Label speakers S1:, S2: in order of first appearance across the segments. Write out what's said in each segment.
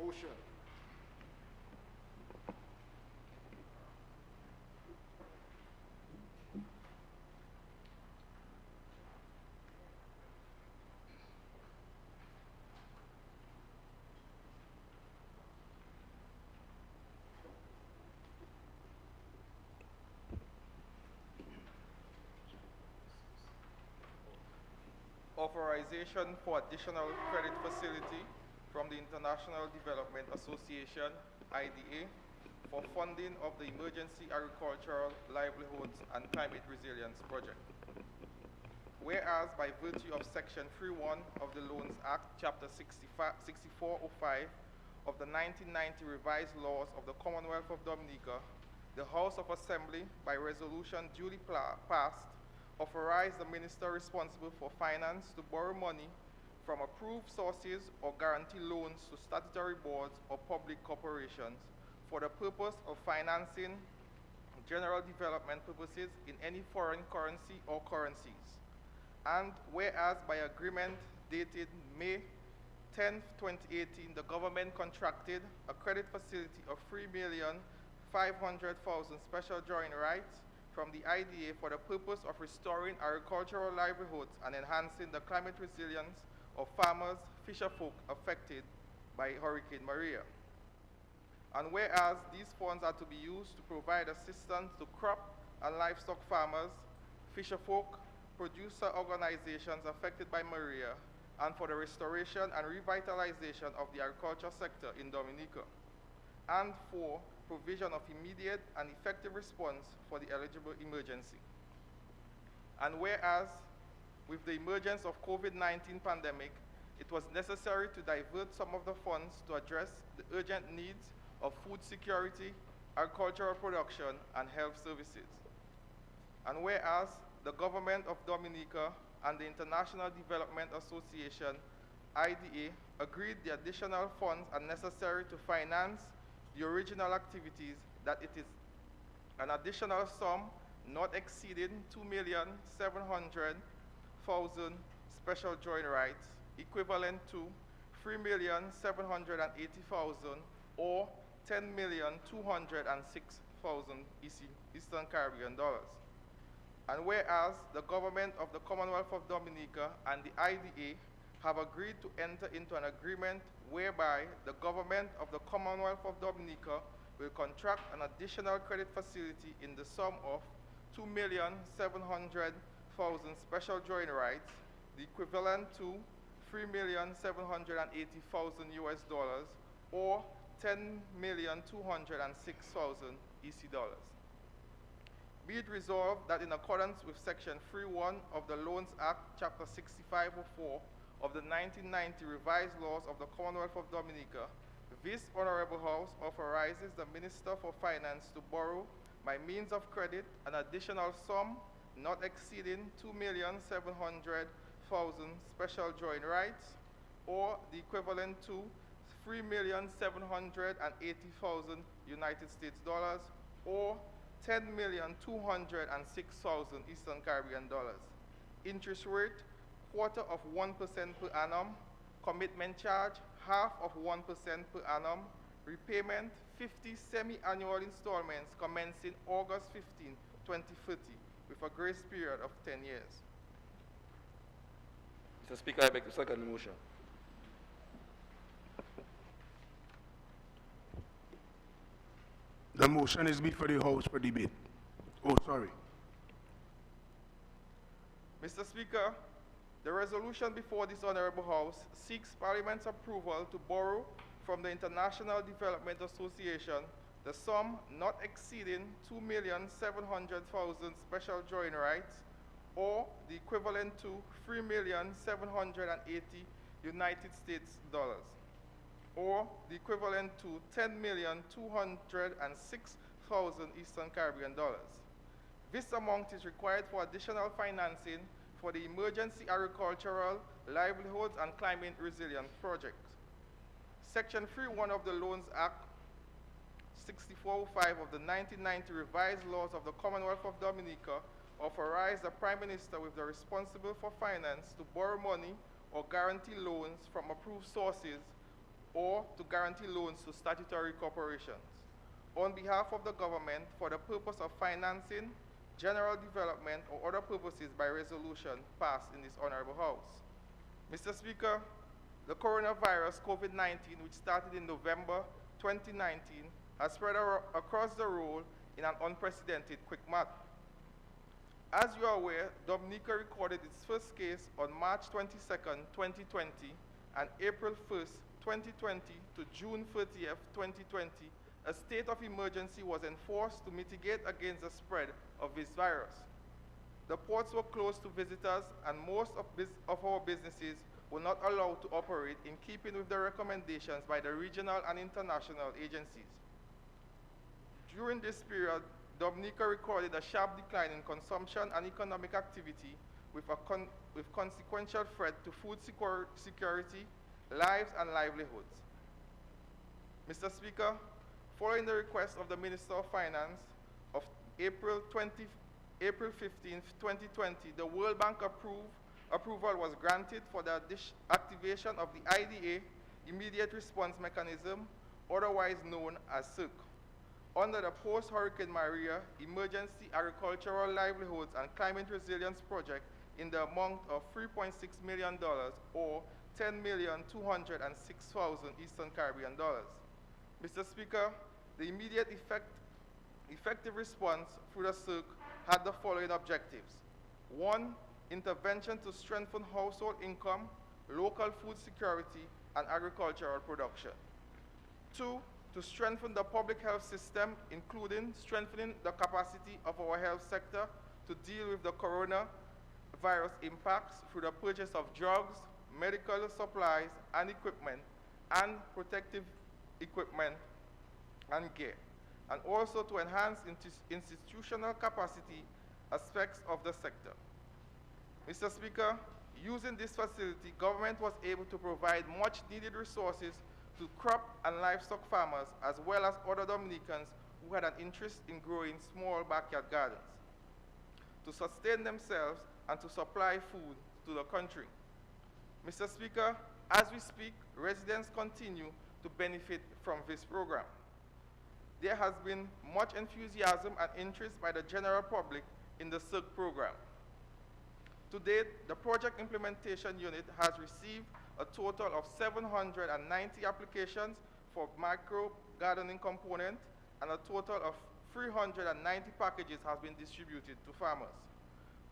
S1: motion?
S2: Authorization for additional credit facility from the International Development Association, IDA, for funding of the Emergency Agricultural Livelihoods and Climate Resilience Project. Whereas by virtue of Section 3.1 of the Loans Act, Chapter 6405 of the 1990 revised laws of the Commonwealth of Dominica, the House of Assembly, by resolution duly passed, authorized the minister responsible for finance to borrow money from approved sources or guarantee loans to statutory boards or public corporations for the purpose of financing general development purposes in any foreign currency or currencies. And whereas by agreement dated May 10, 2018, the government contracted a credit facility of $3,500,000 special drawing rights from the IDA for the purpose of restoring agricultural livelihoods and enhancing the climate resilience of farmers, fisherfolk affected by Hurricane Maria. And whereas these funds are to be used to provide assistance to crop and livestock farmers, fisherfolk, producer organizations affected by Maria, and for the restoration and revitalization of the agriculture sector in Dominica, and for provision of immediate and effective response for the eligible emergency. And whereas, with the emergence of COVID-19 pandemic, it was necessary to divert some of the funds to address the urgent needs of food security, agricultural production, and health services. And whereas, the government of Dominica and the International Development Association, IDA, agreed the additional funds are necessary to finance the original activities, that it is an additional sum not exceeding $2,700,000 special drawing rights, equivalent to $3,780,000 or $10,206,000 Eastern Caribbean dollars. And whereas the government of the Commonwealth of Dominica and the IDA have agreed to enter into an agreement whereby the government of the Commonwealth of Dominica will contract an additional credit facility in the sum of $2,700,000 special drawing rights, the equivalent to $3,780,000 US dollars or $10,206,000 EC dollars. Be it resolved that in accordance with Section 3.1 of the Loans Act, Chapter 6504 of the 1990 revised laws of the Commonwealth of Dominica, this Honorable House authorizes the Minister for Finance to borrow by means of credit an additional sum not exceeding $2,700,000 special drawing rights or the equivalent to $3,780,000 United States dollars or $10,206,000 Eastern Caribbean dollars. Interest rate, 0.25% per annum. Commitment charge, 0.5% per annum. Repayment, 50 semi-annual installments commencing August 15, 2030, with a grace period of 10 years.
S3: Mr. Speaker, I make the second motion.
S1: The motion is before the House for debate. Oh, sorry.
S2: Mr. Speaker, the resolution before this Honorable House seeks Parliament's approval to borrow from the International Development Association the sum not exceeding $2,700,000 special drawing rights or the equivalent to $3,780,000 United States dollars or the equivalent to $10,206,000 Eastern Caribbean dollars. This amount is required for additional financing for the Emergency Agricultural Livelihoods and Climate Resilience Project. Section 3.1 of the Loans Act 6405 of the 1990 revised laws of the Commonwealth of Dominica authorized the Prime Minister with the responsible for finance to borrow money or guarantee loans from approved sources or to guarantee loans to statutory corporations on behalf of the government for the purpose of financing general development or other purposes by resolution passed in this honorable House. Mr. Speaker, the coronavirus COVID-19, which started in November 2019, has spread across the world in an unprecedented quick manner. As you are aware, Dominica recorded its first case on March 22nd, 2020, and April 1st, 2020 to June 30th, 2020, a state of emergency was enforced to mitigate against the spread of this virus. The ports were closed to visitors, and most of our businesses were not allowed to operate in keeping with the recommendations by the regional and international agencies. During this period, Dominica recorded a sharp decline in consumption and economic activity with consequential threat to food security, lives, and livelihoods. Mr. Speaker, following the request of the Minister of Finance of April 15, 2020, the World Bank approval was granted for the activation of the IDA, Immediate Response Mechanism, otherwise known as CIRC, under the Post-Hurricane Maria Emergency Agricultural Livelihoods and Climate Resilience Project in the amount of $3.6 million or $10,206,000 Eastern Caribbean dollars. Mr. Speaker, the immediate effective response through the CIRC had the following objectives. 1, intervention to strengthen household income, local food security, and agricultural production. 2, to strengthen the public health system, including strengthening the capacity of our health sector to deal with the coronavirus impacts through the purchase of drugs, medical supplies and equipment, and protective equipment and gear, and also to enhance institutional capacity aspects of the sector. Mr. Speaker, using this facility, government was able to provide much needed resources to crop and livestock farmers, as well as other Dominicans who had an interest in growing small backyard gardens, to sustain themselves and to supply food to the country. Mr. Speaker, as we speak, residents continue to benefit from this program. There has been much enthusiasm and interest by the general public in the CIRC program. To date, the Project Implementation Unit has received a total of 790 applications for micro gardening component, and a total of 390 packages have been distributed to farmers.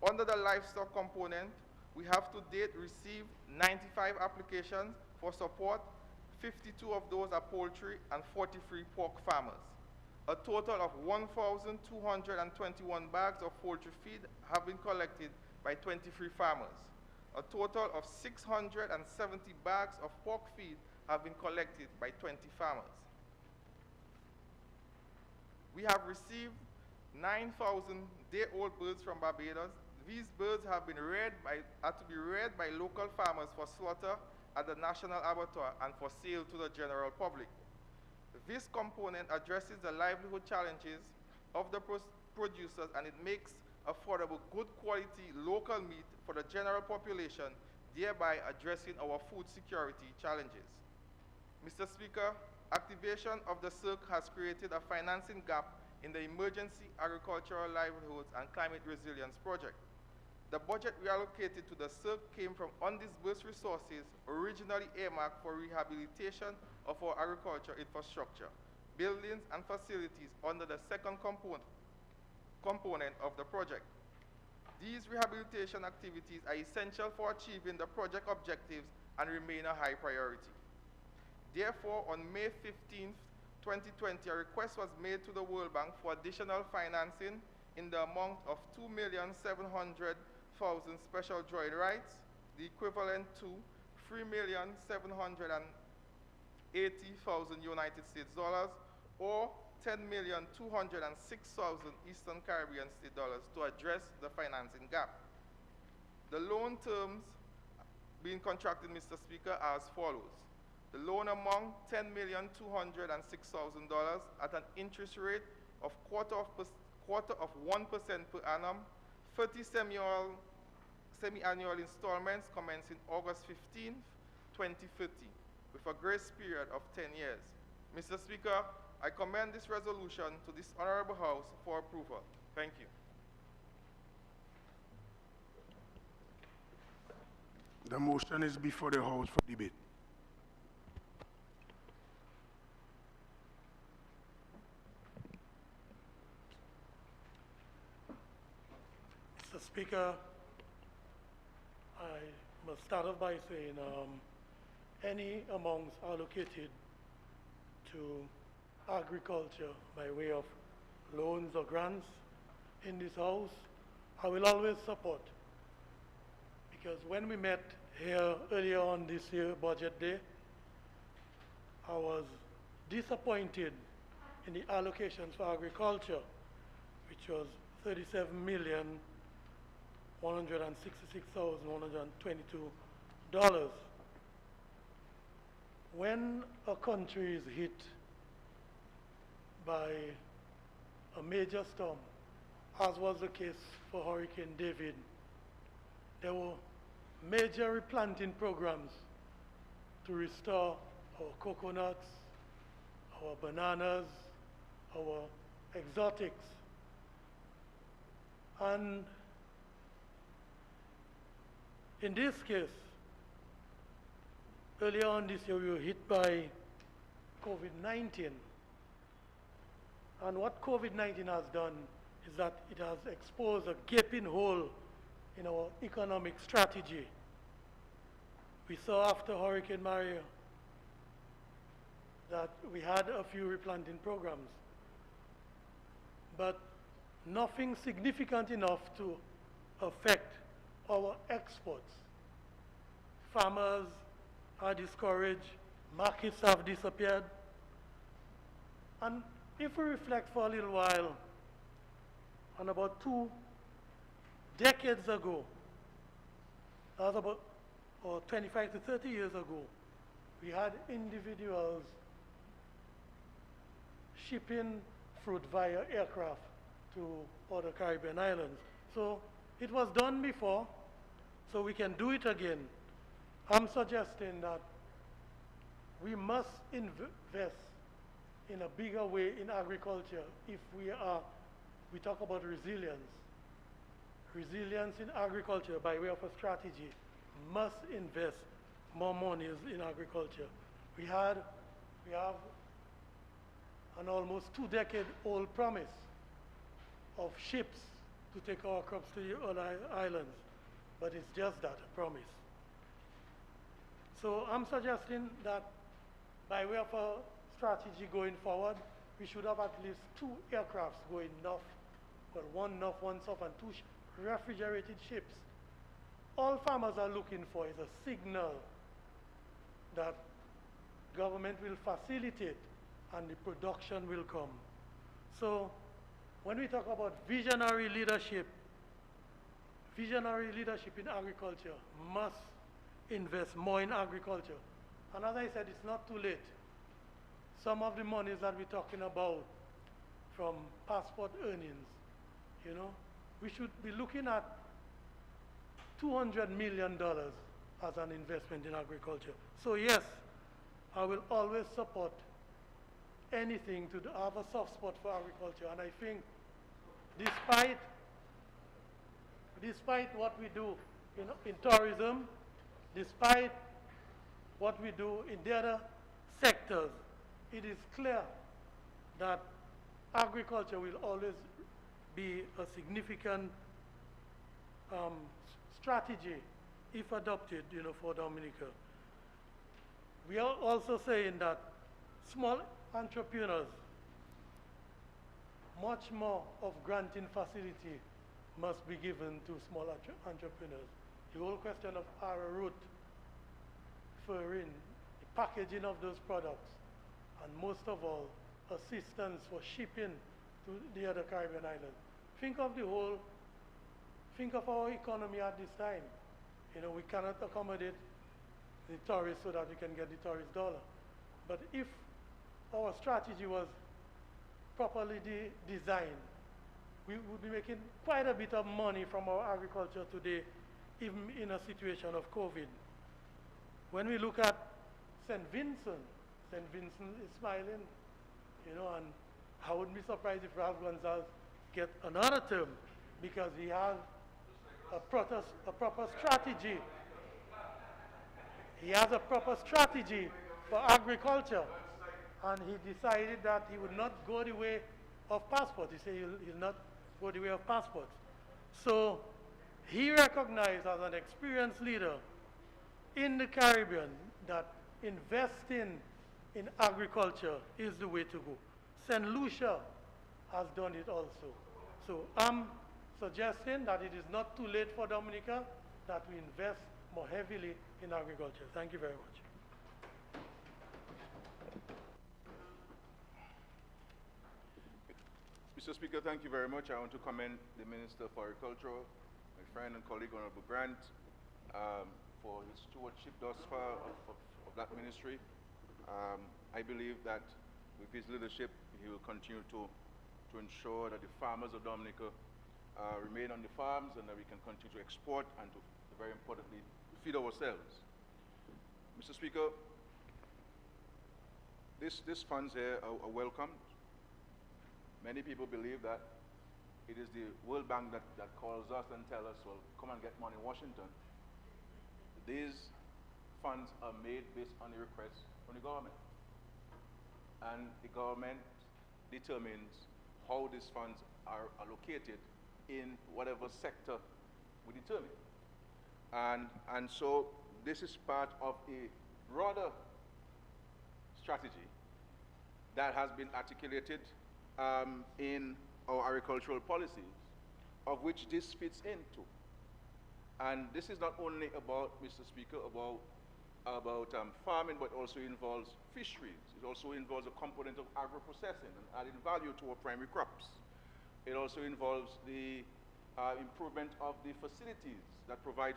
S2: Under the livestock component, we have to date received 95 applications for support. 52 of those are poultry and 43 pork farmers. A total of 1,221 bags of poultry feed have been collected by 23 farmers. A total of 670 bags of pork feed have been collected by 20 farmers. We have received 9,000 day-old birds from Barbados. These birds are to be reared by local farmers for slaughter at the National Abattoir and for sale to the general public. This component addresses the livelihood challenges of the producers, and it makes affordable, good quality local meat for the general population, thereby addressing our food security challenges. Mr. Speaker, activation of the CIRC has created a financing gap in the Emergency Agricultural Livelihoods and Climate Resilience Project. The budget reallocated to the CIRC came from undisbursed resources originally earmarked for rehabilitation of our agriculture infrastructure, buildings and facilities under the second component of the project. These rehabilitation activities are essential for achieving the project objectives and remain a high priority. Therefore, on May 15, 2020, a request was made to the World Bank for additional financing in the amount of $2,700,000 special drawing rights, the equivalent to $3,780,000 United States dollars, or $10,206,000 Eastern Caribbean state dollars to address the financing gap. The loan terms being contracted, Mr. Speaker, are as follows. The loan amount, $10,206,000 at an interest rate of quarter of 1% per annum, 30 semi-annual installments commencing August 15, 2030. with a grace period of 10 years. Mr. Speaker, I commend this resolution to this Honorable House for approval. Thank you.
S1: The motion is before the House for debate.
S4: Mr. Speaker, I must start off by saying any amounts allocated to agriculture by way of loans or grants in this House, I will always support. Because when we met here earlier on this year, Budget Day, I was disappointed in the allocations for agriculture, which was $37,166,122. When a country is hit by a major storm, as was the case for Hurricane David, there were major replanting programs to restore our coconuts, our bananas, our exotics. And in this case, earlier on this year, we were hit by COVID-19. And what COVID-19 has done is that it has exposed a gaping hole in our economic strategy. We saw after Hurricane Maria that we had a few replanting programs, but nothing significant enough to affect our exports. Farmers are discouraged, markets have disappeared, and if we reflect for a little while, on about 2 decades ago, that was about 25 to 30 years ago, we had individuals shipping fruit via aircraft to other Caribbean islands. So it was done before, so we can do it again. I'm suggesting that we must invest in a bigger way in agriculture if we talk about resilience. Resilience in agriculture by way of a strategy must invest more money in agriculture. We have an almost 2-decade-old promise of ships to take our crops to the other islands, but it's just that, a promise. So I'm suggesting that by way of a strategy going forward, we should have at least 2 aircrafts going north, well, one north, one south, and 2 refrigerated ships. All farmers are looking for is a signal that government will facilitate and the production will come. So when we talk about visionary leadership in agriculture must invest more in agriculture. And as I said, it's not too late. Some of the monies that we're talking about from passport earnings, we should be looking at $200 million as an investment in agriculture. So yes, I will always support anything to have a soft spot for agriculture. And I think despite what we do in tourism, despite what we do in the other sectors, it is clear that agriculture will always be a significant strategy if adopted, for Dominica. We are also saying that small entrepreneurs, much more of granting facility must be given to small entrepreneurs. The whole question of arrowroot, farine, the packaging of those products, and most of all, assistance for shipping to the other Caribbean islands. Think of our economy at this time. We cannot accommodate the tourists so that we can get the tourist dollar. But if our strategy was properly designed, we would be making quite a bit of money from our agriculture today, even in a situation of COVID. When we look at St. Vincent. St. Vincent is smiling, you know, and I wouldn't be surprised if Ralph Gonzalez get another term because he has a proper strategy. He has a proper strategy for agriculture, and he decided that he would not go the way of passport. He said he'll not go the way of passport. So he recognized as an experienced leader in the Caribbean that investing in agriculture is the way to go. St. Lucia has done it also. So I'm suggesting that it is not too late for Dominica that we invest more heavily in agriculture. Thank you very much.
S5: Mr. Speaker, thank you very much. I want to commend the Minister for Agriculture, my friend and colleague, Honorable Grant, for his stewardship thus far of that ministry. I believe that with his leadership, he will continue to ensure that the farmers of Dominica remain on the farms and that we can continue to export and to, very importantly, feed ourselves. Mr. Speaker, these funds here are welcomed. Many people believe that it is the World Bank that calls us and tells us, well, come and get money in Washington. These funds are made based on the request from the government. And the government determines how these funds are allocated in whatever sector we determine. And so this is part of a broader strategy that has been articulated in our agricultural policies, of which this fits into. And this is not only about, Mr. Speaker, about farming, but also involves fisheries. It also involves a component of agro-processing and adding value to our primary crops. It also involves the improvement of the facilities that provide,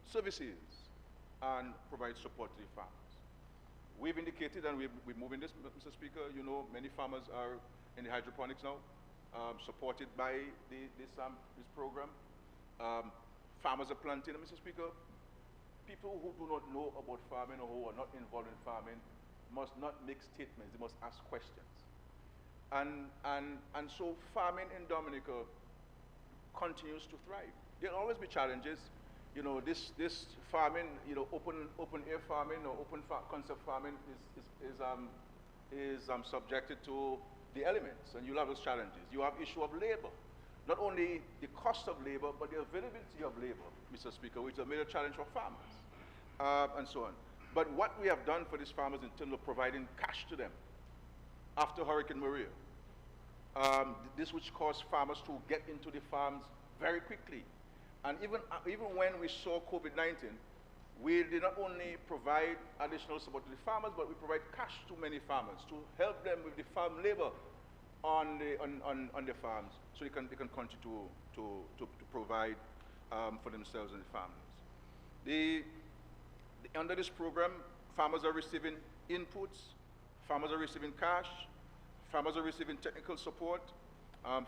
S5: services and provide support to the farmers. We've indicated, and we're moving this, Mr. Speaker, you know, many farmers are in the hydroponics now, supported by this program. Farmers are planting, and Mr. Speaker, people who do not know about farming or who are not involved in farming must not make statements, they must ask questions. And so farming in Dominica continues to thrive. There'll always be challenges. You know, this farming, you know, open air farming or concept farming is subjected to the elements, and you'll have those challenges. You have issue of labor, not only the cost of labor, but the availability of labor, Mr. Speaker, which is a major challenge for farmers, and so on. But what we have done for these farmers in terms of providing cash to them after Hurricane Maria, this which caused farmers to get into the farms very quickly. And even when we saw COVID-19, we did not only provide additional support to the farmers, but we provide cash to many farmers to help them with the farm labor on the farms, so they can continue to provide for themselves and the families. Under this program, farmers are receiving inputs, farmers are receiving cash, farmers are receiving technical support.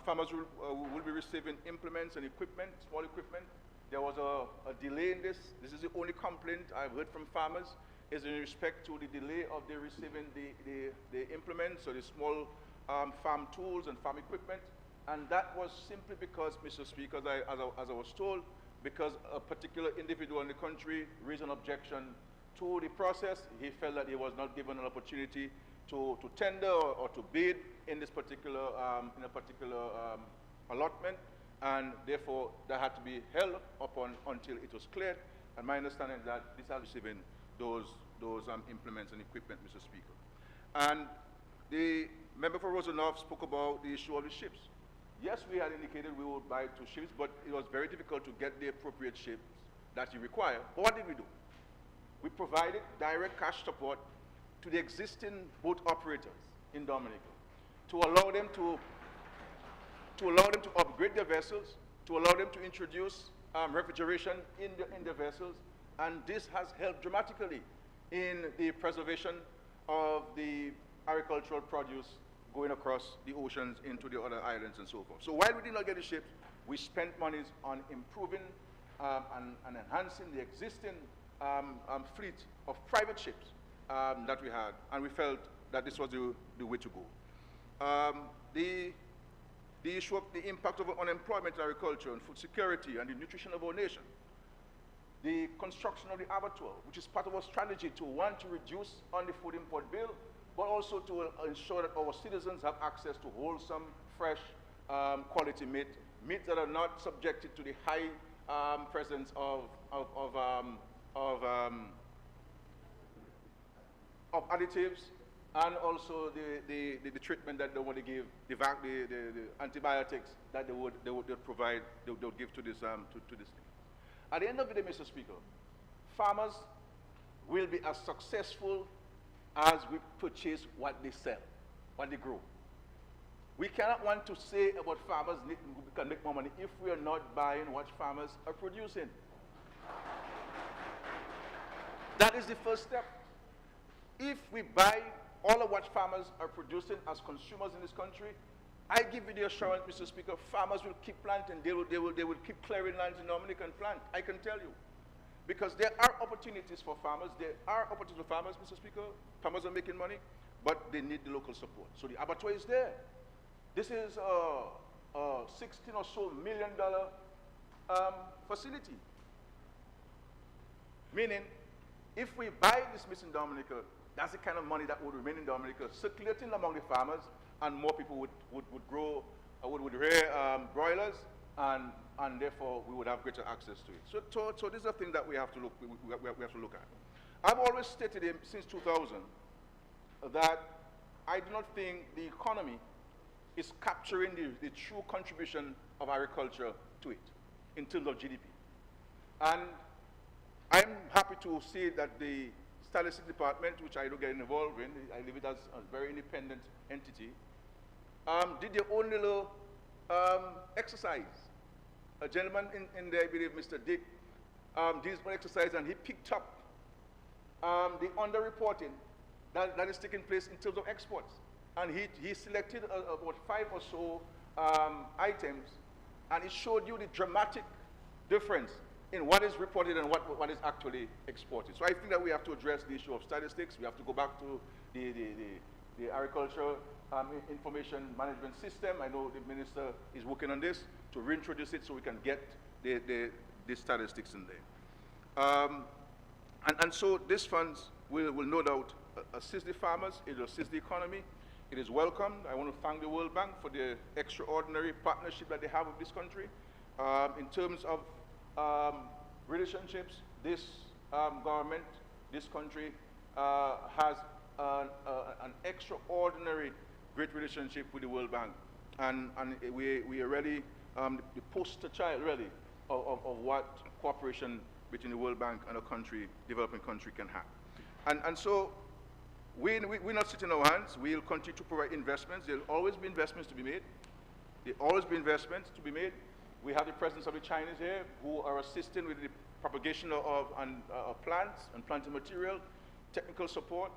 S5: Farmers will be receiving implements and equipment, small equipment. There was a delay in this. This is the only complaint I've heard from farmers, is in respect to the delay of their receiving the implements or the small farm tools and farm equipment. And that was simply because, Mr. Speaker, as I was told, because a particular individual in the country raised an objection to the process. He felt that he was not given an opportunity to tender or to bid in this particular allotment, and therefore that had to be held upon until it was cleared. And my understanding is that this is receiving those implements and equipment, Mr. Speaker. And the member for Rosenhoff spoke about the issue of the ships. Yes, we had indicated we would buy 2 ships, but it was very difficult to get the appropriate ships that you require. But what did we do? We provided direct cash support to the existing boat operators in Dominica to allow them to upgrade their vessels, to allow them to introduce refrigeration in the vessels, and this has helped dramatically in the preservation of the agricultural produce going across the oceans into the other islands and so forth. So while we did not get the ships, we spent monies on improving and enhancing the existing fleet of private ships that we had, and we felt that this was the way to go. The issue of the impact of unemployment in agriculture and food security and the nutrition of our nation. The construction of the abattoir, which is part of our strategy to want to reduce on the food import bill, but also to ensure that our citizens have access to wholesome, fresh, quality meat that are not subjected to the high presence of additives, and also the treatment that they want to give, the antibiotics that they would provide, they would give to this thing. At the end of the day, Mr. Speaker, farmers will be as successful as we purchase what they sell, what they grow. We cannot want to say about farmers can make more money if we are not buying what farmers are producing. That is the first step. If we buy all of what farmers are producing as consumers in this country, I give you the assurance, Mr. Speaker, farmers will keep planting. They will keep clearing lands in Dominican and plant. I can tell you. Because there are opportunities for farmers. There are opportunities for farmers, Mr. Speaker. Farmers are making money, but they need the local support. So the abattoir is there. This is a $16 or so million facility. Meaning, if we buy this meat in Dominica, that's the kind of money that would remain in Dominica, circulating among the farmers, and more people would rear broilers, and therefore we would have greater access to it. So these are things that we have to look at. I've always stated since 2000 that I do not think the economy is capturing the true contribution of agriculture to it in terms of GDP. And I'm happy to see that the Statistics Department, which I don't get involved in, I leave it as a very independent entity, did their own little exercise. A gentleman in there, I believe Mr. Dick, did his own exercise, and he picked up the underreporting that is taking place in terms of exports. And he selected about 5 or so items, and it showed you the dramatic difference in what is reported and what is actually exported. So I think that we have to address the issue of statistics. We have to go back to the agricultural information management system. I know the minister is working on this to reintroduce it so we can get the statistics in there. And so these funds will no doubt assist the farmers. It will assist the economy. It is welcomed. I want to thank the World Bank for the extraordinary partnership that they have with this country. In terms of relationships, this government, this country has an extraordinary great relationship with the World Bank. And we are really the poster child, really, of what cooperation between the World Bank and a country, developing country, can have. And so we're not sitting on our hands. We'll continue to provide investments. There'll always be investments to be made. There'll always be investments to be made. We have the presence of the Chinese here who are assisting with the propagation of plants and planting material, technical support,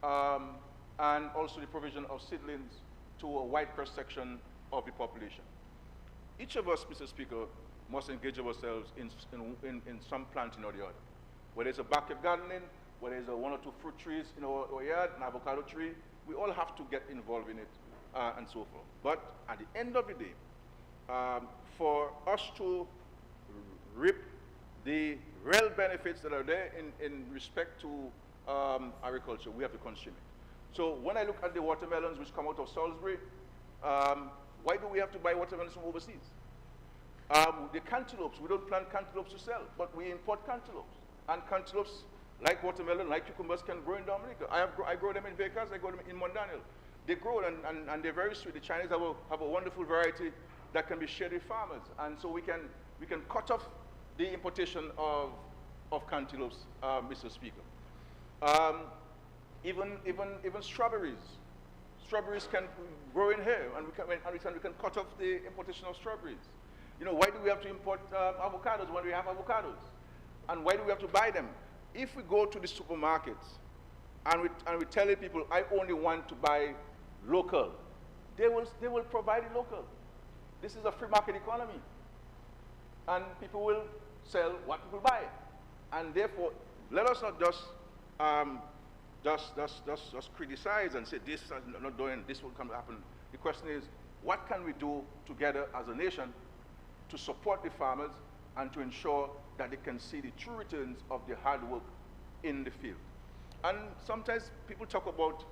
S5: and also the provision of seedlings to a wide cross-section of the population. Each of us, Mr. Speaker, must engage ourselves in some planting or the other. Whether it's a backyard gardening, whether it's 1 or 2 fruit trees in our yard, an avocado tree, we all have to get involved in it and so forth. But at the end of the day, for us to reap the real benefits that are there in respect to agriculture, we have to consume it. So when I look at the watermelons which come out of Salisbury, why do we have to buy watermelons from overseas? The cantaloupes, we don't plant cantaloupes to sell, but we import cantaloupes. And cantaloupes, like watermelon, like cucumbers, can grow in Dominica. I grow them in Bakers, I grow them in Mondaniel. They grow and they're very sweet. The Chinese have a wonderful variety that can be shared with farmers. And so we can cut off the importation of cantaloupes, Mr. Speaker. Even strawberries. Strawberries can grow in here, and we can cut off the importation of strawberries. You know, why do we have to import avocados when we have avocados? And why do we have to buy them? If we go to the supermarkets and we tell people, I only want to buy local, they will provide it local. This is a free market economy. And people will sell what people buy. And therefore, let us not just criticize and say this is not doing, this will come to happen. The question is, what can we do together as a nation to support the farmers and to ensure that they can see the true returns of their hard work in the field? And sometimes people talk about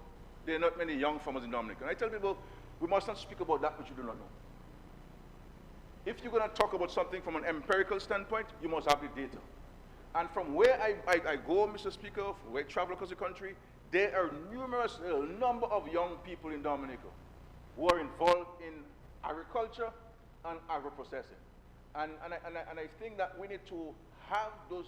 S5: there are not many young farmers in Dominica. And I tell people, we must not speak about that which you do not know. If you're going to talk about something from an empirical standpoint, you must have the data. And from where I go, Mr. Speaker, where I travel across the country, there are a number of young people in Dominica who are involved in agriculture and agro-processing. And I think that we need to have those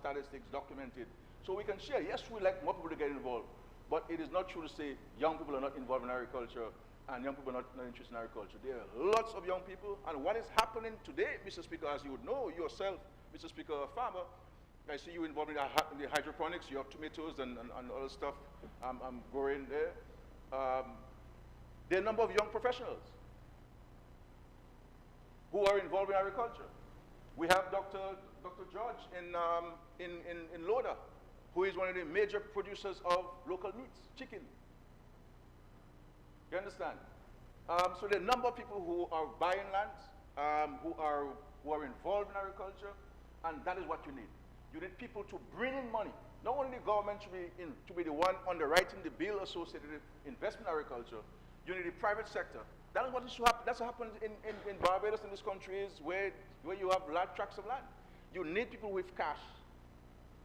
S5: statistics documented so we can share. Yes, we like more people to get involved, but it is not true to say young people are not involved in agriculture and young people are not interested in agriculture. There are lots of young people, and what is happening today, Mr. Speaker, as you would know yourself, Mr. Speaker, a farmer, I see you involved in the hydroponics, you have tomatoes and other stuff growing there. There are a number of young professionals who are involved in agriculture. We have Dr. George in Loda, who is one of the major producers of local meats, chicken. You understand? So there are a number of people who are buying lands, who are involved in agriculture, and that is what you need. You need people to bring in money. Not only the government to be the one underwriting the bill associated with investment in agriculture, you need the private sector. That is what happens. That's what happens in Barbados, in this country, is where you have large tracts of land. You need people with cash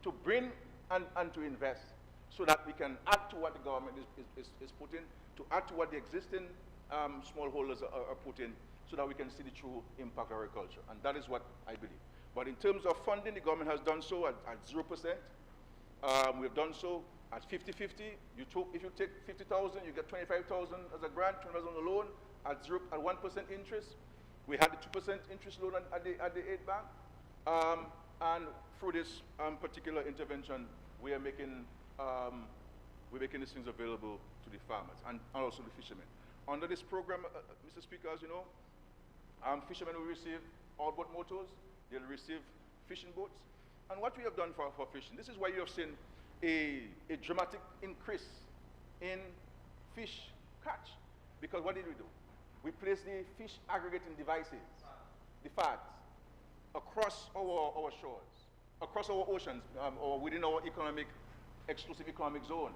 S5: to bring and to invest so that we can add to what the government is putting, to add to what the existing smallholders are putting, so that we can see the true impact of agriculture. And that is what I believe. But in terms of funding, the government has done so at 0%. We've done so at 50-50. If you take 50,000, you get 25,000 as a grant, 20,000 on a loan at 1% interest. We had the 2% interest loan at the aid bank. And through this particular intervention, we're making these things available to the farmers and also the fishermen. Under this program, Mr. Speaker, as you know, fishermen will receive all-boat motors. They'll receive fishing boats. And what we have done for fishing, this is why you have seen a dramatic increase in fish catch. Because what did we do? We placed the fish aggregating devices, the FADs, across our shores, across our oceans, or within our exclusive economic zone.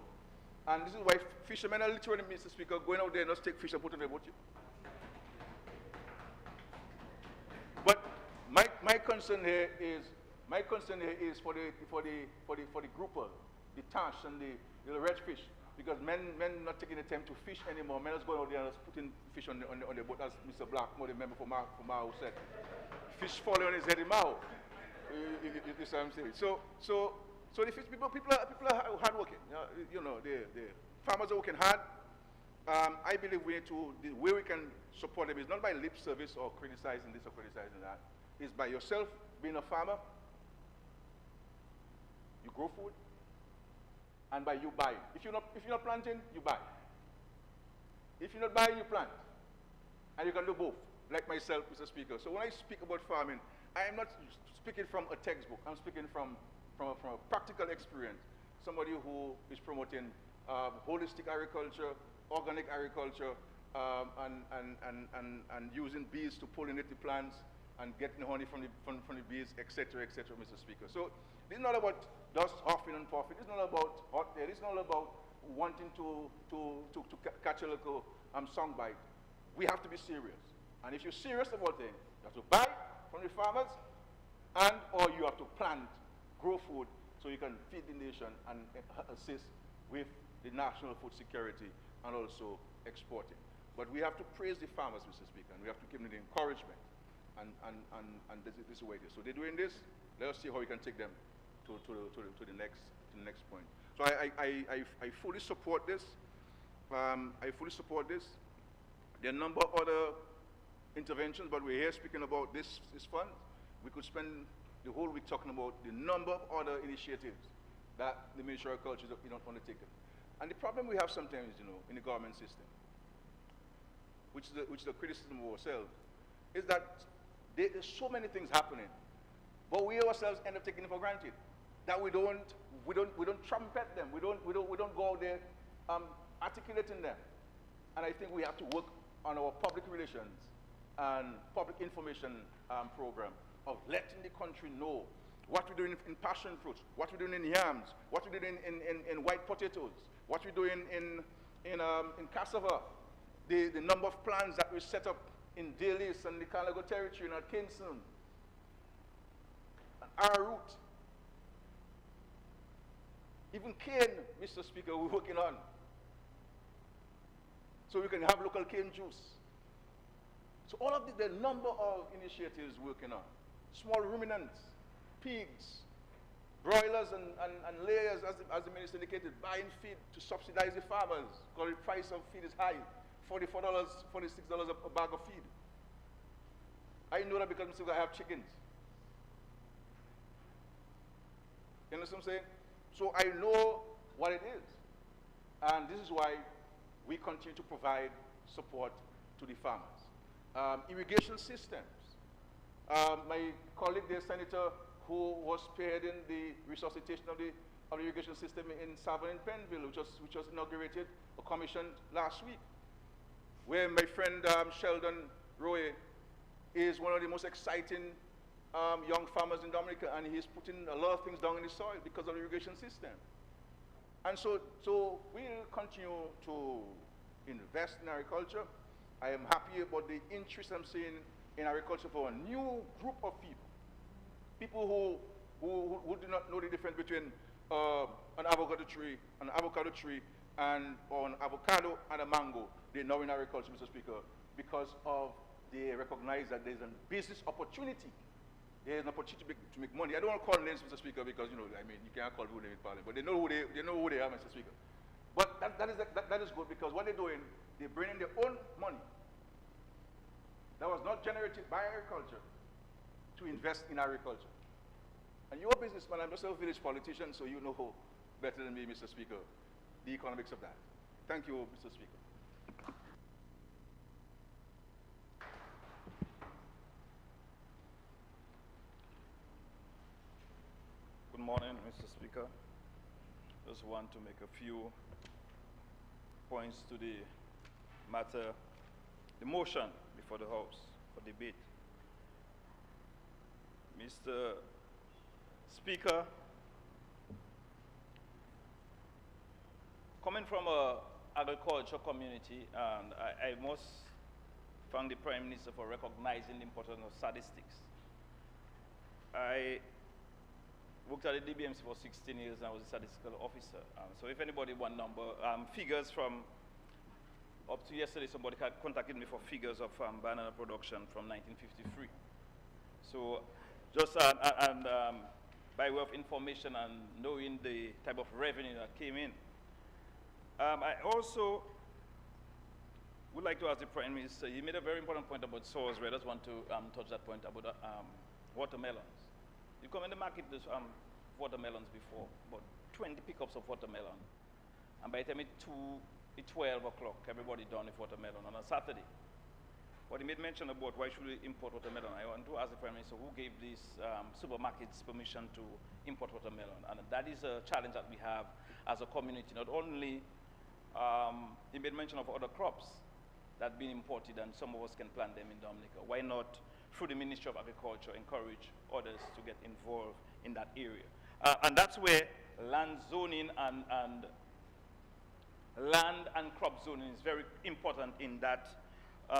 S5: And this is why fishermen are literally, Mr. Speaker, going out there and just take fish and put it in their boat. But my concern here is for the grouper, the tash and the redfish, because men not taking the time to fish anymore. Men just going out there and just putting fish on the boat, as Mr. Blackmore, the member for Mao said. Fish falling on his head in Mao. You see what I'm saying? So the fish people are hardworking. You know, the farmers are working hard. I believe we need to, the way we can support them is not by lip service or criticizing this or criticizing that. It's by yourself being a farmer. You grow food, and by you buying. If you're not planting, you buy. If you're not buying, you plant. And you can do both, like myself, Mr. Speaker. So when I speak about farming, I am not speaking from a textbook. I'm speaking from a practical experience. Somebody who is promoting holistic agriculture, organic agriculture, and using bees to pollinate the plants and getting honey from the bees, etc., Mr. Speaker. So this is not about just huffing and puffing. It's not about hot air. It's not about wanting to catch a little soundbite. We have to be serious. And if you're serious about things, you have to buy from the farmers, or you have to plant, grow food, so you can feed the nation and assist with the national food security and also exporting. But we have to praise the farmers, Mr. Speaker, and we have to give them the encouragement. And this is the way it is. So they're doing this. Let us see how we can take them to the next point. So I fully support this. I fully support this. There are a number of other interventions, but we're here speaking about this fund. We could spend the whole week talking about the number of other initiatives that the Ministry of Agriculture is undertaking. And the problem we have sometimes, in the government system, which is a criticism of ourselves, is that there are so many things happening, but we ourselves end up taking it for granted. that we don't trumpet them. We don't go out there articulating them. And I think we have to work on our public relations and public information program of letting the country know what we're doing in passion fruits, what we're doing in yams, what we're doing in white potatoes, what we're doing in cassava, the number of plants that we set up in Dalis and the Calago territory and at Kingston, and our route. Even cane, Mr. Speaker, we're working on. So we can have local cane juice. So all of the number of initiatives working on. Small ruminants, pigs, broilers and layers, as the minister indicated, buying feed to subsidize the farmers because the price of feed is high, $44, $46 a bag of feed. I know that because I have chickens. You understand what I'm saying? So I know what it is. And this is why we continue to provide support to the farmers. Irrigation systems. My colleague, the senator, who was spearheading the resuscitation of the irrigation system in Savon and Penville, which was inaugurated or commissioned last week, where my friend Sheldon Roy is one of the most exciting young farmers in Dominica, and he's putting a lot of things down in the soil because of the irrigation system. And so we'll continue to invest in agriculture. I am happy about the interest I'm seeing in agriculture for a new group of people who do not know the difference between an avocado tree, and or an avocado and a mango. They know in agriculture, Mr. Speaker, because they recognize that there's a business opportunity. There's an opportunity to make money. I don't want to call names, Mr. Speaker, because you can't call who they in Parliament, but they know who they are, Mr. Speaker. But that is good, because what they're doing, they bring in their own money that was not generated by agriculture to invest in agriculture. And you're a businessman, I'm just a village politician, so you know better than me, Mr. Speaker, the economics of that. Thank you, Mr. Speaker.
S6: Good morning, Mr. Speaker. Just want to make a few points to the matter, the motion before the House for debate. Mr. Speaker, coming from an agriculture community, and I must thank the Prime Minister for recognizing the importance of statistics. I worked at the DBMC for 16 years and I was a statistical officer. So if anybody want number, figures from up to yesterday, somebody contacted me for figures of banana production from 1953. So just by way of information and knowing the type of revenue that came in. I also would like to ask the Prime Minister, he made a very important point about Salisbury. I just want to touch that point about watermelons. You come in the market, there's watermelons before, about 20 pickups of watermelon. And by the time it's 12 o'clock, everybody done with watermelon on a Saturday. But he made mention about why should we import watermelon. I want to ask the Prime Minister who gave these supermarkets permission to import watermelon. And that is a challenge that we have as a community. Not only, he made mention of other crops that have been imported and some of us can plant them in Dominica. Why not, through the Ministry of Agriculture, encourage others to get involved in that area? And that's where land zoning and land and crop zoning is very important in that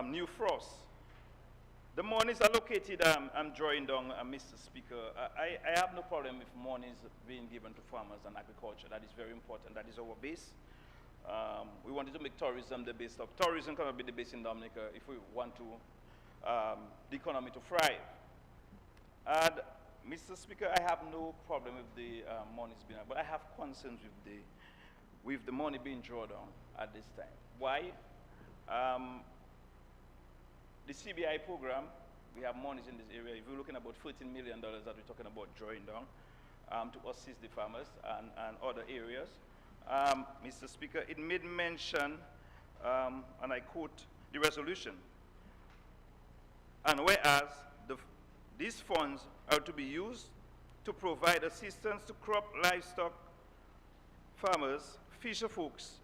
S6: new frost. The monies allocated, I'm drawing down, Mr. Speaker. I have no problem with monies being given to farmers and agriculture. That is very important. That is our base. We wanted to make tourism the base of. Tourism cannot be the base in Dominica if we want to the economy to thrive. And Mr. Speaker, I have no problem with the monies being, but I have concerns with the money being drawn on at this time. Why? The CBI program, we have monies in this area. If we're looking at about $13 million that we're talking about drawing down to assist the farmers and other areas. Mr. Speaker, it made mention, and I quote the resolution, and whereas these funds are to be used to provide assistance to crop livestock farmers, fisher folks,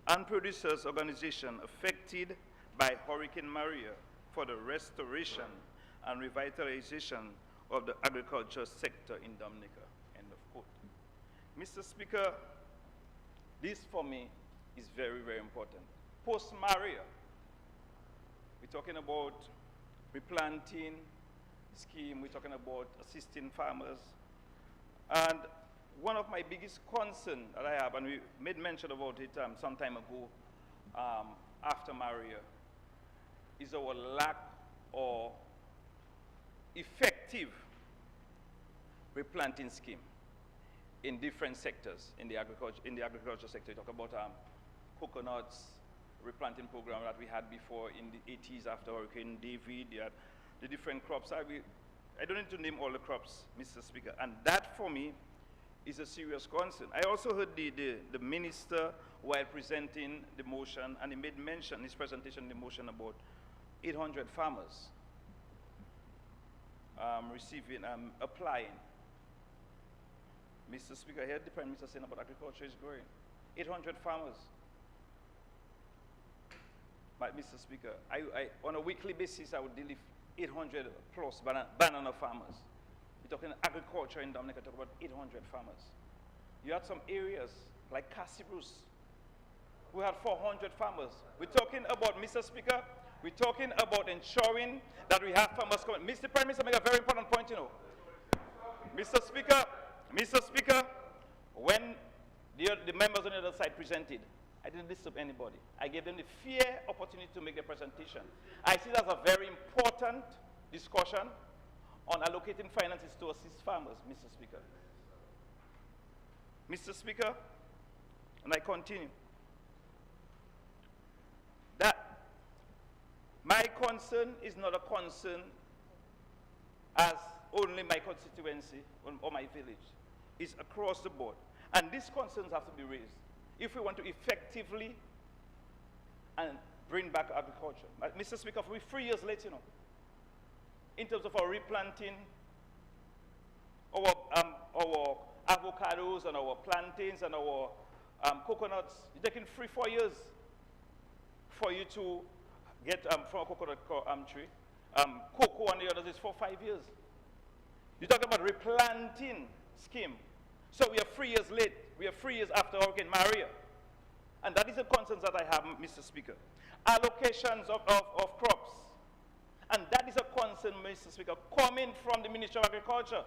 S6: and producers organizations affected by Hurricane Maria for the restoration and revitalization of the agriculture sector in Dominica, end of quote. Mr. Speaker, this for me is very, very important. Post-Maria, we're talking about replanting scheme, we're talking about assisting farmers. And one of my biggest concerns that I have, and we made mention about it some time ago after Maria, is our lack of effective replanting scheme in different sectors in the agriculture sector. You talk about coconuts replanting program that we had before in the 80s after Hurricane David. You had the different crops. I don't need to name all the crops, Mr. Speaker, and that for me is a serious concern. I also heard the minister while presenting the motion, and he made mention in his presentation, the motion about 800 farmers applying. Mr. Speaker, I heard the Prime Minister saying about agriculture is growing. 800 farmers. But Mr. Speaker, on a weekly basis, I would deal with 800 plus banana farmers. We're talking agriculture in Dominica, talk about 800 farmers. You had some areas like Cassibrus, we had 400 farmers. We're talking about, Mr. Speaker, we're talking about ensuring that we have farmers coming. Mr. Prime Minister made a very important point, you know. Mr. Speaker, when the members on the other side presented, I didn't disturb anybody. I gave them the fair opportunity to make their presentation. I see that as a very important discussion on allocating finances to assist farmers, Mr. Speaker. Mr. Speaker, and I continue. That my concern is not a concern as only my constituency or my village. It's across the board. And these concerns have to be raised if we want to effectively and bring back agriculture. But Mr. Speaker, we're 3 years late, you know, in terms of our replanting, our avocados and our plantains and our coconuts. It's taking 3-4 years for you to get from a coconut tree. Cocoa and the others is 4-5 years. You're talking about replanting scheme. So we are 3 years late. We are 3 years after Hurricane Maria. And that is the concern that I have, Mr. Speaker. Allocations of crops. And that is a concern, Mr. Speaker, coming from the Ministry of Agriculture,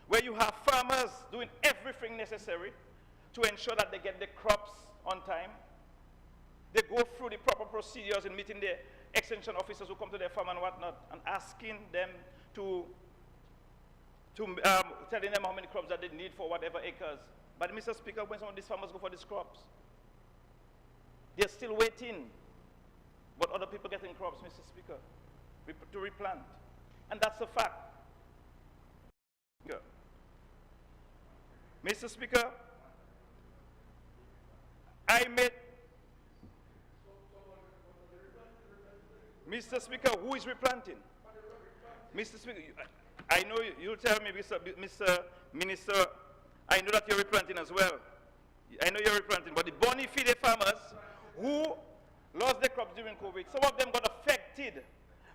S6: where you have farmers doing everything necessary to ensure that they get the crops on time. They go through the proper procedures in meeting the extension officers who come to their farm and whatnot, and asking them telling them how many crops that they need for whatever acres. But Mr. Speaker, when some of these farmers go for these crops, they're still waiting. But other people getting crops, Mr. Speaker, to replant. And that's a fact. Mr. Speaker, Mr. Speaker, who is replanting? Mr. Speaker, I know you'll tell me, Mr. Minister, I know that you're replanting as well. I know you're replanting, but the boni fide farmers who lost their crops during COVID, some of them got affected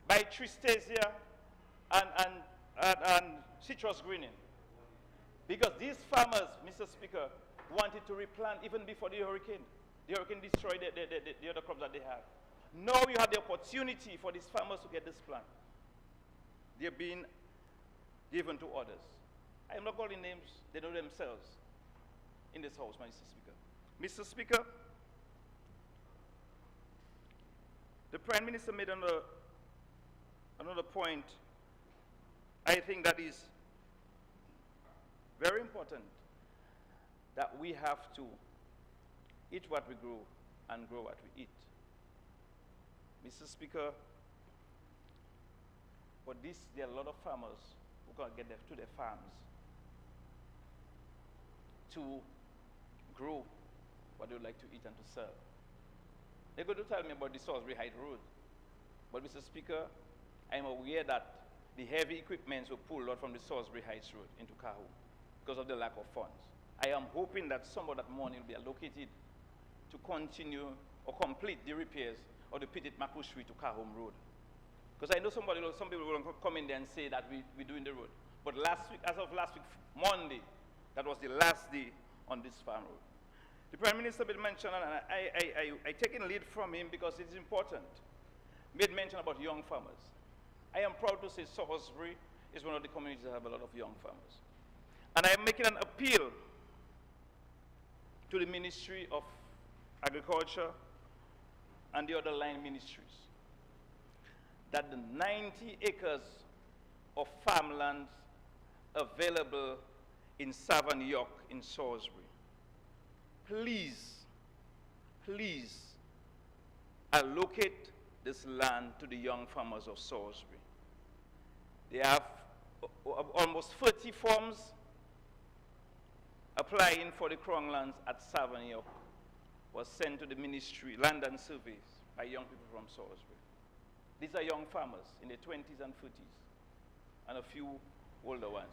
S6: by tristasia and citrus greening. Because these farmers, Mr. Speaker, wanted to replant even before the hurricane. The hurricane destroyed the other crops that they had. Now you have the opportunity for these farmers to get this plant. They're being given to others. I am not calling names, they know themselves in this house, Mr. Speaker. Mr. Speaker, the Prime Minister made another point I think that is very important, that we have to eat what we grow and grow what we eat. Mr. Speaker, for this, there are a lot of farmers who can't get to their farms to grow what they would like to eat and to sell. They're going to tell me about the Salisbury Heights Road. But Mr. Speaker, I'm aware that the heavy equipments were pulled out from the Salisbury Heights Road into Cahoon because of the lack of funds. I am hoping that some of that money will be allocated to continue or complete the repairs of the Petit Mapuchui to Cahoon Road. Because I know some people will come in there and say that we're doing the road. But last week, as of last week, Monday, that was the last day on this farm road. The Prime Minister made mention, and I take in lead from him because it's important, made mention about young farmers. I am proud to say Salisbury is one of the communities that have a lot of young farmers. And I am making an appeal to the Ministry of Agriculture and the other line ministries that the 90 acres of farmlands available in Savon York in Salisbury, please allocate this land to the young farmers of Salisbury. They have almost 30 farms applying for the Crown lands at Savon York was sent to the ministry, land and surveys, by young people from Salisbury. These are young farmers in their 20s and 30s, and a few older ones.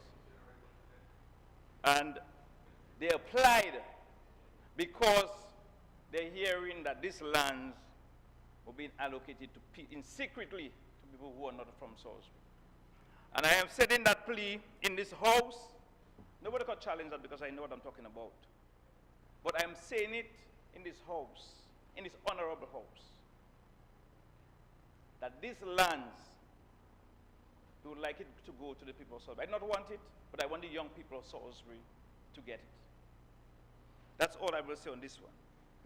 S6: And they applied because they're hearing that these lands were being allocated to secretly to people who are not from Salisbury. And I am setting that plea in this house. Nobody can challenge that because I know what I'm talking about. But I am saying it in this house, in this honorable house, that these lands, we would like it to go to the people of Salisbury. I do not want it, but I want the young people of Salisbury to get it. That's all I will say on this one,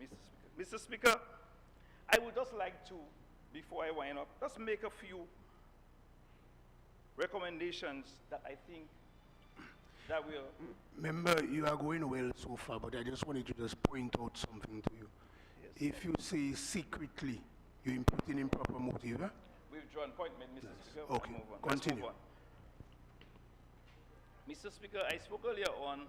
S6: Mr. Speaker. Mr. Speaker, I would just like to, before I wind up, just make a few recommendations that I think that will...
S1: Member, you are going well so far, but I just wanted to just point out something to you.
S6: Yes.
S1: If you say secretly, you're imputing improper motive, eh?
S6: Withdrawn point made, Mr. Speaker.
S1: Okay,
S6: Move on.
S1: continue.
S6: Let's move on. Mr. Speaker, I spoke earlier on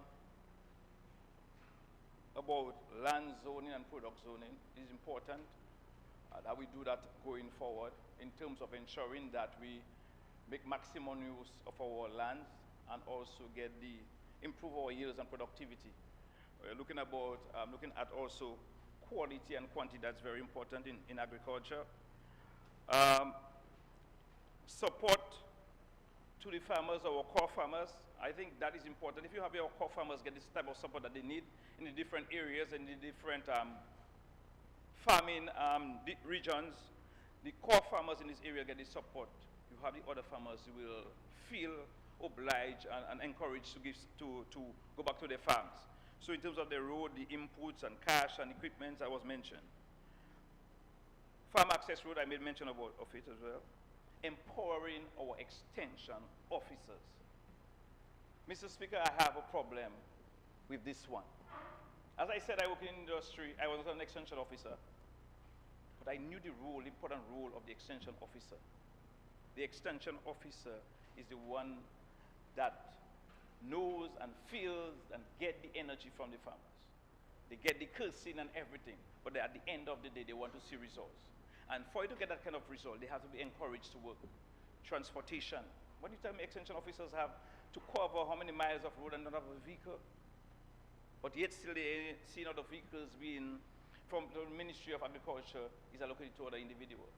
S6: about land zoning and product zoning. It is important that we do that going forward in terms of ensuring that we make maximum use of our lands and also improve our yields and productivity. We're looking at also quality and quantity. That's very important in agriculture. Support to the farmers, our core farmers. I think that is important. If you have your core farmers get this type of support that they need in the different areas and the different farming regions, the core farmers in this area get this support. You have the other farmers who will feel obliged and encouraged to go back to their farms. So in terms of the road, the inputs and cash and equipment, I was mentioned. Farm access road, I made mention of it as well. Empowering our extension officers. Mr. Speaker, I have a problem with this one. As I said, I work in industry. I was not an extension officer. But I knew the important role of the extension officer. The extension officer is the one that knows and feels and get the energy from the farmers. They get the cursing and everything, but at the end of the day, they want to see results. And for you to get that kind of result, they have to be encouraged to work. Transportation. What do you tell me extension officers have to cover how many miles of road and not have a vehicle? But yet still they see other vehicles being from the Ministry of Agriculture is allocated to other individuals.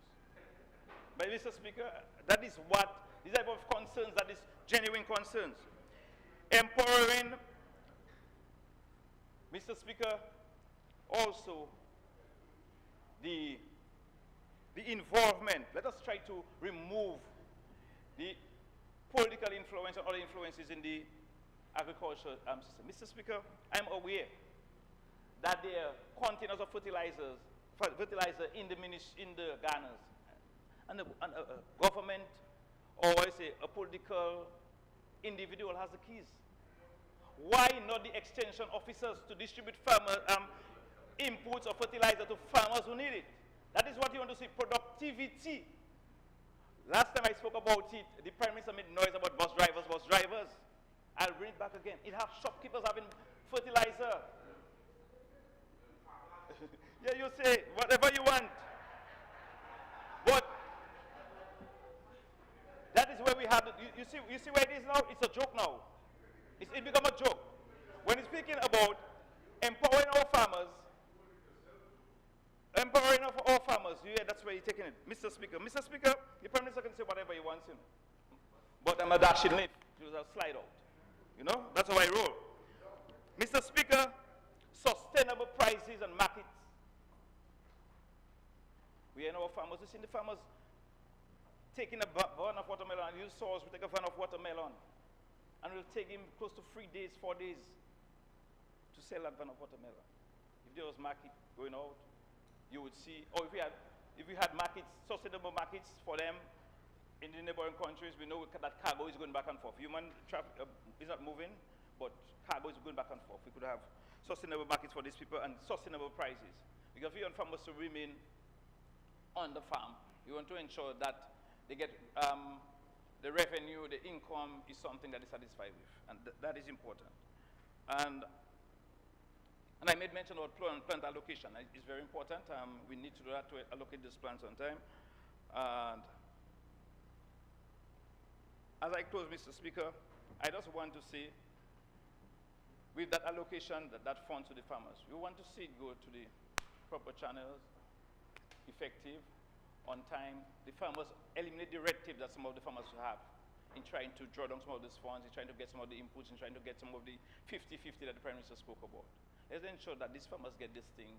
S6: But Mr. Speaker, that is what, these type of concerns, that is genuine concerns. Empowering, Mr. Speaker, also the involvement. Let us try to remove the political influence and other influences in the agriculture system. Mr. Speaker, I'm aware that there are containers of fertilizer in the garners, and a government or a political individual has the keys. Why not the extension officers to distribute farmer inputs of fertilizer to farmers who need it? That is what you want to see, productivity. Last time I spoke about it, the Prime Minister made noise about bus drivers. I'll bring it back again. It has shopkeepers having fertilizer. Yeah, you say whatever you want. But that is where we you see where it is now? It's a joke now. It become a joke. When he's speaking about empowering our farmers, that's where he's taking it. Mr. Speaker, the Prime Minister can say whatever he wants, you know. But I'm a dashing lip. It was a slide out. You know, that's how I roll. Mr. Speaker, sustainable prices and markets. We are our farmers. You see the farmers taking a van of watermelon, and you saw us, we take a van of watermelon, and we'll take him close to 3 days, 4 days to sell that van of watermelon. If there was market going out, you would see, or if we had markets, sustainable markets for them in the neighboring countries, we know that cargo is going back and forth. Human traffic is not moving, but cargo is going back and forth. We could have sustainable markets for these people and sustainable prices. Because we want farmers to remain on the farm. We want to ensure that they get the revenue, the income is something that they're satisfied with, and that is important. And I made mention about plant allocation. It's very important. We need to do that to allocate these plants on time. And as I close, Mr. Speaker, I just want to say, with that allocation, that fund to the farmers, we want to see it go to the proper channels, effective, on time. The farmers eliminate the red tape that some of the farmers have in trying to draw down some of these funds, in trying to get some of the inputs, in trying to get some of the 50-50 that the Prime Minister spoke about. Let's ensure that these farmers get these things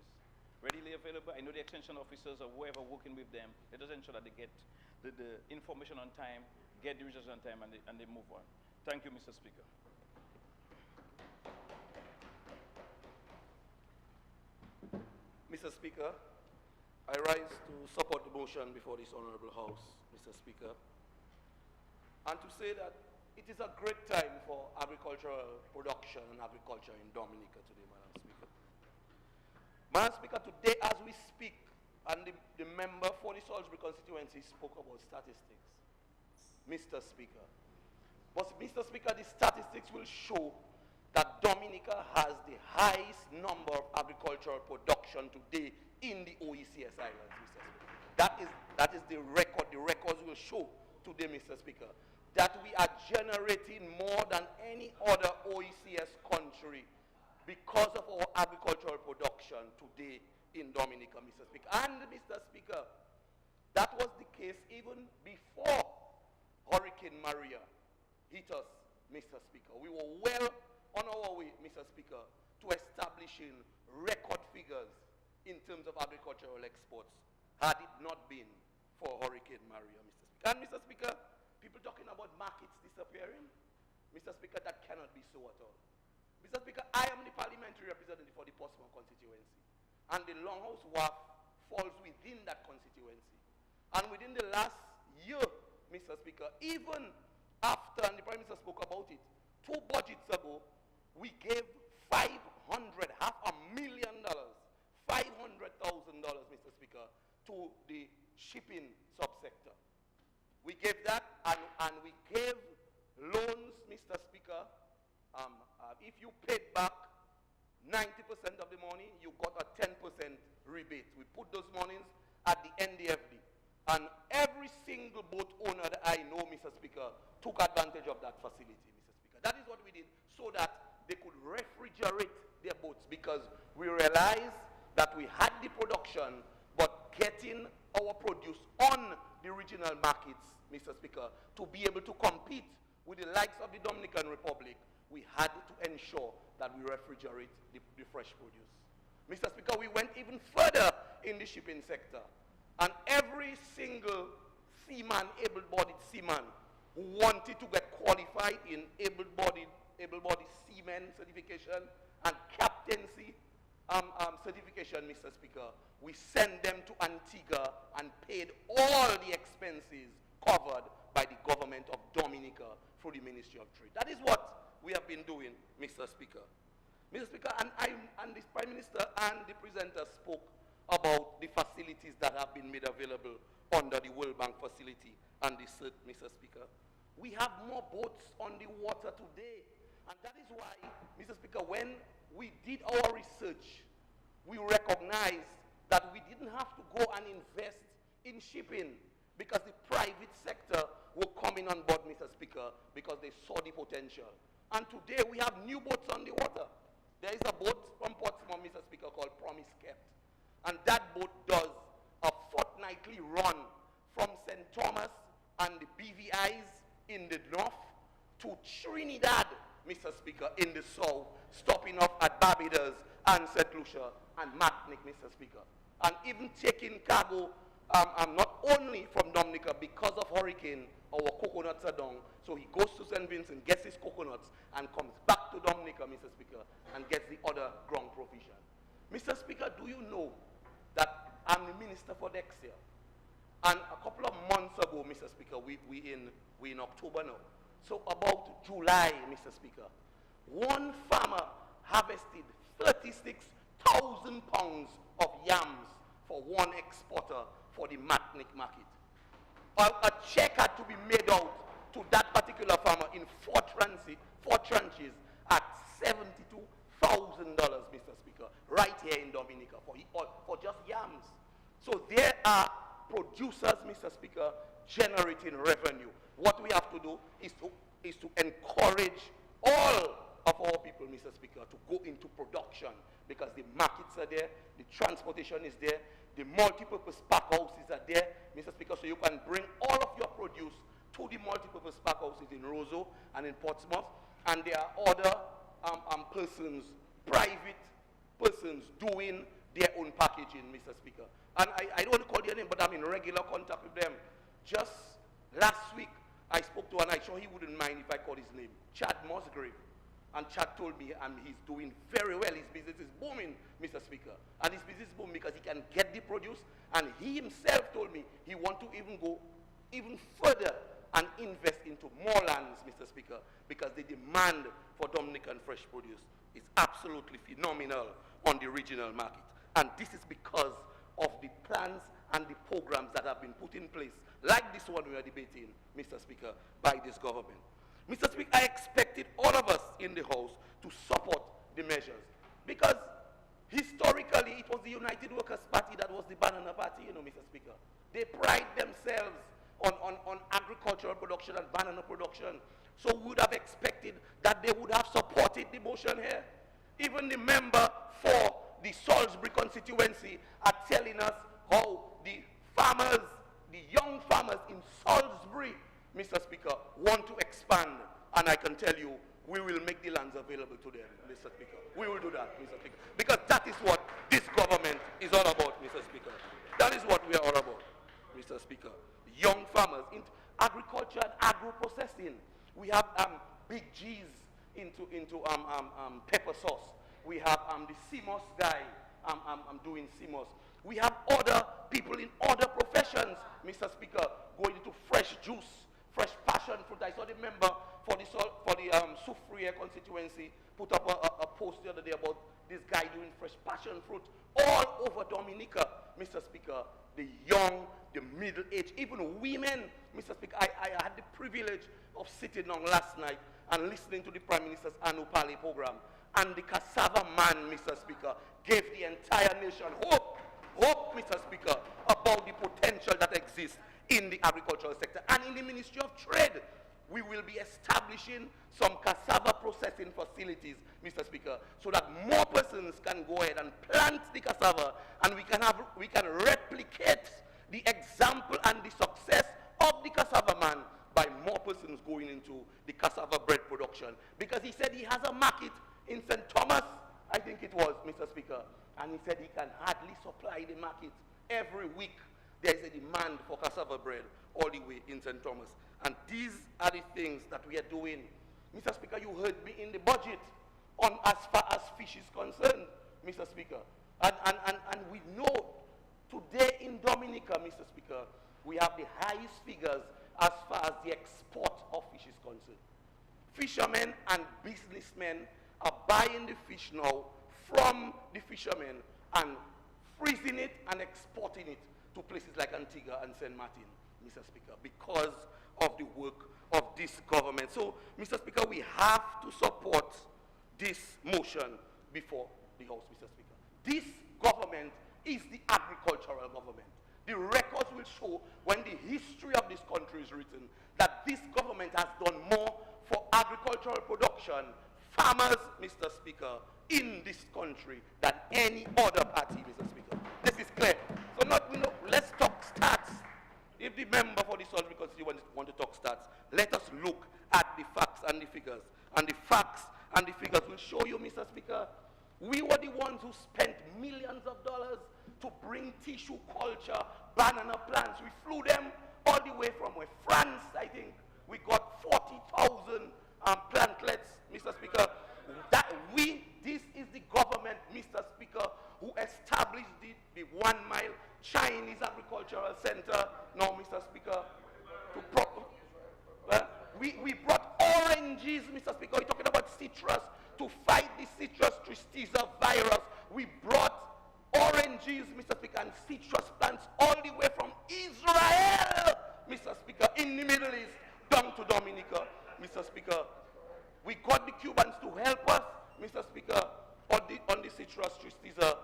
S6: readily available. I know the extension officers or whoever working with them, let us ensure that they get the information on time, get the results on time, and they move on. Thank you, Mr. Speaker.
S3: Mr. Speaker, I rise to support the motion before this Honorable House, Mr. Speaker, and to say that it is a great time for agricultural production and agriculture in Dominica today, Madam Speaker. Madam Speaker, today as we speak, and the member for the Salisbury constituency spoke about statistics, Mr. Speaker. But Mr. Speaker, the statistics will show that Dominica has the highest number of agricultural production today in the OECS islands, Mr. Speaker. That is the record. The records will show today, Mr. Speaker, that we are generating more than any other OECS country because of our agricultural production today in Dominica, Mr. Speaker. And, Mr. Speaker, that was the case even before Hurricane Maria hit us, Mr. Speaker. We were well on our way, Mr. Speaker, to establishing record figures in terms of agricultural exports, had it not been for Hurricane Maria, Mr. Speaker. And, Mr. Speaker, people talking about markets disappearing, Mr. Speaker, that cannot be so at all. Mr. Speaker, I am the parliamentary representative for the Portsmouth constituency, and the Longhouse WAF falls within that constituency. And within the last year, Mr. Speaker, even after, and the Prime Minister spoke about it, 2 budgets ago, we gave $500,000, Mr. Speaker, to the shipping subsector. We gave that, and we gave loans, Mr. Speaker. If you paid back 90% of the money, you got a 10% rebate. We put those monies at the NDFD. And every single boat owner that I know, Mr. Speaker, took advantage of that facility, Mr. Speaker. That is what we did so that they could refrigerate their boats, because we realized that we had the production, but getting our produce on the regional markets, Mr. Speaker, to be able to compete with the likes of the Dominican Republic, we had to ensure that we refrigerate the fresh produce. Mr. Speaker, we went even further in the shipping sector, and every single seaman, able-bodied seaman, who wanted to get qualified in able-bodied seaman certification and captaincy certification, Mr. Speaker, we sent them to Antigua and paid all the expenses covered by the government of Dominica through the Ministry of Trade. That is what we have been doing, Mr. Speaker. Mr. Speaker, and the Prime Minister and the presenter spoke about the facilities that have been made available under the World Bank facility and the CERT, Mr. Speaker. We have more boats on the water today. And that is why, Mr. Speaker, when we did our research, we recognized that we didn't have to go and invest in shipping. because the private sector were coming on board, Mr. Speaker, because they saw the potential. And today we have new boats on the water. There is a boat from Portsmouth, Mr. Speaker, called Promise Kept. And that boat does a fortnightly run from St. Thomas and the BVIs in the north to Trinidad, Mr. Speaker, in the south, stopping off at Barbados and St. Lucia and Martinique, Mr. Speaker. And even taking cargo not only from Dominica because of hurricane, our coconuts are down. So he goes to St. Vincent, gets his coconuts, and comes back to Dominica, Mr. Speaker, and gets the other ground provision. Mr. Speaker, do you know that I'm the minister for Dexia? And a couple of months ago, Mr. Speaker, we in October now. So about July, Mr. Speaker, one farmer harvested 36,000 pounds of yams for one exporter for the Martinique market. A check had to be made out to that particular farmer in four tranches at $72,000, Mr. Speaker, right here in Dominica for just yams. So there are producers, Mr. Speaker, generating revenue. What we have to do is to encourage all of our people, Mr. Speaker, to go into production because the markets are there, the transportation is there, the multipurpose pack houses are there, Mr. Speaker, so you can bring all of your produce to the multipurpose pack houses in Roseau and in Portsmouth, and there are other private persons doing their own packaging, Mr. Speaker. And I don't want to call their name, but I'm in regular contact with them. Just last week, I spoke to, and I'm sure he wouldn't mind if I call his name, Chad Musgrave. And Chad told me he's doing very well. His business is booming, Mr. Speaker. And his business is booming because he can get the produce. And he himself told me he wants to even go even further and invest into more lands, Mr. Speaker, because the demand for Dominican fresh produce is absolutely phenomenal on the regional market. And this is because of the plans and the programs that have been put in place, like this one we are debating, Mr. Speaker, by this government. Mr. Speaker, I expected all of us in the House to support the measures because historically it was the United Workers' Party that was the banana party, Mr. Speaker. They pride themselves on agricultural production and banana production. So we would have expected that they would have supported the motion here. Even the member for the Salisbury constituency are telling us how the farmers, the young farmers in Salisbury, Mr. Speaker, want to expand. And I can tell you, we will make the lands available to them, Mr. Speaker. We will do that, Mr. Speaker. Because that is what this government is all about, Mr. Speaker. That is what we are all about, Mr. Speaker. Young farmers into agriculture and agro-processing. We have big G's into pepper sauce. We have the CMOS guy doing CMOS. We have other people in other professions, Mr. Speaker, going into fresh juice, fresh passion fruit. I saw the member for the Soufriere constituency put up a post the other day about this guy doing fresh passion fruit all over Dominica, Mr. Speaker. The young, the middle-aged, even women, Mr. Speaker. I had the privilege of sitting down last night and listening to the Prime Minister's Anu Pali program. And the cassava man, Mr. Speaker, gave the entire nation hope, Mr. Speaker, about the potential that exists in the agricultural sector. And in the Ministry of Trade, we will be establishing some cassava processing facilities, Mr. Speaker, so that more persons can go ahead and plant the cassava, and we can replicate the example and the success of the cassava man by more persons going into the cassava bread production. Because he said he has a market in St. Thomas, I think it was, Mr. Speaker, and he said he can hardly supply the market. Every week there is a demand for cassava bread all the way in St. Thomas. And these are the things that we are doing. Mr. Speaker, you heard me in the budget on as far as fish is concerned, Mr. Speaker. And we know today in Dominica, Mr. Speaker, we have the highest figures as far as the export of fish is concerned. Fishermen and businessmen are buying the fish now from the fishermen and freezing it and exporting it to places like Antigua and St. Martin, Mr. Speaker, because of the work of this government. So, Mr. Speaker, we have to support this motion before the House, Mr. Speaker. This government is the agricultural government. The records will show, when the history of this country is written, that this government has done more for agricultural production, farmers, Mr. Speaker, in this country than any other party, Mr. Speaker. This is clear. So let's talk stats. If the member for the Salisbury constituency want to talk stats, let us look at the facts and the figures. And the facts and the figures will show you, Mr. Speaker, we were the ones who spent millions of dollars to bring tissue culture, banana plants. We flew them all the way from France, I think. We got 40,000 plantlets, Mr. Speaker. This is the government, Mr. Speaker, who established the 1 mile Chinese agricultural center. Now, Mr. Speaker, we brought oranges, Mr. Speaker. We're talking about citrus to fight the citrus tristeza virus. We brought oranges, Mr. Speaker, and citrus plants all the way from Israel, Mr. Speaker, in the Middle East, down to Dominica, Mr. Speaker. We got the Cubans to help us, Mr. Speaker, on the citrus tristeza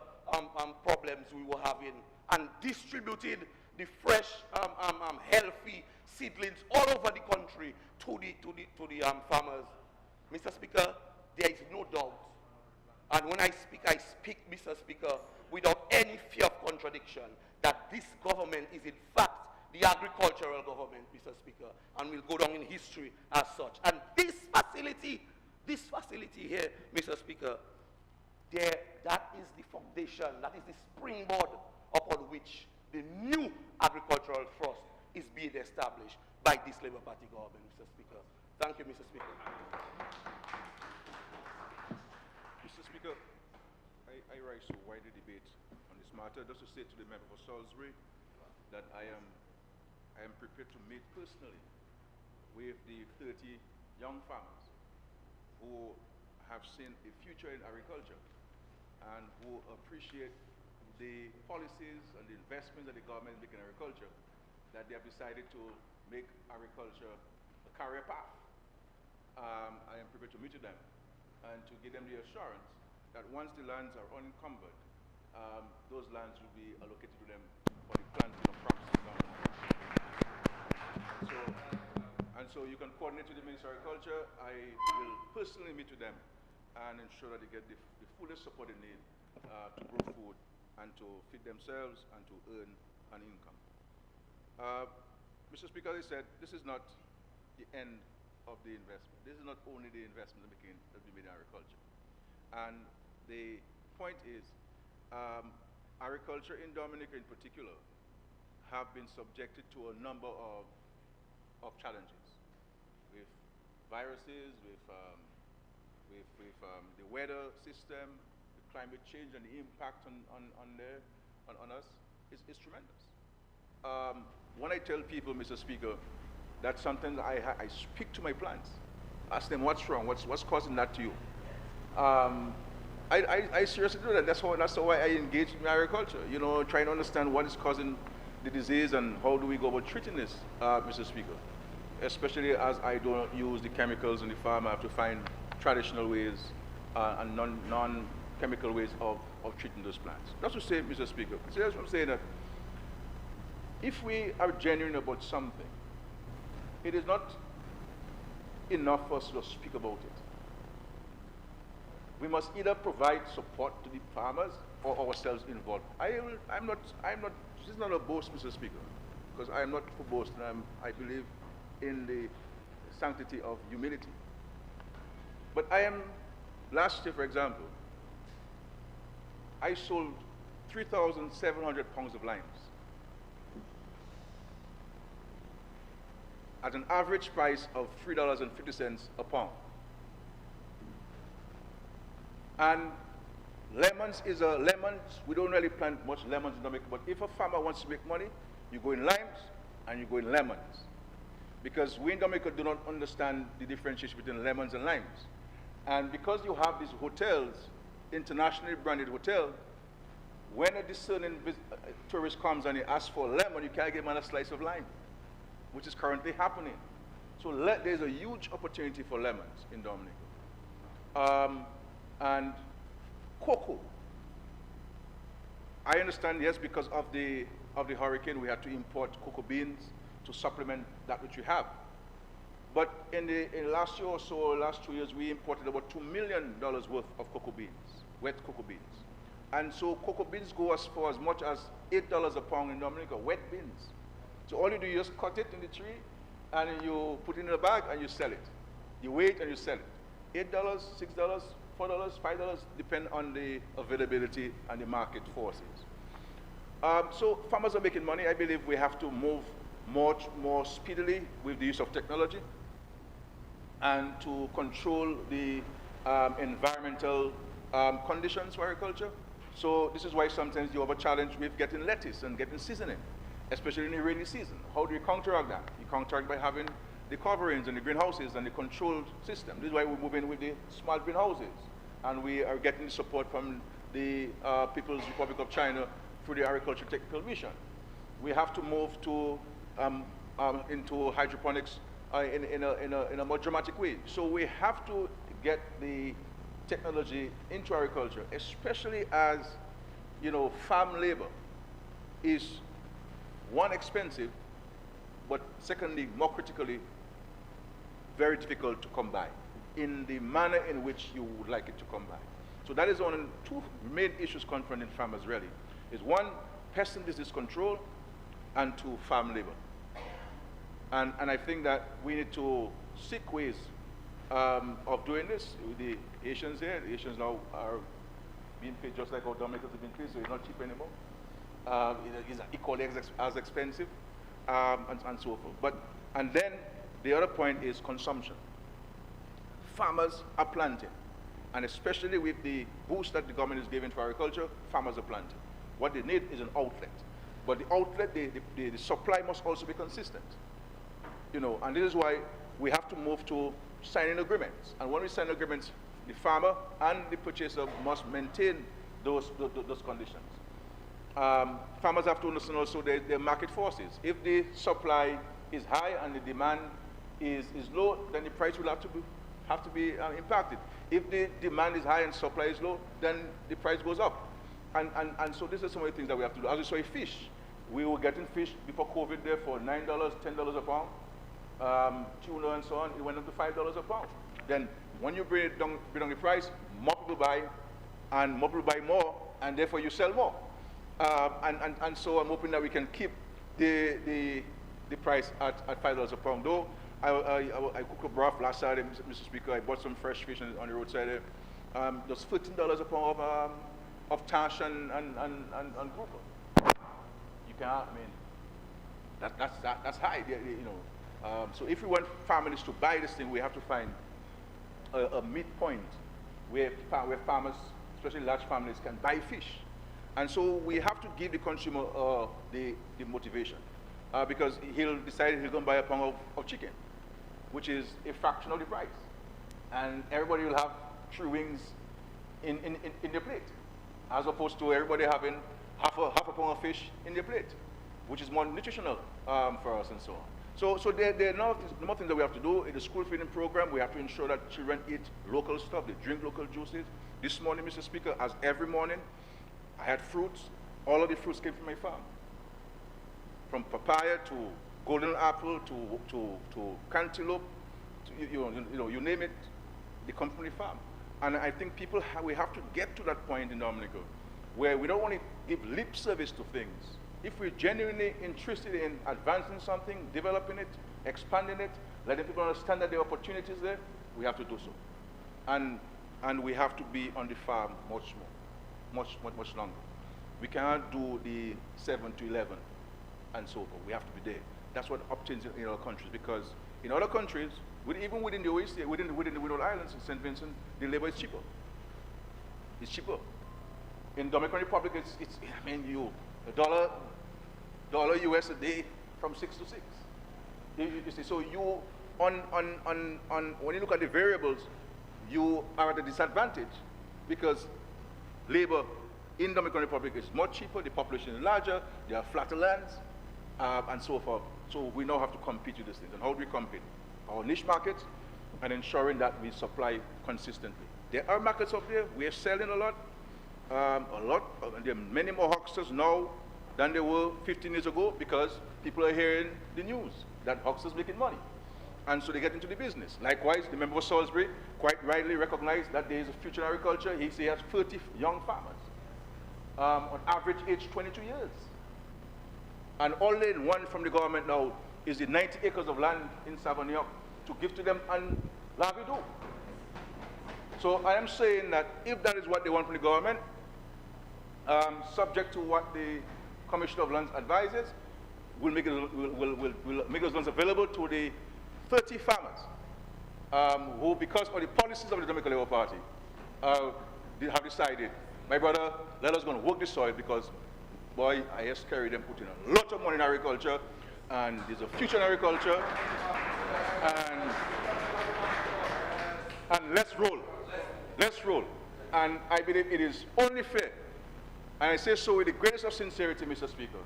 S3: problems we were having, and distributed the fresh, healthy seedlings all over the country to the farmers. Mr. Speaker, there is no doubt. And when I speak, Mr. Speaker, without any fear of contradiction, that this government is in fact the agricultural government, Mr. Speaker, and will go down in history as such. And this facility here, Mr. Speaker, that is the foundation, that is the springboard upon which the new agricultural thrust is being established by this Labour Party government, Mr. Speaker. Thank you, Mr. Speaker.
S5: Mr. Speaker, I rise to wider debate on this matter. Just to say to the member for Salisbury that I am prepared to meet personally with the 30 young farmers who have seen a future in agriculture and who appreciate the policies and the investments that the government is making in agriculture, that they have decided to make agriculture a career path. I am prepared to meet with them and to give them the assurance that once the lands are unencumbered, those lands will be allocated to them for the planting of crops. So you can coordinate with the Ministry of Agriculture. I will personally meet with them and ensure that they get the fullest support they need to grow food and to feed themselves and to earn an income. Mr. Speaker, as I said, this is not the end of the investment. This is not only the investment that we made in agriculture. And the point is, agriculture in Dominica in particular have been subjected to a number of challenges with viruses, with the weather system, the climate change, and the impact on us is tremendous. When I tell people, Mr. Speaker, that sometimes I speak to my plants, ask them what's wrong, what's causing that to you. I seriously do that. That's how I engage in agriculture. You know, trying to understand what is causing the disease and how do we go about treating this, Mr. Speaker. Especially as I don't use the chemicals in the farm, I have to find traditional ways and non-chemical ways of treating those plants. That's to say, Mr. Speaker, so that's what I'm saying, that if we are genuine about something, it is not enough for us to just speak about it. We must either provide support to the farmers or ourselves involved. I'm not, this is not a boast, Mr. Speaker, because I am not for boasting. I believe in the sanctity of humility. But last year, for example, I sold 3,700 pounds of limes at an average price of $3.50 a pound. And lemons, we don't really plant much lemons in Dominica, but if a farmer wants to make money, you go in limes and you go in lemons. Because we in Dominica do not understand the differentiation between lemons and limes. And because you have these hotels, internationally branded hotel, when a discerning tourist comes and he asks for a lemon, you can't give him a slice of lime, which is currently happening. So there's a huge opportunity for lemons in Dominica. And cocoa. I understand, yes, because of the hurricane, we had to import cocoa beans to supplement that which we have. But in the last year or so, last 2 years, we imported about $2 million worth of cocoa beans, wet cocoa beans. And so cocoa beans go as for as much as $8 a pound in Dominica, wet beans. So all you do, you just cut it in the tree, and you put it in a bag, and you sell it. You wait, and you sell it. $8, $6, $4, $5, depend on the availability and the market forces. So farmers are making money. I believe we have to move much more speedily with the use of technology and to control the environmental conditions for agriculture. So this is why sometimes you have a challenge with getting lettuce and getting seasoning, especially in the rainy season. How do you counteract that? You counteract by having the coverings and the greenhouses and the controlled system. This is why we move in with the smart greenhouses. And we are getting the support from the People's Republic of China through the Agriculture Technical Mission. We have to move to into hydroponics in a more dramatic way. So we have to get the technology into agriculture, especially as, you know, farm labor is, one, expensive, but secondly, more critically, very difficult to come by in the manner in which you would like it to come by. So that is one of the two main issues confronting farmers really, is one, pest and disease control, and two, farm labor. And I think that we need to seek ways of doing this. The Asians here, the Asians now are being paid just like our Dominicans have been paid, so it's not cheap anymore. It's equally as expensive, and so forth. And then the other point is consumption. Farmers are planting, and especially with the boost that the government is giving for agriculture, farmers are planting. What they need is an outlet. But the outlet, the supply must also be consistent. You know, and this is why we have to move to signing agreements. And when we sign agreements, the farmer and the purchaser must maintain those conditions. Farmers have to understand also their market forces. If the supply is high and the demand is low, then the price will have to be impacted. If the demand is high and supply is low, then the price goes up. And so this is some of the things that we have to do. As we saw fish, we were getting fish before COVID there for $9, $10 a pound. Tuna and so on, it went up to $5 a pound. Then when you bring down the price, more people buy, and more people buy more, and therefore you sell more. And so I'm hoping that we can keep the price at $5 a pound. Though I cooked a broth last Saturday, Mr. Speaker. I bought some fresh fish on the roadside there. There's $15 a pound of tash and grouper. You can't. I mean, that's high. You know. So if we want families to buy this thing, we have to find a midpoint where farmers, especially large families, can buy fish. And so we have to give the consumer the motivation, because he'll decide he'll go and buy a pound of chicken, which is a fraction of the price. And everybody will have 3 wings in their plate, as opposed to everybody having half a pound of fish in their plate, which is more nutritional for us and so on. So there are more things that we have to do. In the school feeding program, we have to ensure that children eat local stuff, they drink local juices. This morning, Mr. Speaker, as every morning, I had fruits. All of the fruits came from my farm. From papaya to golden apple to cantaloupe, you name it, they come from the farm. And I think we have to get to that point in Dominica where we don't want to give lip service to things. If we're genuinely interested in advancing something, developing it, expanding it, letting people understand that there are opportunities there, we have to do so. And we have to be on the farm much longer. We cannot do the 7 to 11 and so forth. We have to be there. That's what obtains in other countries, because in other countries, even within the OECD, within the Windward Islands in St. Vincent, the labor is cheaper. It's cheaper. In Dominican Republic, it's I mean, $1 US a day from 6 to 6. You see, so you when you look at the variables, you are at a disadvantage, because labor in Dominican Republic is much cheaper, the population is larger, there are flatter lands, and so forth. So we now have to compete with these things. And how do we compete? Our niche markets, and ensuring that we supply consistently. There are markets up there, we are selling a lot, There are many more hucksters now than there were 15 years ago because people are hearing the news that hucksters making money. And so they get into the business. Likewise, the member of Salisbury quite rightly recognized that there is a future in agriculture. He has 30 young farmers, on average age 22 years. And all they want from the government now is the 90 acres of land in Savannah to give to them and we do. So I am saying that if that is what they want from the government, subject to what the Commissioner of Lands advises, we'll make those lands available to the 30 farmers who, because of the policies of the Democratic Labour Party, they have decided, my brother, let us go and work the soil because, boy, I have carried them putting a lot of money in agriculture, and there's a future in agriculture, and let's roll. Let's roll. And I believe it is only fair, and I say so with the greatest of sincerity, Mr. Speaker,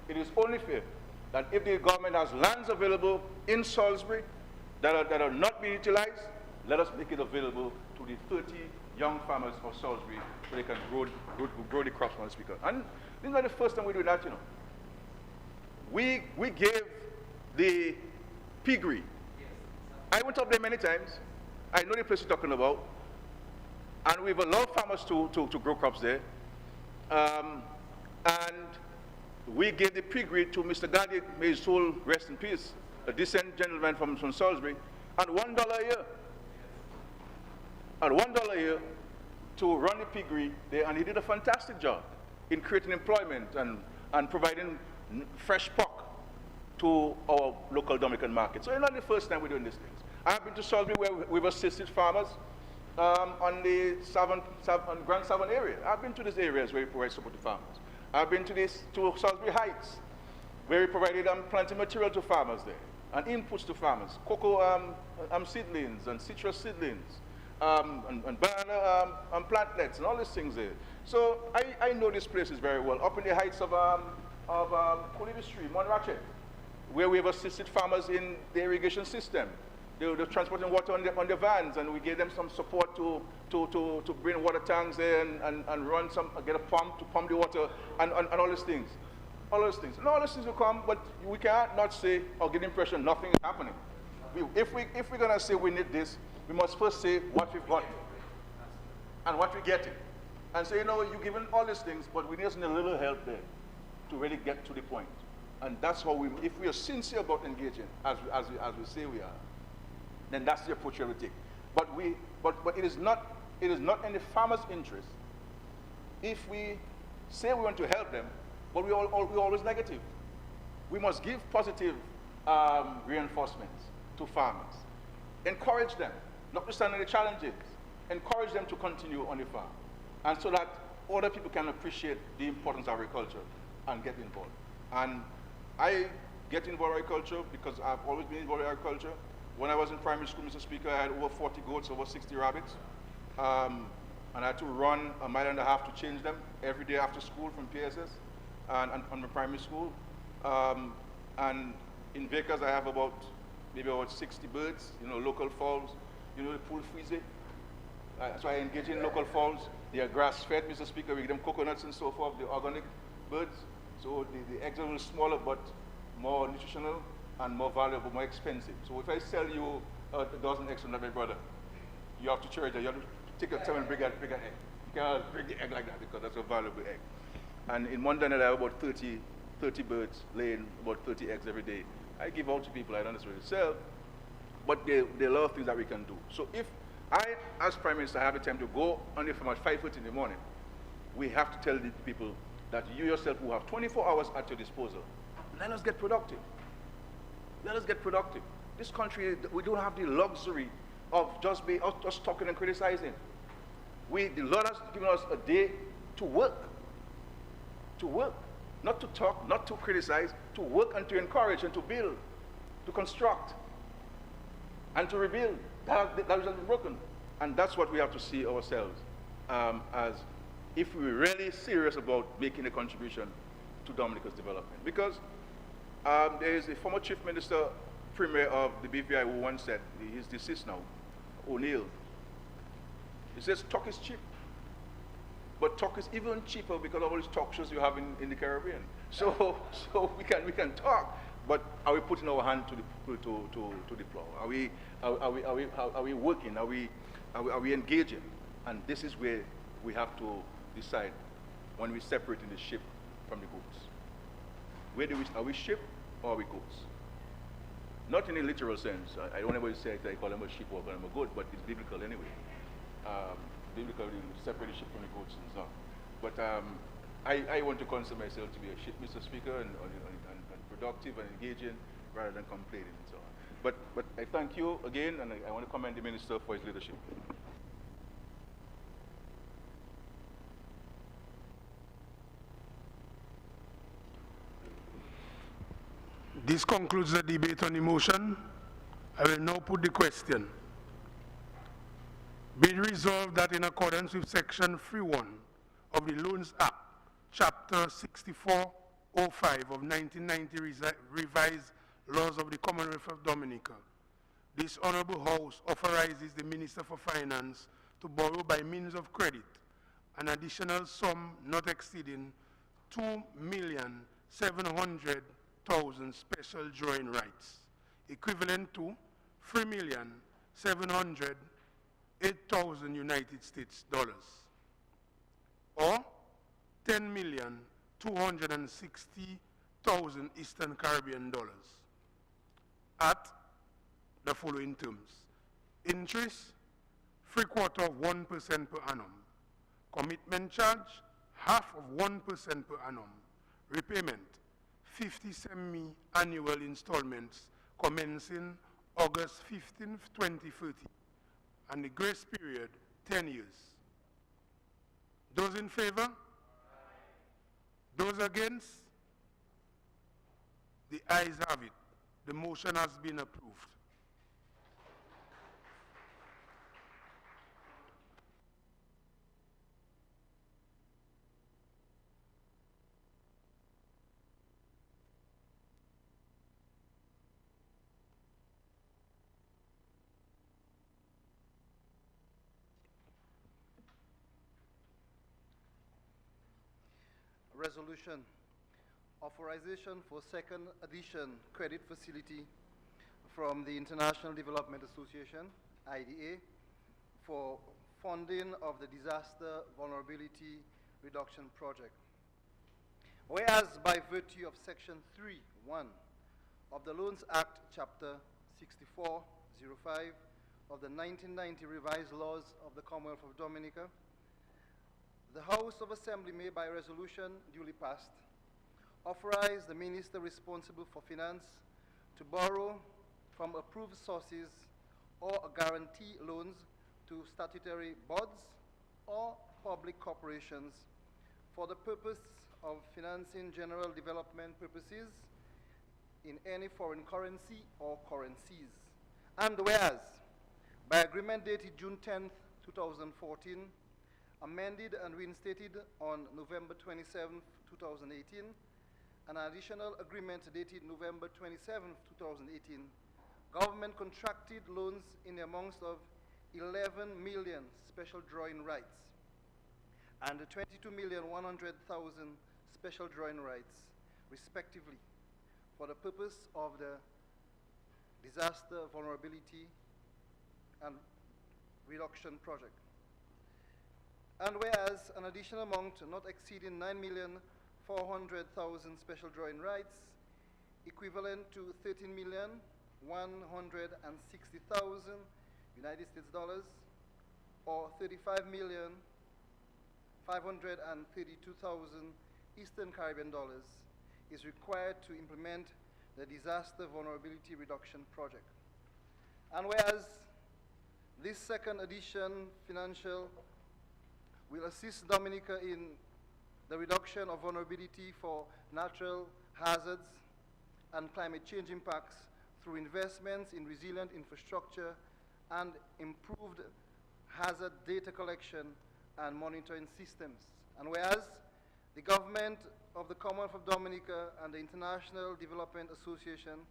S5: it is only fair that if the government has lands available in Salisbury that are not being utilized, let us make it available to the 30 young farmers of Salisbury so they can grow the crops, Mr. Speaker. And this is not the first time we do that, you know. We gave the piggery. I went up there many times. I know the place you're talking about. And we've allowed farmers to grow crops there. And we gave the piggery to Mr. Gadi, may his soul rest in peace, a decent gentleman from Salisbury, at $1 a year. At $1 a year to run the piggery there, and he did a fantastic job in creating employment and providing fresh pork to our local Dominican market. So it's not the first time we're doing these things. I have been to Salisbury where we've assisted farmers on the Grand Savon area. I've been to these areas where we provide support to farmers. I've been to Salisbury Heights, where we provided planting material to farmers there, and inputs to farmers, cocoa seedlings and citrus seedlings, and banana plantlets, and all these things there. So I know these places very well. Up in the heights of Coolidge Street, Montrachet, where we have assisted farmers in the irrigation system. They're transporting water on their vans, and we gave them some support to bring water tanks there and get a pump to pump the water and all these things. All those things. And all those things will come, but we cannot not say or get the impression nothing is happening. If we're going to say we need this, we must first say what we've got and what we're getting. And say, you know, you're giving all these things, but we need a little help there to really get to the point. And that's how if we are sincere about engaging, as we say we are, then that's the approach we will take. But it is not in the farmer's interest if we say we want to help them, but we're always negative. We must give positive reinforcements to farmers. Encourage them, notwithstanding the challenges. Encourage them to continue on the farm. And so that other people can appreciate the importance of agriculture and get involved. And I get involved in agriculture because I've always been involved in agriculture. When I was in primary school, Mr. Speaker, I had over 40 goats, over 60 rabbits. And I had to run 1.5 miles to change them every day after school from PSS and from the primary school. And in Vickers, I have maybe about 60 birds, you know, local fowls, you know, the pool freezer. So I engage in local fowls. They are grass-fed, Mr. Speaker. We give them coconuts and so forth, the organic birds. So the eggs are a little smaller, but more nutritional and more valuable, more expensive. So if I sell you a dozen eggs from that, my brother, you have to charge it. You have to take your time and bring an egg. You cannot bring the egg like that because that's a valuable egg. And in one day, I have about 30 birds laying about 30 eggs every day. I give out to people. I don't necessarily sell, but there are a lot of things that we can do. So if I, as Prime Minister, have the time to go on the farm at 5:30 in the morning, we have to tell the people that you yourself will have 24 hours at your disposal. Let us get productive. Let us get productive. This country, we don't have the luxury of just talking and criticizing. The Lord has given us a day to work. To work. Not to talk, not to criticize, to work and to encourage and to build, to construct, and to rebuild. That has been broken. And that's what we have to see ourselves as if we're really serious about making a contribution to Dominica's development. Because there is a former Chief Minister, Premier of the BVI, who once said, he's deceased now, O'Neill. He says, talk is cheap. But talk is even cheaper because of all these talk shows you have in the Caribbean. So we can talk, but are we putting our hand to the plow? Are we working? Are we engaging? And this is where we have to decide when we separating the ship from the goods. Are we ship or are we goods? Not in a literal sense. I don't ever say I call them a ship or call them a good, but it's biblical anyway. Biblical, you separate the ship from the goods and so on. But I want to consider myself to be a ship, Mr. Speaker, and productive and engaging rather than complaining and so on. But I thank you again, and I want to commend the Minister for his leadership.
S1: This concludes the debate on the motion. I will now put the question. Be it resolved that in accordance with Section 3.1 of the Loans Act, Chapter 6405 of 1990 revised laws of the Commonwealth of Dominica, this Honorable House authorizes the Minister for Finance to borrow by means of credit an additional sum not exceeding 2,700,000 special drawing rights, equivalent to 3,708,000 United States dollars, or 10,260,000 Eastern Caribbean dollars, at the following terms: interest, 0.75% per annum; commitment charge, half of 1% per annum; repayment, 50 semi-annual installments commencing August 15th, 2030, and the grace period, 10 years. Those in favor? Those against? The ayes have it. The motion has been approved.
S7: Resolution, authorization for second edition credit facility from the International Development Association, IDA, for funding of the Disaster Vulnerability Reduction Project. Whereas by virtue of Section 3.1 of the Loans Act, Chapter 6405 of the 1990 revised laws of the Commonwealth of Dominica, the House of Assembly may, by resolution duly passed, authorize the Minister responsible for finance to borrow from approved sources or guarantee loans to statutory boards or public corporations for the purpose of financing general development purposes in any foreign currency or currencies. And whereas, by agreement dated June 10th, 2014, amended and reinstated on November 27th, 2018, an additional agreement dated November 27th, 2018, government contracted loans in the amount of 11 million special drawing rights and 22,100,000 special drawing rights, respectively, for the purpose of the Disaster Vulnerability and Reduction Project. And whereas an additional amount not exceeding 9,400,000 special drawing rights, equivalent to 13,160,000 United States dollars, or 35,532,000 Eastern Caribbean dollars, is required to implement the Disaster Vulnerability Reduction Project. And whereas this second edition financial will assist Dominica in the reduction of vulnerability for natural hazards and climate change impacts through investments in resilient infrastructure and improved hazard data collection and monitoring systems. And whereas the government of the Commonwealth of Dominica and the International Development Association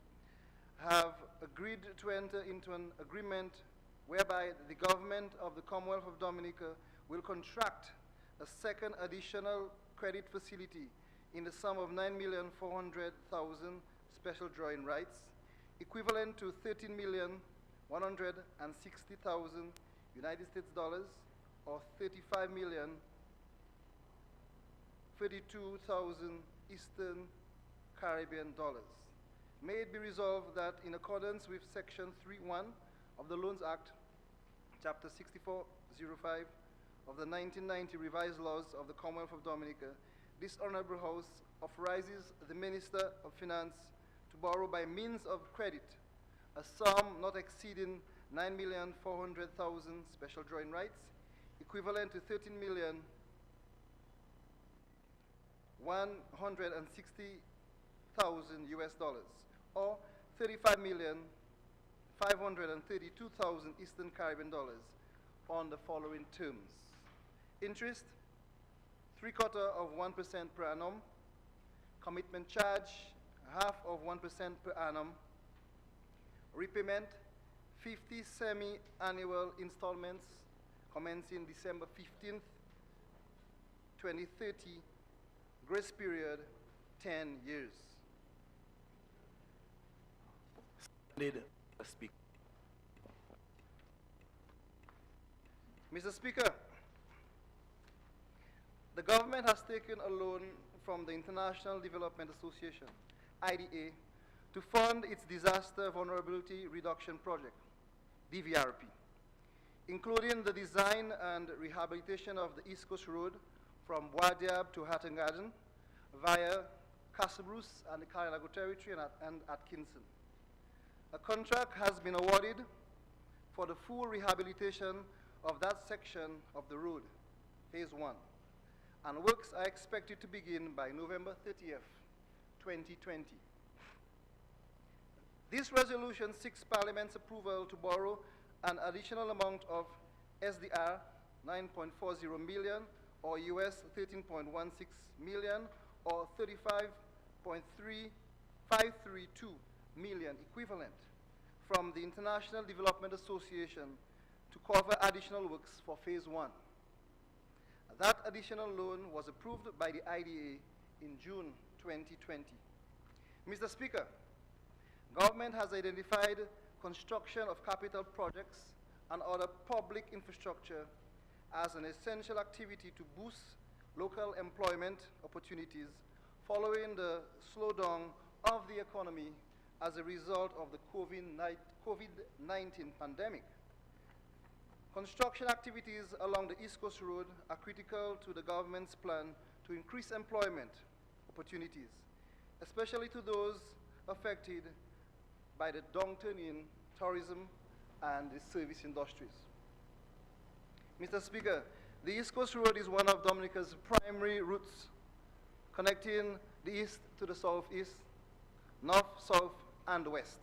S7: have agreed to enter into an agreement whereby the government of the Commonwealth of Dominica will contract a second additional credit facility in the sum of $9,400,000 special drawing rights, equivalent to $13,160,000 United States dollars, or $35,032,000 Eastern Caribbean dollars. May it be resolved that in accordance with Section 3.1 of the Loans Act, Chapter 6405 of the 1990 revised laws of the Commonwealth of Dominica, this Honorable House authorizes the Minister of Finance to borrow by means of credit a sum not exceeding $9,400,000 special drawing rights, equivalent to $13,160,000 US dollars, or $35,532,000 Eastern Caribbean dollars, on the following terms: interest, 0.75% per annum; commitment charge, 0.5% per annum; repayment, 50 semi-annual installments commencing December 15th, 2030, grace period 10 years. Mr. Speaker, the government has taken a loan from the International Development Association, IDA, to fund its Disaster Vulnerability Reduction Project, DVRP, including the design and rehabilitation of the East Coast Road from Wadiab to Hatton Garden via Castle Bruce and the Carinago Territory and Atkinson. A contract has been awarded for the full rehabilitation of that section of the road, Phase 1, and works are expected to begin by November 30th, 2020. This resolution seeks Parliament's approval to borrow an additional amount of SDR 9.40 million, or US 13.16 million, or 35.532 million equivalent, from the International Development Association to cover additional works for Phase 1. That additional loan was approved by the IDA in June 2020. Mr. Speaker, government has identified construction of capital projects and other public infrastructure as an essential activity to boost local employment opportunities following the slowdown of the economy as a result of the COVID-19 pandemic. Construction activities along the East Coast Road are critical to the government's plan to increase employment opportunities, especially to those affected by the downturn in tourism and the service industries. Mr. Speaker, the East Coast Road is one of Dominica's primary routes connecting the east to the southeast, north, south, and west.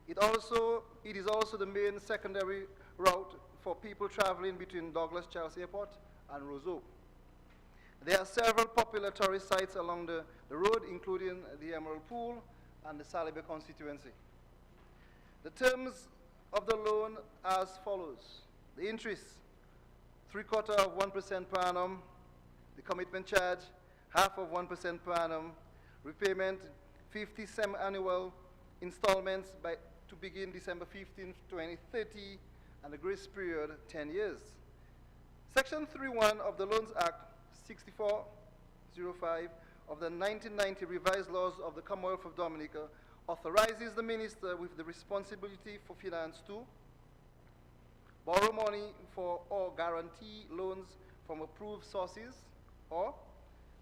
S7: It is also the main secondary route for people traveling between Douglas Charles Airport and Roseau. There are several popular tourist sites along the road, including the Emerald Pool and the Saliba constituency. The terms of the loan as follows: the interest, 0.75% per annum; the commitment charge, 0.5% per annum; repayment, 50 semi-annual installments to begin December 15th, 2030, and the grace period 10 years. Section 3.1 of the Loans Act 6405 of the 1990 revised laws of the Commonwealth of Dominica authorizes the minister with the responsibility for finance to borrow money for or guarantee loans from approved sources, or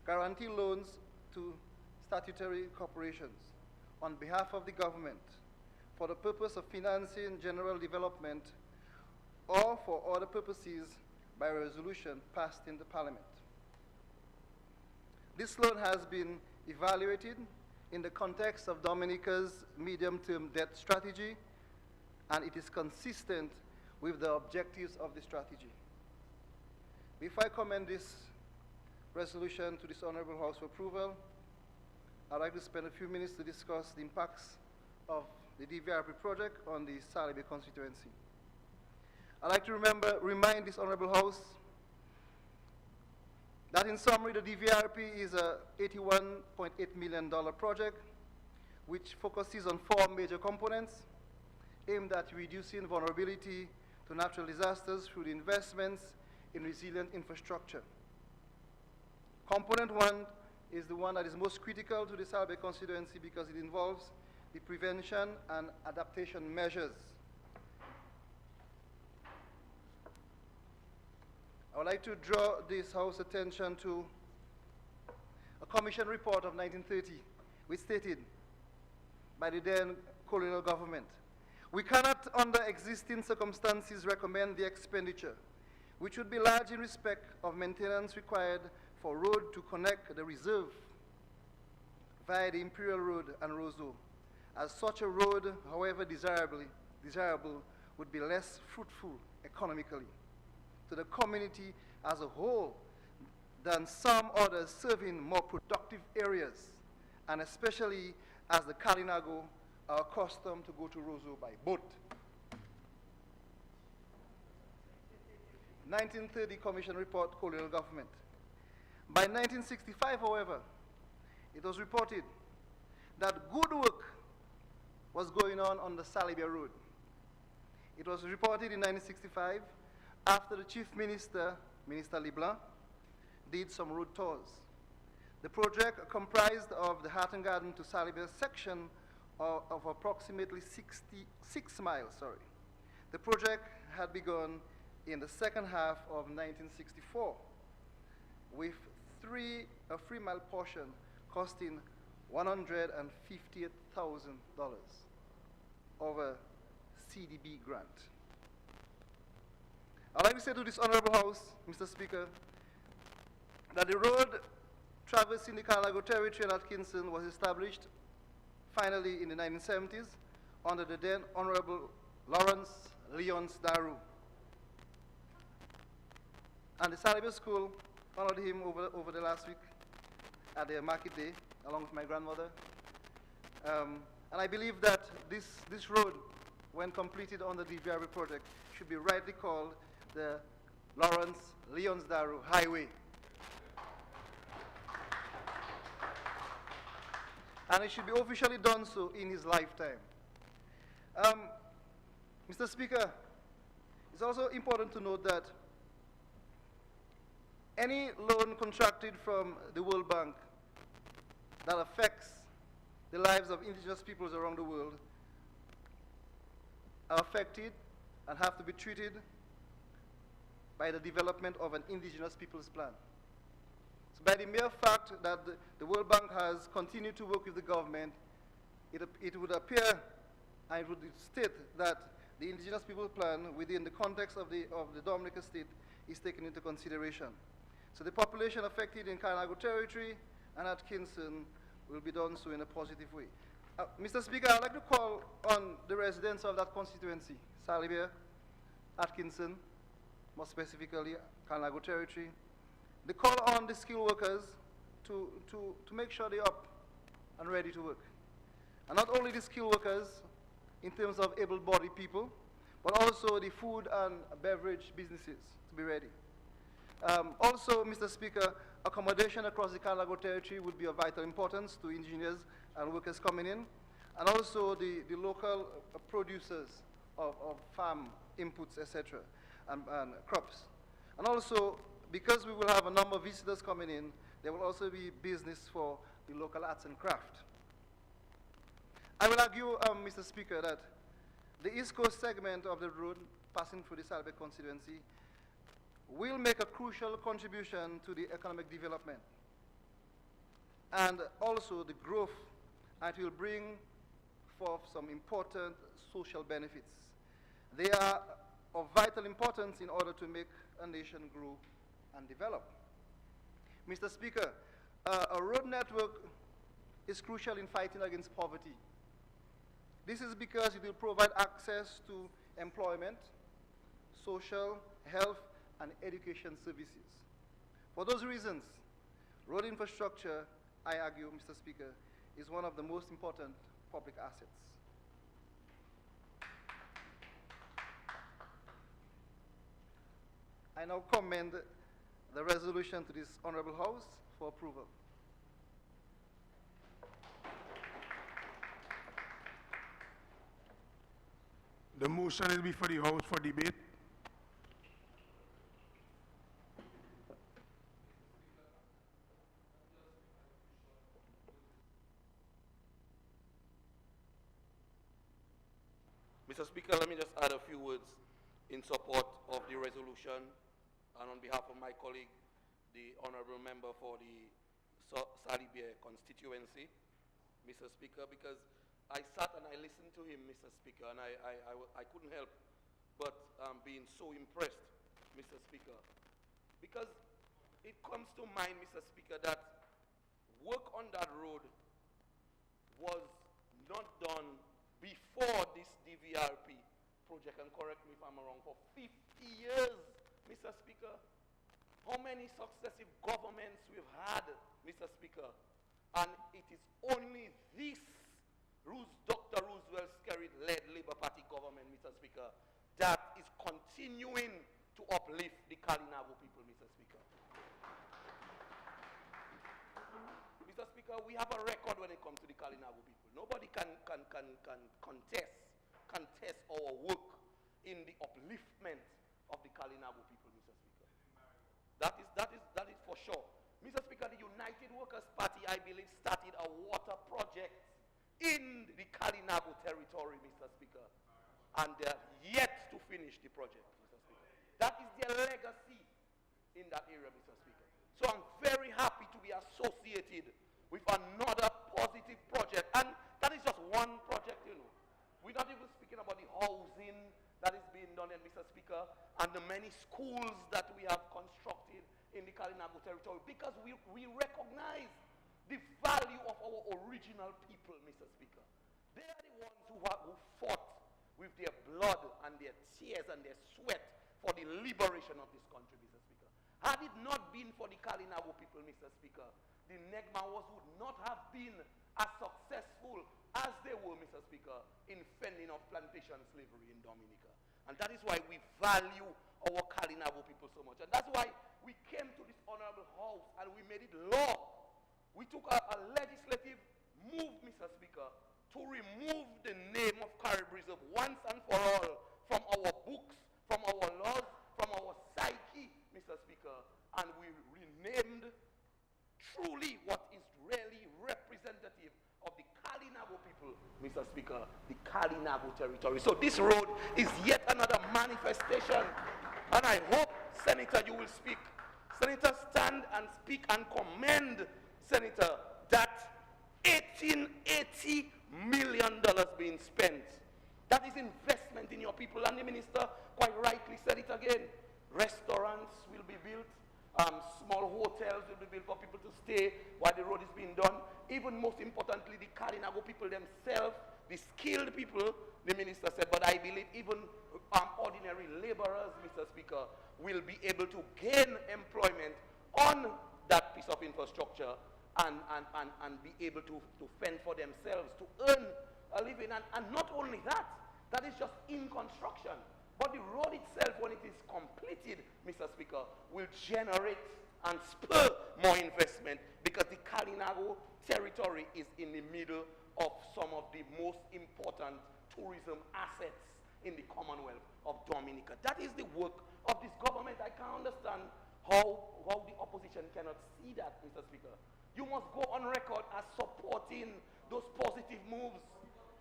S7: guarantee loans to statutory corporations on behalf of the government for the purpose of financing general development or for other purposes by resolution passed in the Parliament. This loan has been evaluated in the context of Dominica's medium-term debt strategy, and it is consistent with the objectives of the strategy. Before I commend this resolution to this Honorable House for approval, I'd like to spend a few minutes to discuss the impacts of the DVRP project on the Saliba constituency. I'd like to remind this Honorable House That in summary, the DVRP is a $81.8 million project which focuses on 4 major components aimed at reducing vulnerability to natural disasters through the investments in resilient infrastructure. Component 1 is the one that is most critical to the Salbei constituency because it involves the prevention and adaptation measures. I would like to draw this House attention to a commission report of 1930, which stated by the then colonial government, "We cannot, under existing circumstances, recommend the expenditure, which would be large in respect of maintenance required for road to connect the reserve via the Imperial Road and Roseau, as such a road, however desirable, would be less fruitful economically to the community as a whole than some others serving more productive areas, and especially as the Kalinago are accustomed to go to Roseau by boat." 1930 Commission Report, Colonial Government. By 1965, however, it was reported that good work was going on the Salibia Road. It was reported in 1965 after the Chief Minister, Minister Leblanc, did some road tours. The project comprised of the Hatton Garden to Salibia section of approximately 66 miles. The project had begun in the second half of 1964 with a 3-mile portion costing $158,000 of a CDB grant. I'd like to say to this Honorable House, Mr. Speaker, that the road traversing the Kalinago territory in Atkinson was established finally in the 1970s under the then Honorable Lawrence Lyons Daru. And the Salibia School honored him over the last week at their market day, along with my grandmother. And I believe that this road, when completed on the DVRP project, should be rightly called the Lawrence Lyons Daru Highway. And it should be officially done so in his lifetime. Mr. Speaker, it's also important to note that any loan contracted from the World Bank that affects the lives of indigenous peoples around the world are affected and have to be treated by the development of an indigenous peoples plan. So by the mere fact that the World Bank has continued to work with the government, it would appear, and it would state that the indigenous peoples plan within the context of the Dominica state is taken into consideration. So the population affected in Kalinago territory and Atkinson will be done so in a positive way. Mr. Speaker, I'd like to call on the residents of that constituency, Salibia, Atkinson, more specifically Kalinago territory. They call on the skilled workers to make sure they're up and ready to work. And not only the skilled workers in terms of able-bodied people, but also the food and beverage businesses to be ready. Also, Mr. Speaker, accommodation across the Kalinago territory would be of vital importance to engineers and workers coming in, and also the local producers of farm inputs, etc., and crops. And also, because we will have a number of visitors coming in, there will also be business for the local arts and craft. I will argue, Mr. Speaker, that the East Coast segment of the road passing through the Salbei constituency will make a crucial contribution to the economic development and also the growth, and it will bring forth some important social benefits. They are of vital importance in order to make a nation grow and develop. Mr. Speaker, a road network is crucial in fighting against poverty. This is because it will provide access to employment, social, health, and education services. For those reasons, road infrastructure, I argue, Mr. Speaker, is one of the most important public assets. I now commend the resolution to this Honorable House for approval.
S1: The motion is before the House for debate.
S3: Mr. Speaker, let me just add a few words in support of the resolution and on behalf of my colleague, the Honorable Member for the Salibia constituency, Mr. Speaker, because I sat and I listened to him, Mr. Speaker, and I couldn't help but being so impressed, Mr. Speaker, because it comes to mind, Mr. Speaker, that work on that road was not done before this DVRP project, and correct me if I'm wrong, for 50 years, Mr. Speaker. How many successive governments we've had, Mr. Speaker, and it is only this Dr. Roosevelt Skerrit-led Labour Party government, Mr. Speaker, that is continuing to uplift the Kalinago people, Mr. Speaker. Mr. Speaker, we have a record when it comes to the Kalinago people. Nobody can contest our work in the upliftment of the Kalinago people, Mr. Speaker. That is for sure. Mr. Speaker, the United Workers' Party, I believe, started a water project in the Kalinago territory, Mr. Speaker, and they are yet to finish the project, Mr. Speaker. That is their legacy in that area, Mr. Speaker. So I'm very happy to be associated with another positive project, and that is just one project, you know. We're not even speaking about the housing that is being done, Mr. Speaker, and the many schools that we have constructed in the Kalinago territory, because we recognize the value of our original people, Mr. Speaker. They are the ones who fought with their blood and their tears and their sweat for the liberation of this country, Mr. Speaker. Had it not been for the Kalinago people, Mr. Speaker, the Negmawas would not have been as successful as they were, Mr. Speaker, in fending off plantation slavery in Dominica. And that is why we value our Kalinago people so much. And that's why we came to this honorable house and we made it law. We took a legislative move, Mr. Speaker, to remove the name of Carib Reserve once and for all from our books, from our laws, from our psyche, Mr. Speaker, and we renamed truly what is really representative of the Kalinago people, Mr. Speaker, the Kalinago territory. So this road is yet another manifestation, and I hope, Senator, you will speak. Senator, stand and speak and commend, Senator, that $1880 million being spent. That is investment in your people, and the minister quite rightly said it again. Restaurants will be built, small hotels will be built for people to stay while the road is being done. Even most importantly, the Kalinago people themselves, the skilled people, the minister said, but I believe even ordinary laborers, Mr. Speaker, will be able to gain employment on that piece of infrastructure and be able to fend for themselves, to earn a living. And not only that, that is just in construction. But the road itself, when it is completed, Mr. Speaker, will generate and spur more investment, because the Kalinago territory is in the middle of some of the most important tourism assets in the Commonwealth of Dominica. That is the work of this government. I can't understand how the opposition cannot see that, Mr. Speaker. You must go on record as supporting those positive moves.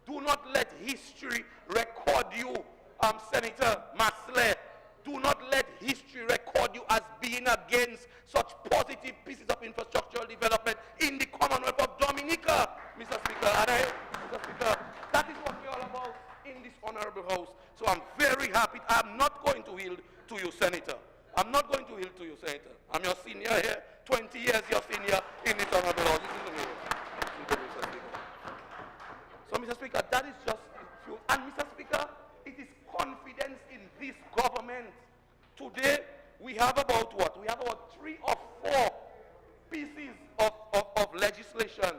S3: Do not let history record you, Senator Masleh. Do not let history record you as being against such positive pieces of infrastructural development in the Commonwealth of Dominica, Mr. Speaker. Mr. Speaker, that is what we're all about in this honorable house. So I'm very happy. I'm not going to yield to you, Senator. I'm not going to yield to you, Senator. I'm your senior here. 20 years your senior in this honorable house. Listen to me. Listen to me, Mr. Speaker. So, Mr. Speaker, that is just a few. And, Mr. Speaker, it is confidence in this government. Today, we have about what? We have about 3 or 4 pieces of legislation,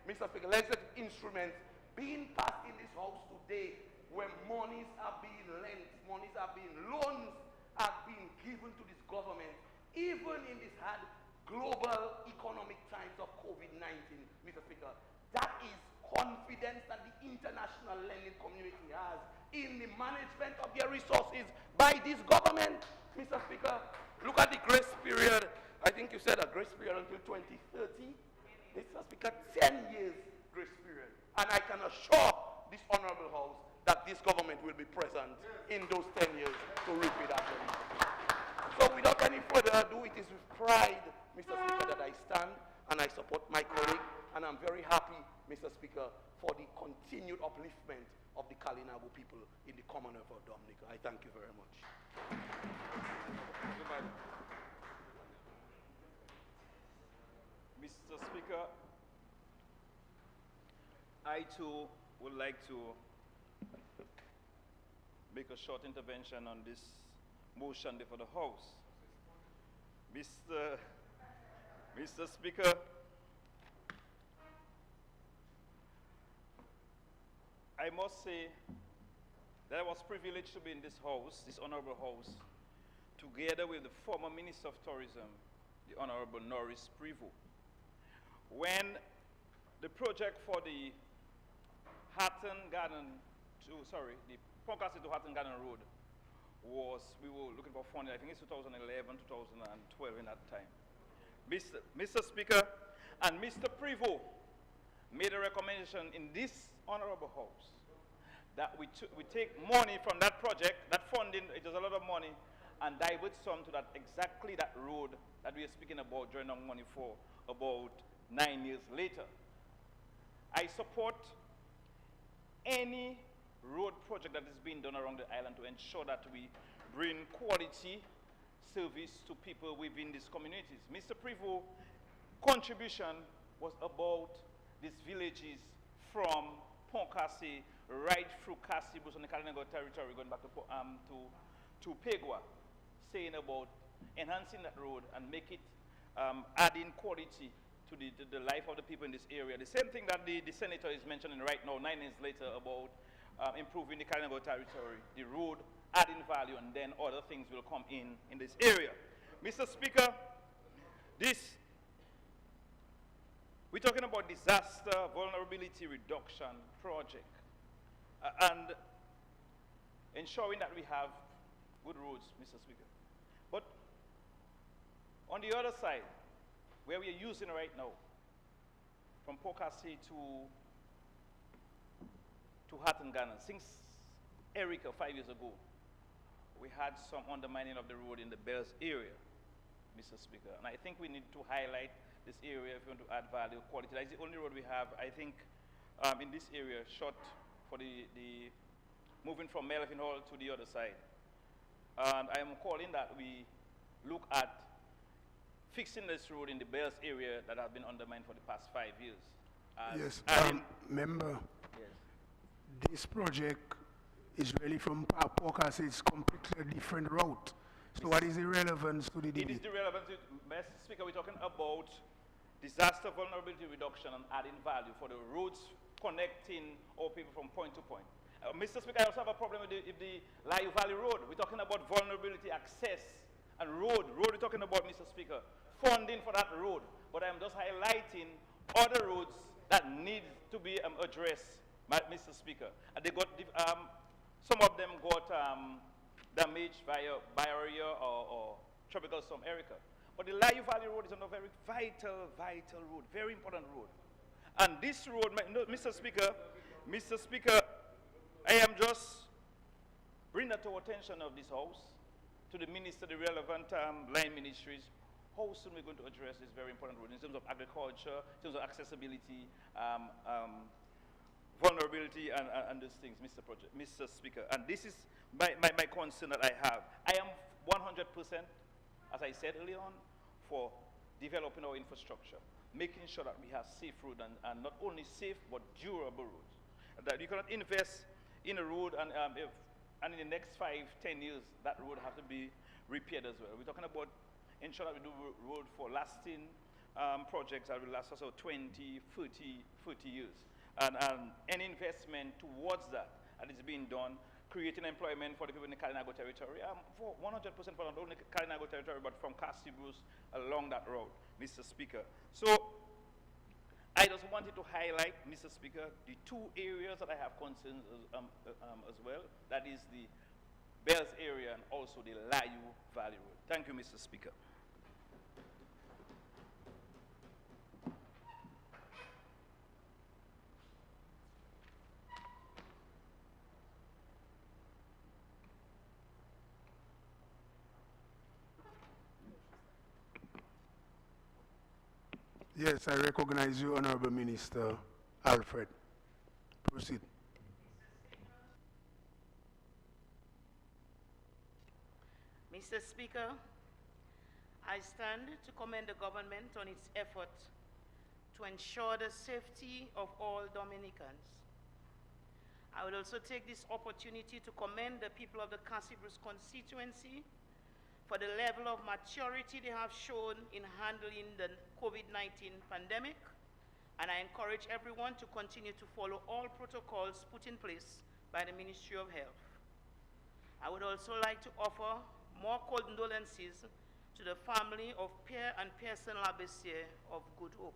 S3: Mr. Speaker, legislative instruments being passed in this house today, where monies are being lent, loans are being given to this government even in this hard global economic times of COVID-19, Mr. Speaker, that is confidence that the international lending community has in the management of their resources by this government. Mr. Speaker, look at the grace period. I think you said a grace period until 2030. Mr. Speaker, 10 years grace period. And I can assure this honorable house that this government will be present in those 10 years to repay that money. So without any further ado, it is with pride, Mr. Speaker, that I stand and I support my colleague, and I'm very happy, Mr. Speaker, for the continued upliftment of the Kalinago people in the Commonwealth of Dominica. I thank you very much.
S6: Mr. Speaker, I too would like to make a short intervention on this motion before the House. Mr. Speaker, I must say that I was privileged to be in this House, this honorable House, together with the former Minister of Tourism, the Honorable Norris Prevost. When the project for the Poncassi to Hatton Garden Road we were looking for funding, I think it's 2011, 2012 in that time. Mr. Speaker, and Mr. Prevost made a recommendation in this honorable House that we take money from that project, that funding, it is a lot of money, and divert some to exactly that road that we are speaking about, drawing on money for about 9 years later. I support any road project that is being done around the island to ensure that we bring quality service to people within these communities. Mr. Prevost's contribution was about these villages from Poncassi right through Cassibus on the Kalinago territory, going back to Pegua, saying about enhancing that road and make it adding quality to the life of the people in this area. The same thing that the senator is mentioning right now, 9 years later, about improving the Kalinago territory, the road, adding value, and then other things will come in this area. Mr. Speaker, we're talking about disaster vulnerability reduction project and ensuring that we have good roads, Mr. Speaker. But on the other side, where we are using right now, from Poncassi to Hatton Garden, since Erica 5 years ago, we had some undermining of the road in the Bells area, Mr. Speaker. And I think we need to highlight this area if we want to add value, quality. That's the only road we have, I think, in this area, short for the moving from Melvin Hall to the other side. And I am calling that we look at fixing this road in the Bells area that have been undermined for the past 5 years.
S1: Yes, member,
S6: Yes.
S1: this project is really from Poncassi. It's completely a different route. So what is the relevance to the
S6: It is the relevance. Mr. Speaker, we're talking about disaster vulnerability reduction and adding value for the roads connecting all people from point to point. Mr. Speaker, I also have a problem with the Layu Valley Road. We're talking about vulnerability, access, and road. Road we're talking about, Mr. Speaker, funding for that road. But I'm just highlighting other roads that need to be addressed, Mr. Speaker. And they got, some of them got damaged via barrier or tropical storm Erica. But the Layu Valley Road is another very vital road, very important road. And this road, Mr. Speaker, I am just bringing that to attention of this House, to the minister, the relevant line ministries. How soon we're going to address this very important road in terms of agriculture, in terms of accessibility, vulnerability, and these things, Mr. Speaker. And this is my concern that I have. I am 100%, as I said earlier on, for developing our infrastructure, making sure that we have safe roads, and not only safe, but durable roads. That you cannot invest in a road, and in the next 5-10 years, that road has to be repaired as well. We're talking about ensuring that we do road for lasting projects that will last us 20, 30 years. And any investment towards that is being done creating employment for the people in the Kalinago territory. I'm for 100% for not only Kalinago territory, but from Castle Bruce along that road, Mr. Speaker. So I just wanted to highlight, Mr. Speaker, the two areas that I have concerns as well. That is the Bells area and also the Layu Valley Road. Thank you, Mr. Speaker.
S1: Yes, I recognize you, Honorable Minister Alfred. Proceed.
S8: Mr. Speaker, I stand to commend the government on its effort to ensure the safety of all Dominicans. I would also take this opportunity to commend the people of the Castle Bruce constituency for the level of maturity they have shown in handling the COVID-19 pandemic, and I encourage everyone to continue to follow all protocols put in place by the Ministry of Health. I would also like to offer more condolences to the family of Pierre and Pearson Labissiere of Good Hope.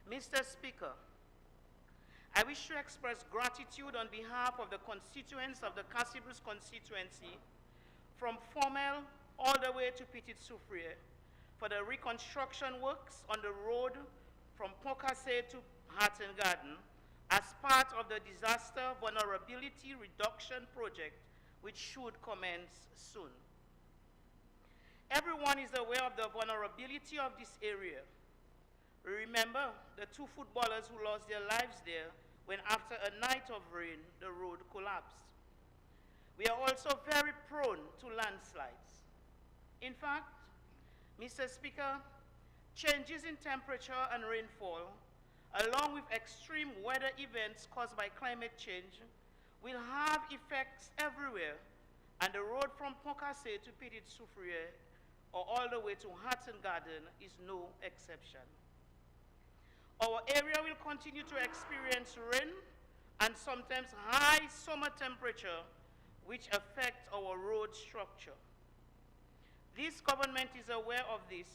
S8: Mr. Speaker, I wish to express gratitude on behalf of the constituents of the Castle Bruce constituency from Formel all the way to Petit Soufriere for the reconstruction works on the road from Pocasset to Hatton Garden as part of the Disaster Vulnerability Reduction Project, which should commence soon. Everyone is aware of the vulnerability of this area. Remember the two footballers who lost their lives there when after a night of rain, the road collapsed. We are also very prone to landslides. In fact, Mr. Speaker, changes in temperature and rainfall, along with extreme weather events caused by climate change, will have effects everywhere, and the road from Pocasset to Petit Soufriere or all the way to Hatton Garden is no exception. Our area will continue to experience rain and sometimes high summer temperature, which affect our road structure. This government is aware of this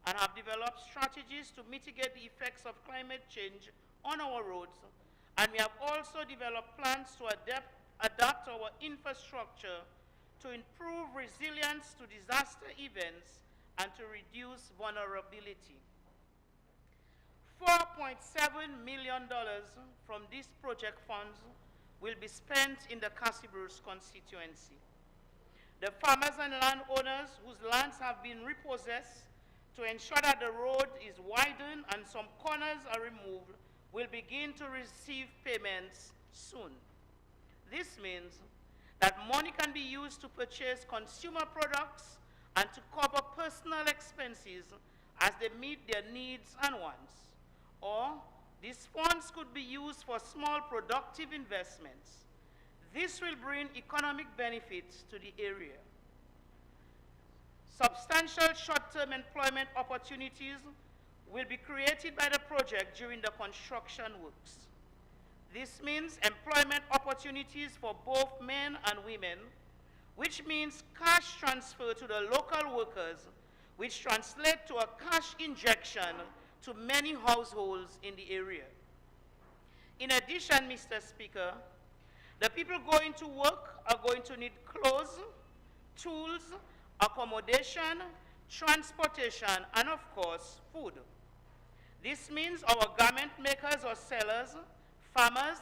S8: and have developed strategies to mitigate the effects of climate change on our roads, and we have also developed plans to adapt our infrastructure to improve resilience to disaster events and to reduce vulnerability. $4.7 million from these project funds will be spent in the Castle Bruce constituency. The farmers and landowners whose lands have been repossessed to ensure that the road is widened and some corners are removed will begin to receive payments soon. This means that money can be used to purchase consumer products and to cover personal expenses as they meet their needs and wants. Or these funds could be used for small productive investments. This will bring economic benefits to the area. Substantial short-term employment opportunities will be created by the project during the construction works. This means employment opportunities for both men and women, which means cash transfer to the local workers, which translate to a cash injection to many households in the area. In addition, Mr. Speaker, the people going to work are going to need clothes, tools, accommodation, transportation, and of course, food. This means our garment makers or sellers, farmers,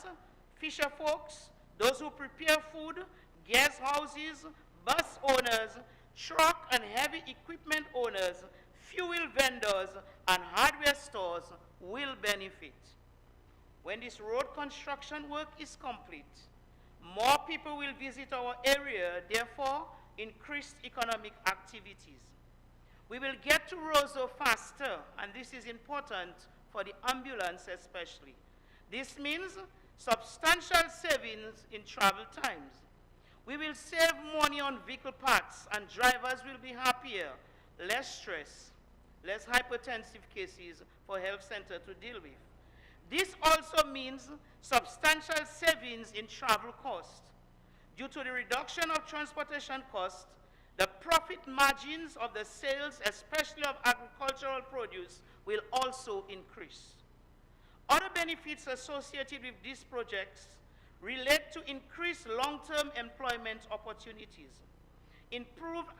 S8: fisher folks, those who prepare food, guest houses, bus owners, truck and heavy equipment owners, fuel vendors, and hardware stores will benefit. When this road construction work is complete, more people will visit our area, therefore increased economic activities. We will get to Roseau faster, and this is important for the ambulance especially. This means substantial savings in travel times. We will save money on vehicle parts, and drivers will be happier, less stress, less hypertensive cases for health center to deal with. This also means substantial savings in travel costs. Due to the reduction of transportation costs, the profit margins of the sales, especially of agricultural produce, will also increase. Other benefits associated with these projects relate to increased long-term employment opportunities, improved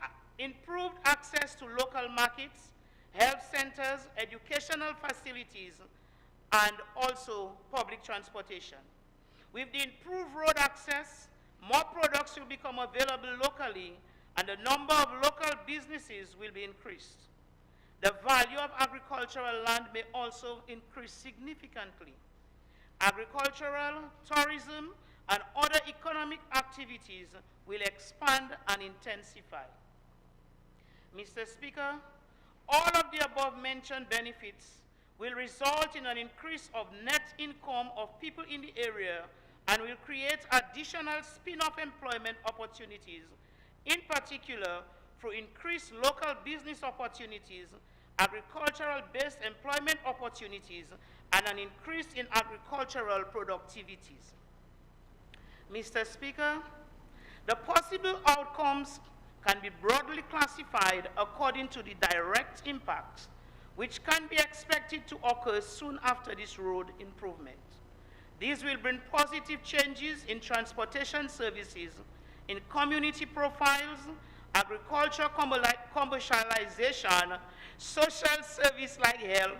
S8: access to local markets, health centers, educational facilities, and also public transportation. With the improved road access, more products will become available locally, and the number of local businesses will be increased. The value of agricultural land may also increase significantly. Agricultural, tourism, and other economic activities will expand and intensify. Mr. Speaker, all of the above-mentioned benefits will result in an increase of net income of people in the area and will create additional spin-off employment opportunities, in particular through increased local business opportunities, agricultural-based employment opportunities, and an increase in agricultural productivities. Mr. Speaker, the possible outcomes can be broadly classified according to the direct impacts, which can be expected to occur soon after this road improvement. These will bring positive changes in transportation services, in community profiles, agriculture commercialization, social service like health,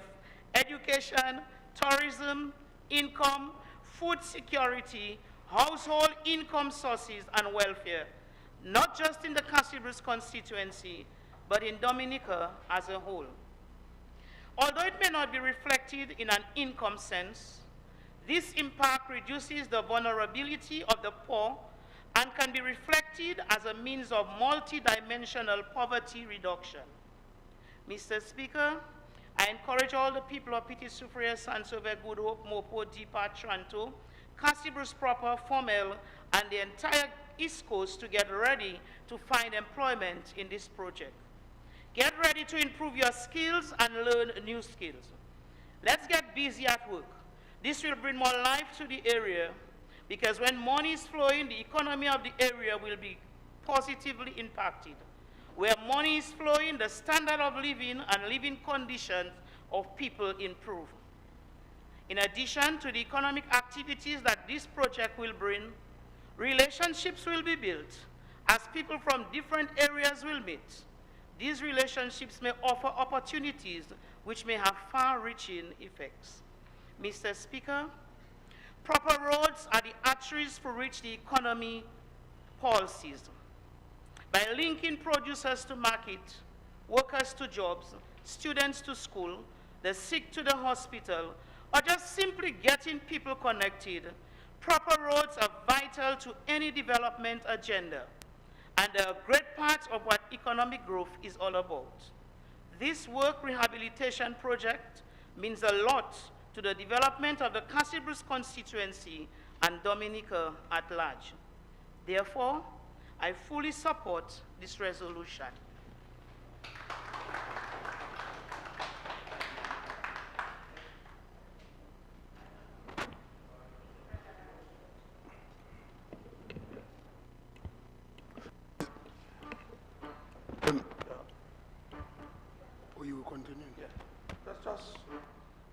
S8: education, tourism, income, food security, household income sources, and welfare, not just in the Castle constituency, but in Dominica as a whole. Although it may not be reflected in an income sense, this impact reduces the vulnerability of the poor and can be reflected as a means of multi-dimensional poverty reduction. Mr. Speaker, I encourage all the people of Petit Soufrière, Saint-Sauveur, Good Hope, Mopo, Deepa, Tranto, Cassibrus proper, Formel, and the entire East Coast to get ready to find employment in this project. Get ready to improve your skills and learn new skills. Let's get busy at work. This will bring more life to the area, because when money is flowing, the economy of the area will be positively impacted. Where money is flowing, the standard of living and living conditions of people improve. In addition to the economic activities that this project will bring, relationships will be built as people from different areas will meet. These relationships may offer opportunities which may have far-reaching effects. Mr. Speaker, proper roads are the arteries for which the economy pulses. By linking producers to market, workers to jobs, students to school, the sick to the hospital, or just simply getting people connected, proper roads are vital to any development agenda, and they're a great part of what economic growth is all about. This work rehabilitation project means a lot to the development of the Cassibrus constituency and Dominica at large. Therefore, I fully support this resolution.
S1: Or you will continue?
S5: Yeah.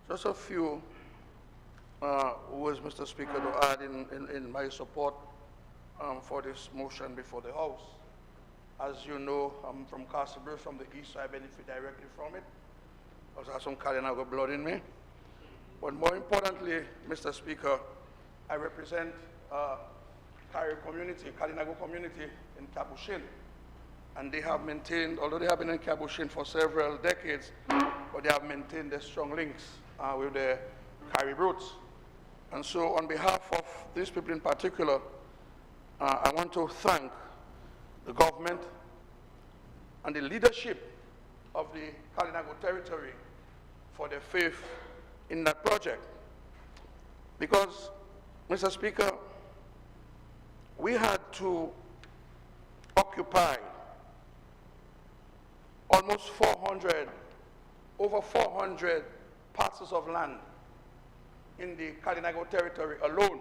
S5: Just a few words, Mr. Speaker, to add in my support for this motion before the House. As you know, I'm from Cassibrus, from the east, so I benefit directly from it. I also have some Kalinago blood in me. But more importantly, Mr. Speaker, I represent Carrier community, Kalinago community in Capuchin. And they have maintained, although they have been in Capuchin for several decades, but they have maintained their strong links with the Carrier roots. And so on behalf of these people in particular, I want to thank the government and the leadership of the Kalinago territory for their faith in that project. Because, Mr. Speaker, we had to occupy almost over 400 parcels of land in the Kalinago territory alone.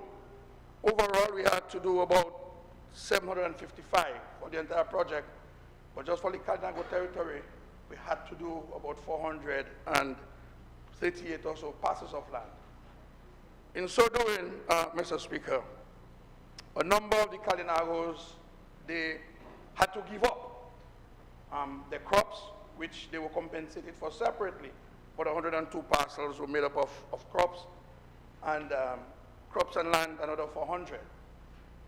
S5: Overall, we had to do about 755 for the entire project, but just for the Kalinago territory, we had to do about 438 or so parcels of land. In so doing, Mr. Speaker, a number of the Kalinagos, they had to give up their crops, which they were compensated for separately. But 102 parcels were made up of crops and land, another 400.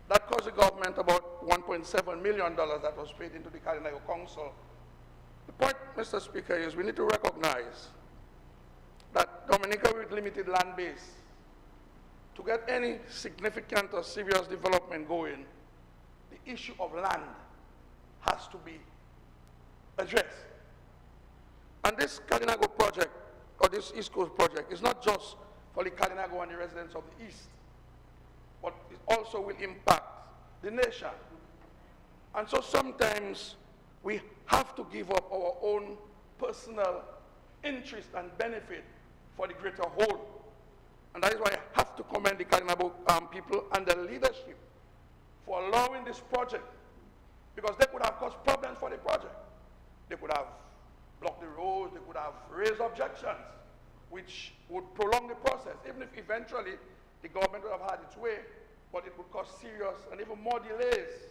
S5: That cost the government about $1.7 million that was paid into the Kalinago Council. The point, Mr. Speaker, is we need to recognize that Dominica, with limited land base, to get any significant or serious development going, the issue of land has to be addressed. And this Kalinago project, or this East Coast project, is not just for the Kalinago and the residents of the East, but it also will impact the nation. And so sometimes we have to give up our own personal interest and benefit for the greater whole. And that is why I have to commend the Kalinago people and the leadership for allowing this project, because they could have caused problems for the project. They could have blocked the roads, they could have raised objections, which would prolong the process, even if eventually the government would have had its way, but it would cause serious and even more delays.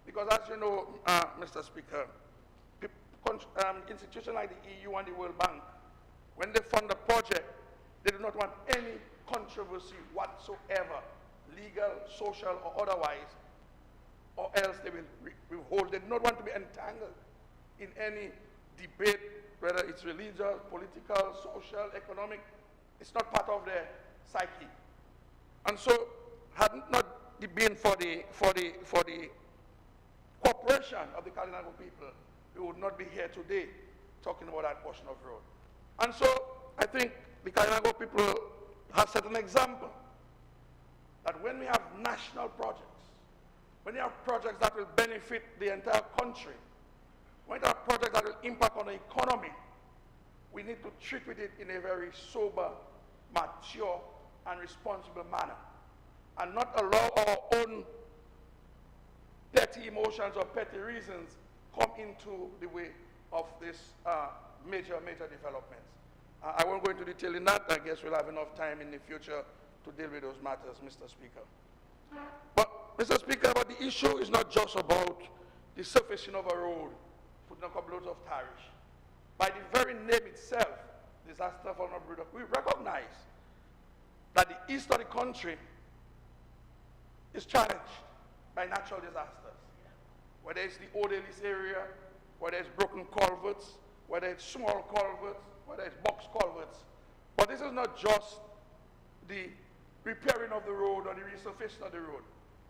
S5: Because as you know, Mr. Speaker, institutions like the EU and the World Bank, when they fund a project, they do not want any controversy whatsoever, legal, social, or otherwise, or else they will withhold. They do not want to be entangled in any debate, whether it's religious, political, social, economic. It's not part of their psyche. And so, had it not been for the cooperation of the Kalinago people, we would not be here today talking about that portion of road. And so, I think the Kalinago people have set an example that when we have national projects, when we have projects that will benefit the entire country, when we have projects that will impact on the economy, we need to treat with it in a very sober, mature, and responsible manner, and not allow our own petty emotions or petty reasons come into the way of this major developments. I won't go into detail in that. I guess we'll have enough time in the future to deal with those matters, Mr. Speaker. But, Mr. Speaker, but the issue is not just about the surfacing of a road, putting a couple loads of tariffs. By the very name itself, disaster vulnerable, we recognize that the east of the country is challenged by natural disasters. Whether it's the Odalis area, whether it's broken culverts, whether it's small culverts, whether it's box culverts. But this is not just the repairing of the road or the resurfacing of the road.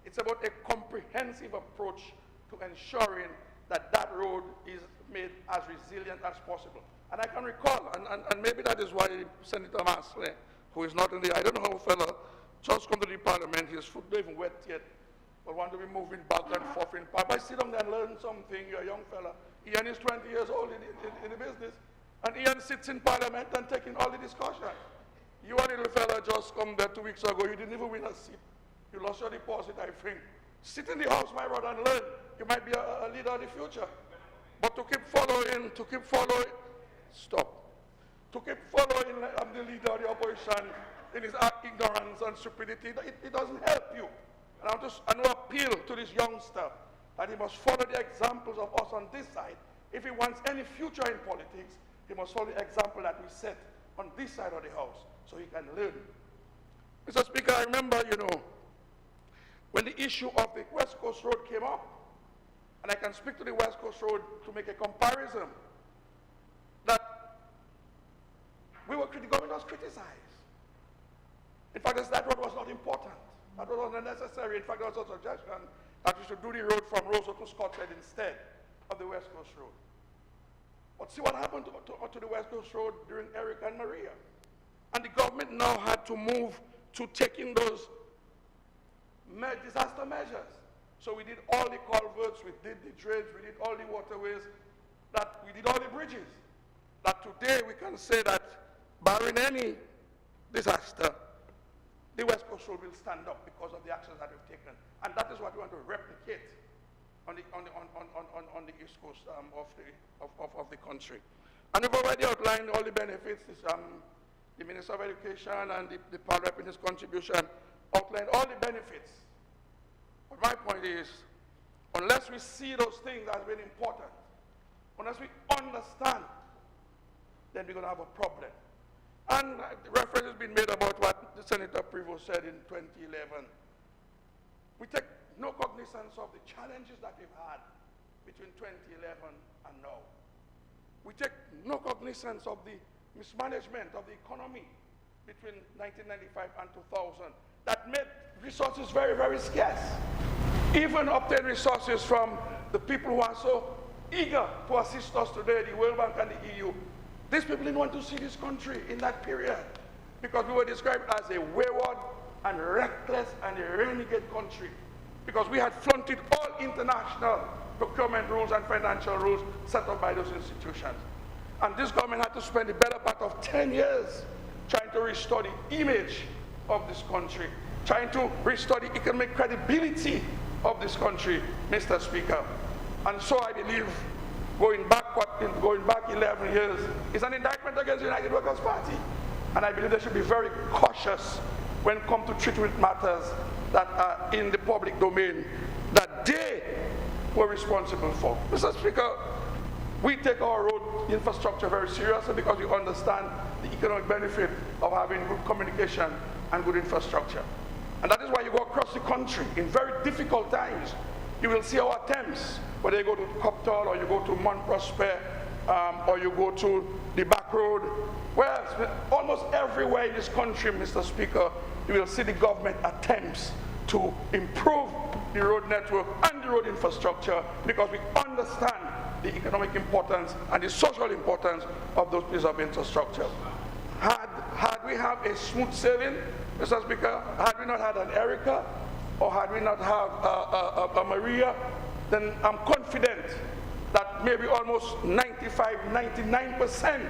S5: It's about a comprehensive approach to ensuring that that road is made as resilient as possible. And I can recall, and maybe that is why Senator Masley, who is not in the, I don't know how fella just come to the parliament, his foot not even wet yet, but want to be moving back and forth in parliament. I sit down there and learn something, you're a young fella. Ian is 20 years old in the business, and Ian sits in parliament and taking all the discussion. You a little fella just come there 2 weeks ago, you didn't even win a seat. You lost your deposit, I think. Sit in the house, my brother, and learn. You might be a leader of the future. But to keep following, stop. To keep following the leader of the opposition in his ignorance and stupidity, it doesn't help you. And I want to appeal to this youngster that he must follow the examples of us on this side. If he wants any future in politics, he must follow the example that we set on this side of the house so he can learn. Mr. Speaker, I remember, when the issue of the West Coast Road came up, and I can speak to the West Coast Road to make a comparison, that the government was criticized. In fact, that road was not important. That road was unnecessary. In fact, there was a suggestion that we should do the road from Roseau to Scotland instead of the West Coast Road. But see what happened to the West Coast Road during Eric and Maria. And the government now had to move to taking those disaster measures. So we did all the culverts, we did the drains, we did all the waterways, we did all the bridges. That today we can say that barring any disaster, the West Coast Road will stand up because of the actions that we've taken. And that is what we want to replicate on the East Coast of the country. And we've already outlined all the benefits. The Minister of Education and the Parliament Rep in his contribution outlined all the benefits. But my point is, unless we see those things as being important, unless we understand, then we're going to have a problem. And reference has been made about what the Senator Prevost said in 2011. We take no cognizance of the challenges that we've had between 2011 and now. We take no cognizance of the mismanagement of the economy between 1995 and 2000 that made resources very, very scarce. Even obtain resources from the people who are so eager to assist us today, the World Bank and the EU. These people didn't want to see this country in that period because we were described as a wayward and reckless and a renegade country because we had flaunted all international procurement rules and financial rules set up by those institutions. And this government had to spend the better part of 10 years trying to restore the image of this country, trying to restore the economic credibility of this country, Mr. Speaker. And so I believe going back 11 years is an indictment against the United Workers' Party. And I believe they should be very cautious when it comes to treating with matters that are in the public domain that they were responsible for. Mr. Speaker, we take our road infrastructure very seriously because we understand the economic benefit of having good communication and good infrastructure. And that is why you go across the country in very difficult times. You will see our attempts, whether you go to Coptal or you go to Mont Prosper or you go to the back road. Well, almost everywhere in this country, Mr. Speaker, you will see the government attempts to improve the road network and the road infrastructure because we understand the economic importance and the social importance of those pieces of infrastructure. Had we have a smooth sailing, Mr. Speaker, had we not had an Erica or had we not have a Maria, then I'm confident that maybe almost 95, 99%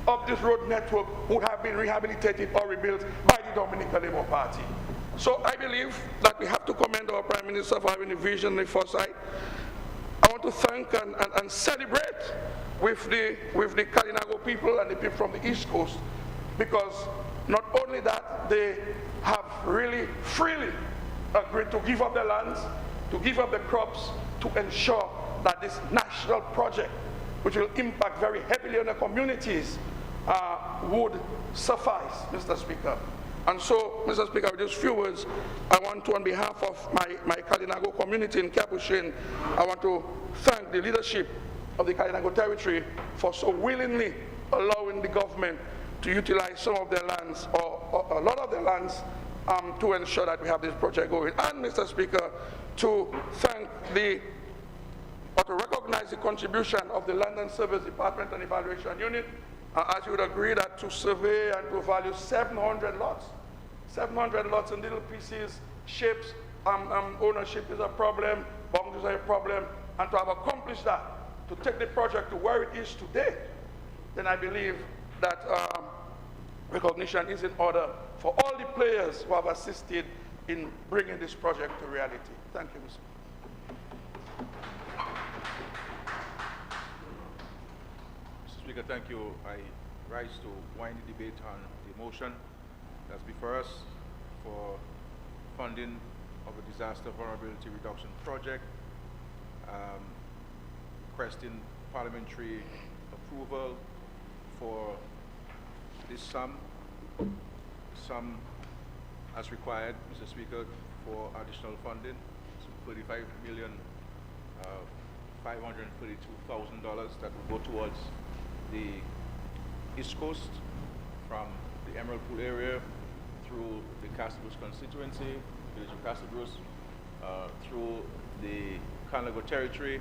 S5: of this road network would have been rehabilitated or rebuilt by the Dominican Labour Party. So I believe that we have to commend our Prime Minister for having a vision and foresight. I want to thank and celebrate with the Kalinago people and the people from the East Coast because not only that, they have really freely agreed to give up their lands, to give up their crops, to ensure that this national project, which will impact very heavily on the communities, would suffice, Mr. Speaker. And so, Mr. Speaker, with these few words, I want to, on behalf of my Kalinago community in Capuchin, I want to thank the leadership of the Kalinago territory for so willingly allowing the government to utilize some of their lands, or a lot of their lands, to ensure that we have this project going. And, Mr. Speaker, to thank or to recognize the contribution of the Land and Service Department and Evaluation Unit, as you would agree that to survey and to value 700 lots in little pieces, shapes, ownership is a problem, boundaries are a problem, and to have accomplished that, to take the project to where it is today, then I believe that recognition is in order for all the players who have assisted in bringing this project to reality. Thank you, Mr. Speaker, thank you. I rise to wind the debate on the motion that's before us for funding of a disaster vulnerability reduction project, requesting parliamentary approval for this sum as required, Mr. Speaker, for additional funding, so $35,532,000 that will go towards the East Coast from the Emerald Pool area through the Castle Bruce constituency, village of Castle Bruce, through the Kalinago territory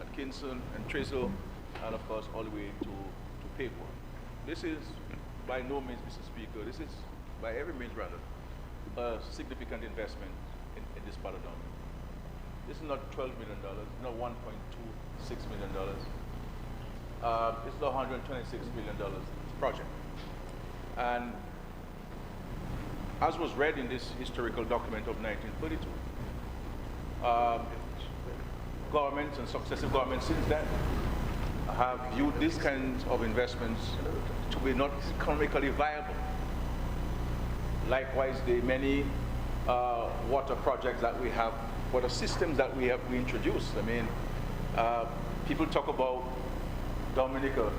S5: at Kingston and Trestle, and of course all the way to Payport. This is by no means, Mr. Speaker, this is by every means rather a significant investment in this part of Domin. This is not $12 million, not $1.26 million. It's the $126 million project. And as was read in this historical document of 1932, governments and successive governments since then have viewed these kinds of investments to be not economically viable. Likewise, the many water projects that we have, water systems that we introduced. I mean, people talk about Dominica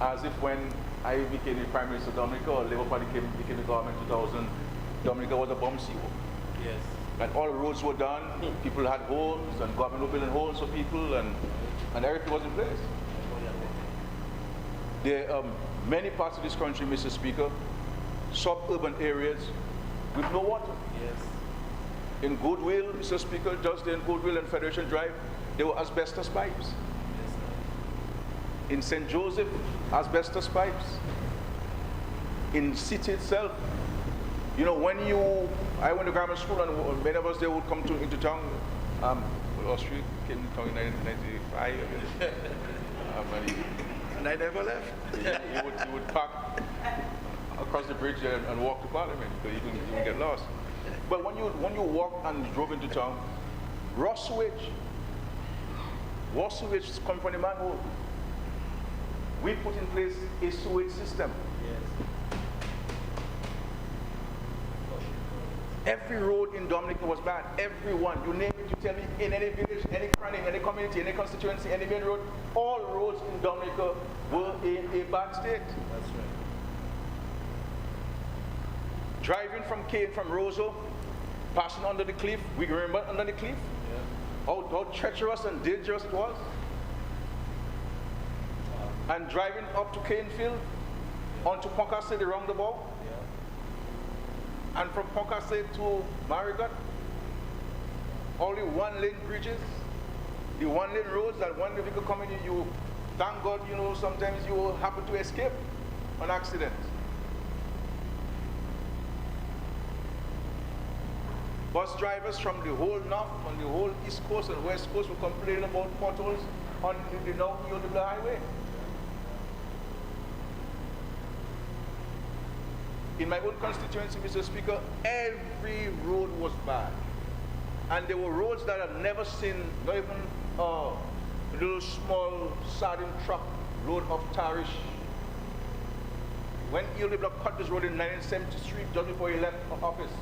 S5: as if when I became the Prime Minister of Dominica, or Labour Party became the government in 2000, Dominica was a bomb zero.
S6: Yes.
S5: And all roads were done, people had homes, and government were building homes for people, and everything was in place. There are many parts of this country, Mr. Speaker, suburban areas with no water.
S6: Yes.
S5: In Goodwill, Mr. Speaker, just there in Goodwill and Federation Drive, there were asbestos pipes. In St. Joseph, asbestos pipes. In the city itself, you know, I went to grammar school, and many of us there would come into town. Street came to town in 1995. And I never left. You would park across the bridge and walk to Parliament, because you can get lost. But when you walked and drove into town, raw sewage come from the manhole. We put in place a sewage system.
S6: Yes.
S5: Every road in Dominica was bad. Every one. You name it, you tell me, in any village, any cranny, any community, any constituency, any main road, all roads in Dominica were in a bad state.
S6: That's right.
S5: Driving from Kane, from Roseau, passing under the cliff, we remember under the cliff?
S6: Yeah.
S5: How treacherous and dangerous it was. And driving up to Canefield, onto Poncasse, the roundabout, and from Poncasse to Marigot, only one-lane bridges, the one-lane roads that one vehicle coming in, you, thank God, you know, sometimes you happen to escape an accident. Bus drivers from the whole north, on the whole east coast and west coast will complain about potholes on the North Yoruba Highway. In my own constituency, Mr. Speaker, every road was bad. And there were roads that I'd never seen, not even a little small sardine truck load of tarish. When Early Block cut this road in 1973, just before he left office,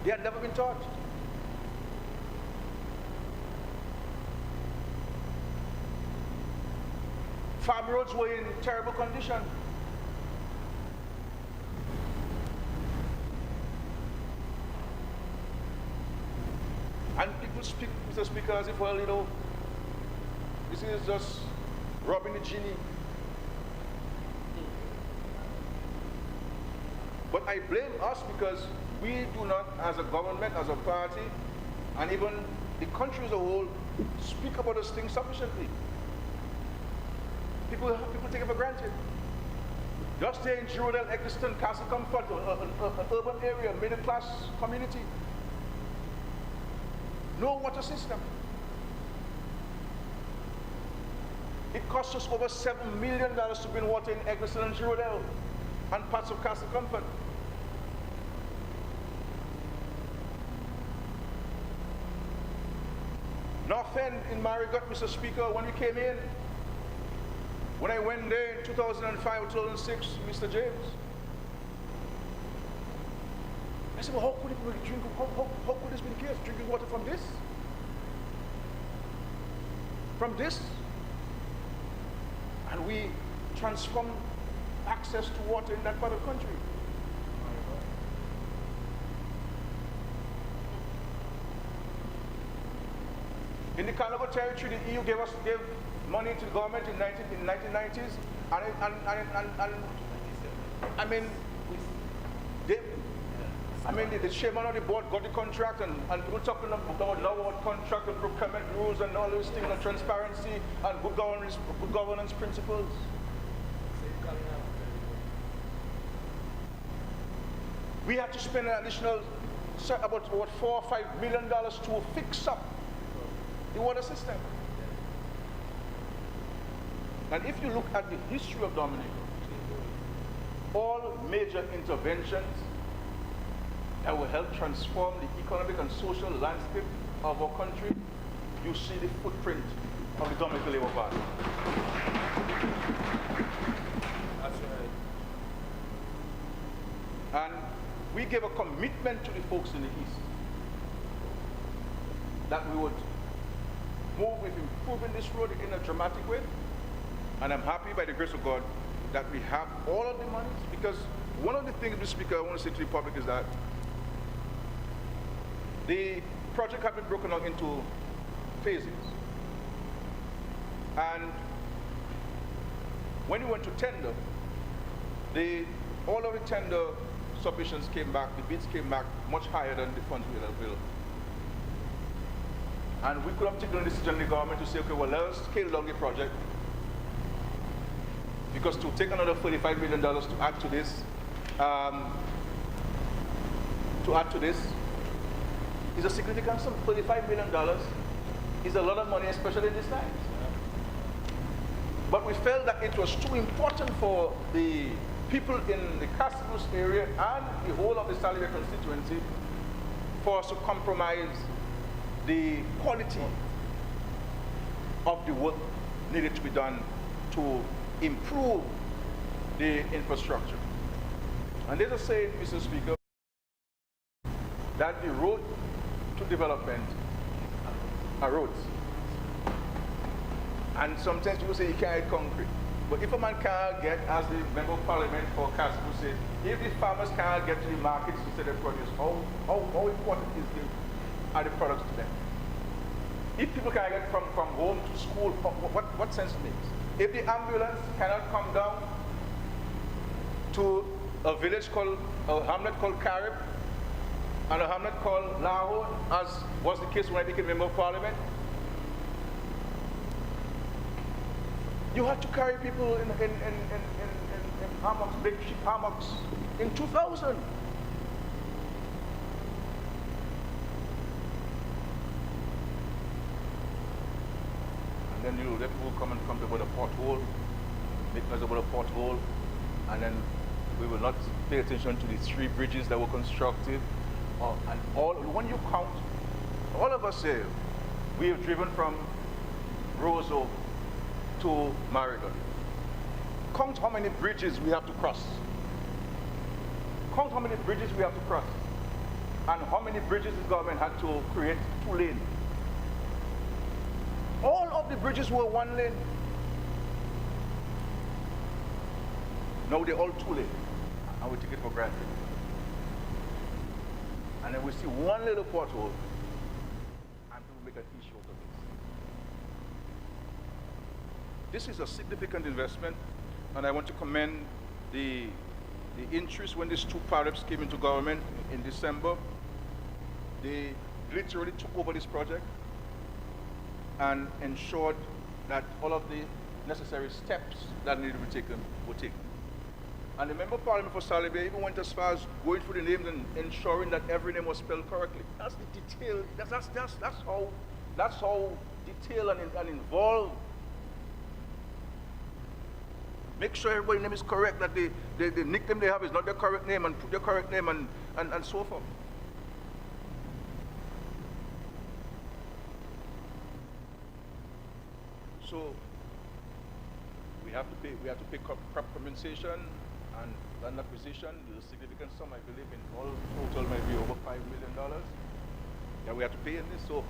S5: they had never been touched. Farm roads were in terrible condition. And people speak, Mr. Speaker, as if, well, you know, this is just robbing the genie. But I blame us because we do not, as a government, as a party, and even the country as a whole, speak about those things sufficiently. People take it for granted. Just there in Girondale, Eccleston, Castle Comfort, an urban area, middle-class community, no water system. It costs us over $7 million to bring water in Eccleston and Girondale and parts of Castle Comfort. North End in Marigot, Mr. Speaker, when we came in, when I went there in 2005, 2006, Mr. James, I said, well, how could it be drinking? How could this be the case? Drinking water from this? From this? And we transformed access to water in that part of the country. In the Carnival territory, the EU gave money to the government in 1990s, and I mean, the chairman of the board got the contract, and people talking about now what contract and procurement rules and all those things, and transparency and good governance principles. We had to spend an additional about $4 or $5 million to fix up the water system. And if you look at the history of Dominica, all major interventions that will help transform the economic and social landscape of our country, you see the footprint of the Dominican Labour Party.
S6: That's right.
S5: And we gave a commitment to the folks in the East that we would move with improving this road in a dramatic way. And I'm happy by the grace of God that we have all of the monies, because one of the things, Mr. Speaker, I want to say to the public is that the project has been broken out into phases. And when we went to tender, all of the tender submissions came back, the bids came back much higher than the funds we had available. And we could have taken a decision in the government to say, okay, well, let's scale down the project, because to take another $45 million to add to this, is a significant sum. $35 million is a lot of money, especially in these times. But we felt that it was too important for the people in the Casablanca area and the whole of the Salivia constituency for us to compromise the quality of the work needed to be done to improve the infrastructure. And there's a saying, Mr. Speaker, that the road to development are roads. And sometimes people say you can't get concrete. But if a man can't get, as the Member of Parliament for Casablanca said, if the farmers can't get to the markets to sell their produce, how important are the products to them? If people can't get from home to school, what sense it makes? If the ambulance cannot come down to a village called, a hamlet called Carib, and a hamlet called Lahore, as was the case when I became Member of Parliament, you had to carry people in hammocks, big ship hammocks, in 2000. And then you let people come and come about a pothole, make noise about a pothole, and then we will not pay attention to the 3 bridges that were constructed. And when you count, all of us here, we have driven from Roseau to Marigot. Count how many bridges we have to cross. Count how many bridges we have to cross. And how many bridges the government had to create 2 lanes. All of the bridges were 1 lane. Now they're all 2 lanes. And we take it for granted. And then we see 1 little pothole, and people make an issue out of this. This is a significant investment, and I want to commend the interest when these 2 PAREPs came into government in December. They literally took over this project and ensured that all of the necessary steps that needed to be taken were taken. And the Member of Parliament for Salibia even went as far as going through the names and ensuring that every name was spelled correctly. That's the detail. That's how detailed and involved. Make sure everybody's name is correct, that the nickname they have is not their correct name, and put their correct name and so forth. So we have to pay proper compensation and land acquisition. There's a significant sum, I believe, in all total might be over $5 million that we have to pay in this. So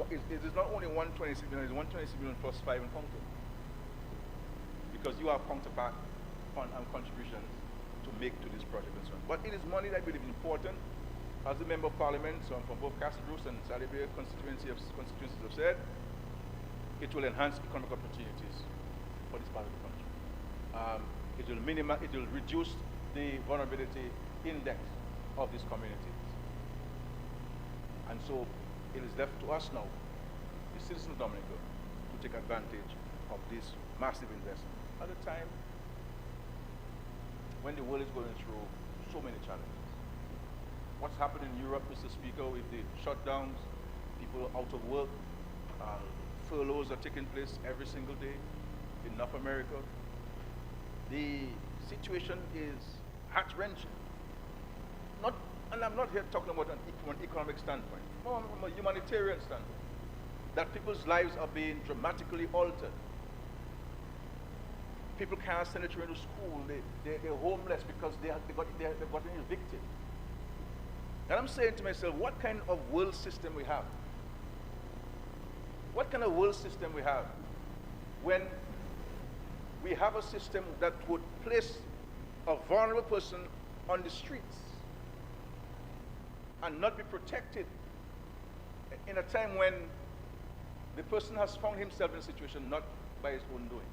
S5: it is not only 126 million, it's 126 million plus 5 in counter. Because you have counterpart fund and contributions to make to this project and so on. But it is money that I believe is important. As the Member of Parliament, so from both Casablanca and Salibia constituencies have said, it will enhance economic opportunities for this part of the country. It will reduce the vulnerability index of these communities. And so it is left to us now, the citizens of Dominica, to take advantage of this massive investment at a time when the world is going through so many challenges. What's happened in Europe, Mr. Speaker, with the shutdowns, people out of work, furloughs are taking place every single day in North America. The situation is heart-wrenching. And And I'm not here talking about from an economic standpoint, more from a humanitarian standpoint, that people's lives are being dramatically altered. People can't send their children to school. They're homeless because they've gotten evicted. And I'm saying to myself, what kind of world system we have? What kind of world system we have when we have a system that would place a vulnerable person on the streets and not be protected in a time when the person has found himself in a situation not by his own doing?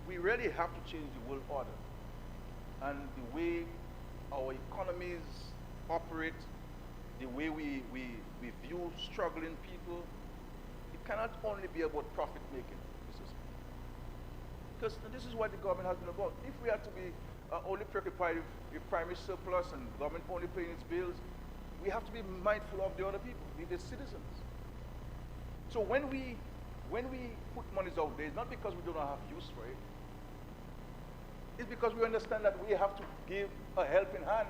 S5: We really have to change the world order and the way our economies operate, the way we view struggling people. It cannot only be about profit making, Mr. Speaker. Because this is what the government has been about. If we are to be only preoccupied with primary surplus and government only paying its bills, we have to be mindful of the other people, the citizens. So when we put monies out there, it's not because we do not have use for it. It's because we understand that we have to give a helping hand,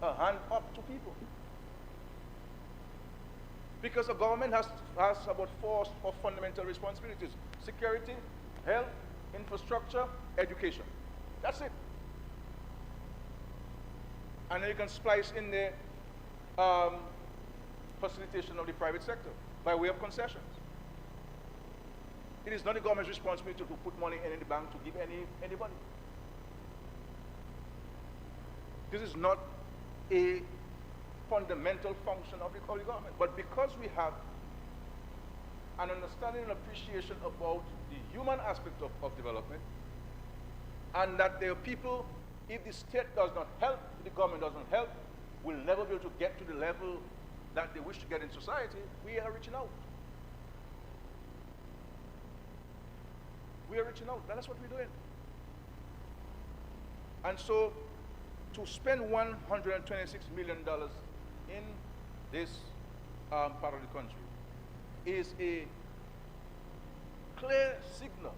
S5: a hand up to people. Because the government has about 4 fundamental responsibilities: security, health, infrastructure, education. That's it. And then you can splice in the facilitation of the private sector by way of concessions. It is not the government's responsibility to put money in the bank to give anybody. This is not a fundamental function of the government. But because we have an understanding and appreciation about the human aspect of development, and that there are people, if the state does not help, if the government doesn't help, will never be able to get to the level that they wish to get in society, we are reaching out. We are reaching out. That's what we're doing. And so, to spend $126 million in this part of the country is a clear signal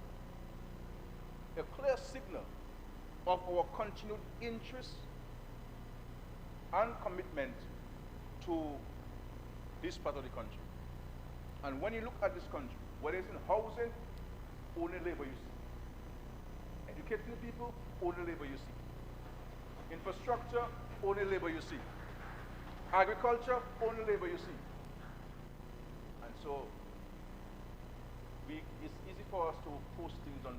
S5: of our continued interest and commitment to this part of the country. And when you look at this country, whether it's in housing, only labor you see. Educating the people, only labor you see. Infrastructure, only labor you see. Agriculture, only labor you see. And so, it's easy for us to post things on,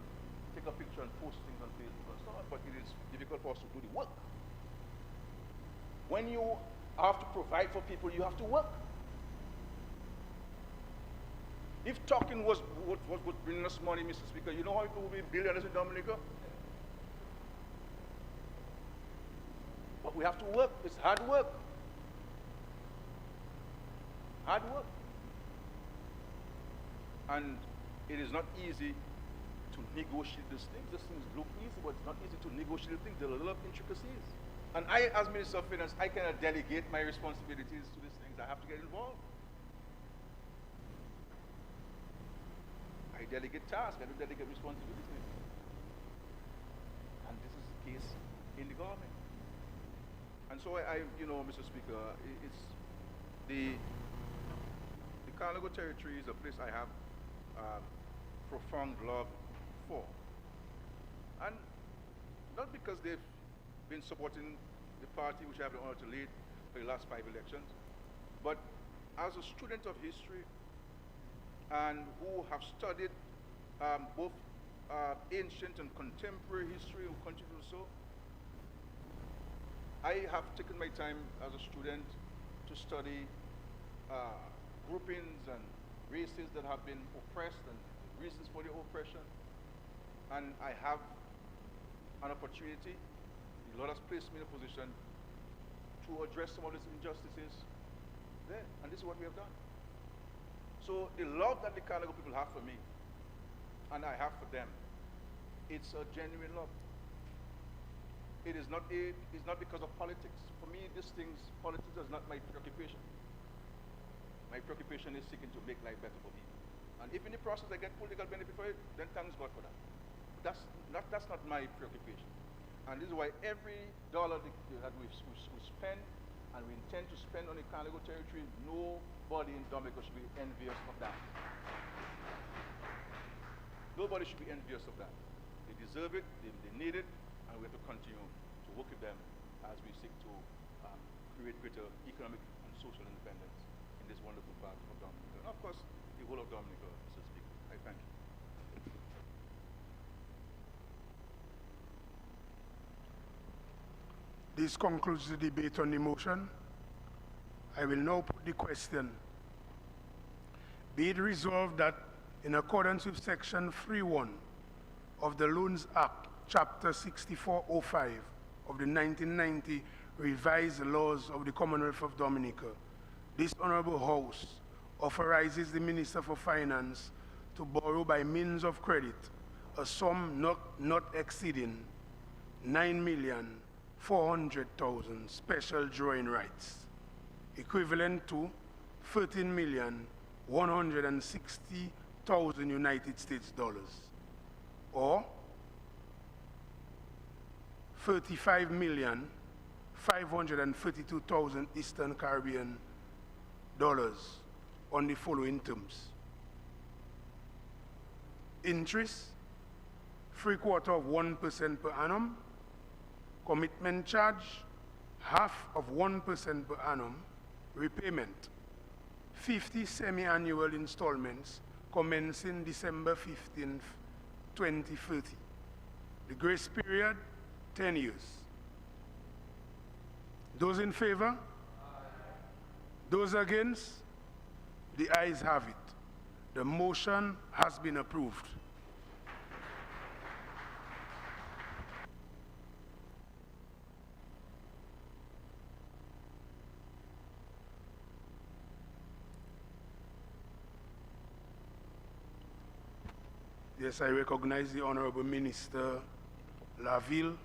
S5: take a picture and post things on Facebook and so on, but it is difficult for us to do the work. When you have to provide for people, you have to work. If talking was what would bring us money, Mr. Speaker, you know how people will be billionaires in Dominica? But we have to work. It's hard work. Hard work. And it is not easy to negotiate these things. These things look easy, but it's not easy to negotiate things. There are a lot of intricacies. And I, as Minister of Finance, I cannot delegate my responsibilities to these things. I have to get involved. I delegate tasks, I don't delegate responsibilities. And this is the case in the government. And so you know, Mr. Speaker, it's the Carnago territory is a place I have profound love for. And not because they've been supporting the party which I have the honor to lead for the last 5 elections, but as a student of history and who have studied both ancient and contemporary history of countries or so, I have taken my time as a student to study groupings and races that have been oppressed and reasons for their oppression. And I have an opportunity, the Lord has placed me in a position to address some of these injustices there. And this is what we have done. So the love that the Carnago people have for me, and I have for them, it's a genuine love. It's not because of politics. For me, politics is not my preoccupation. My preoccupation is seeking to make life better for people. And if in the process I get political benefit for it, then thanks God for that. That's not my preoccupation. And this is why every dollar that we spend and we intend to spend on the Carnival territory, nobody in Dominica should be envious of that. Nobody should be envious of that. They deserve it, they need it, and we have to continue to work with them as we seek to create greater economic and social independence in this wonderful part of Dominica. And of course, the whole of Dominica, Mr. Speaker. I thank you.
S1: This concludes the debate on the motion. I will now put the question. Be it resolved that in accordance with Section 3.1 of the Loans Act, Chapter 6405 of the 1990 Revised Laws of the Commonwealth of Dominica, this Honorable House authorizes the Minister for Finance to borrow by means of credit a sum not exceeding 9,400,000 special drawing rights, equivalent to 13,160,000 United States dollars, or 35,532,000 Eastern Caribbean dollars on the following terms. Interest, 3/4% per annum. Commitment charge, 1/2% per annum. Repayment, 50 semi-annual installments commencing December 15th, 2030. The grace period, 10 years. Those in favor? Aye. Those against? The ayes have it. The motion has been approved. Yes, I recognize the Honorable Minister Laville.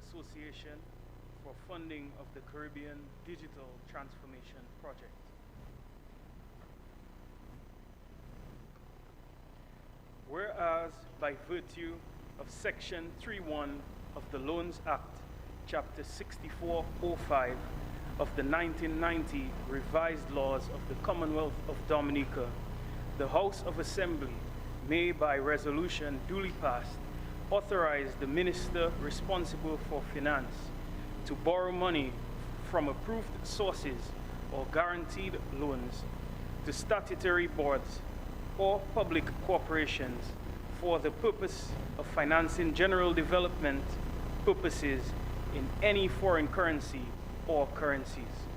S9: Association for funding of the Caribbean Digital Transformation Project. Whereas by virtue of Section 3.1 of the Loans Act, Chapter 6405 of the 1990 Revised Laws of the Commonwealth of Dominica, the House of Assembly may by resolution duly passed authorize the minister responsible for finance to borrow money from approved sources or guaranteed loans to statutory boards or public corporations for the purpose of financing general development purposes in any foreign currency or currencies.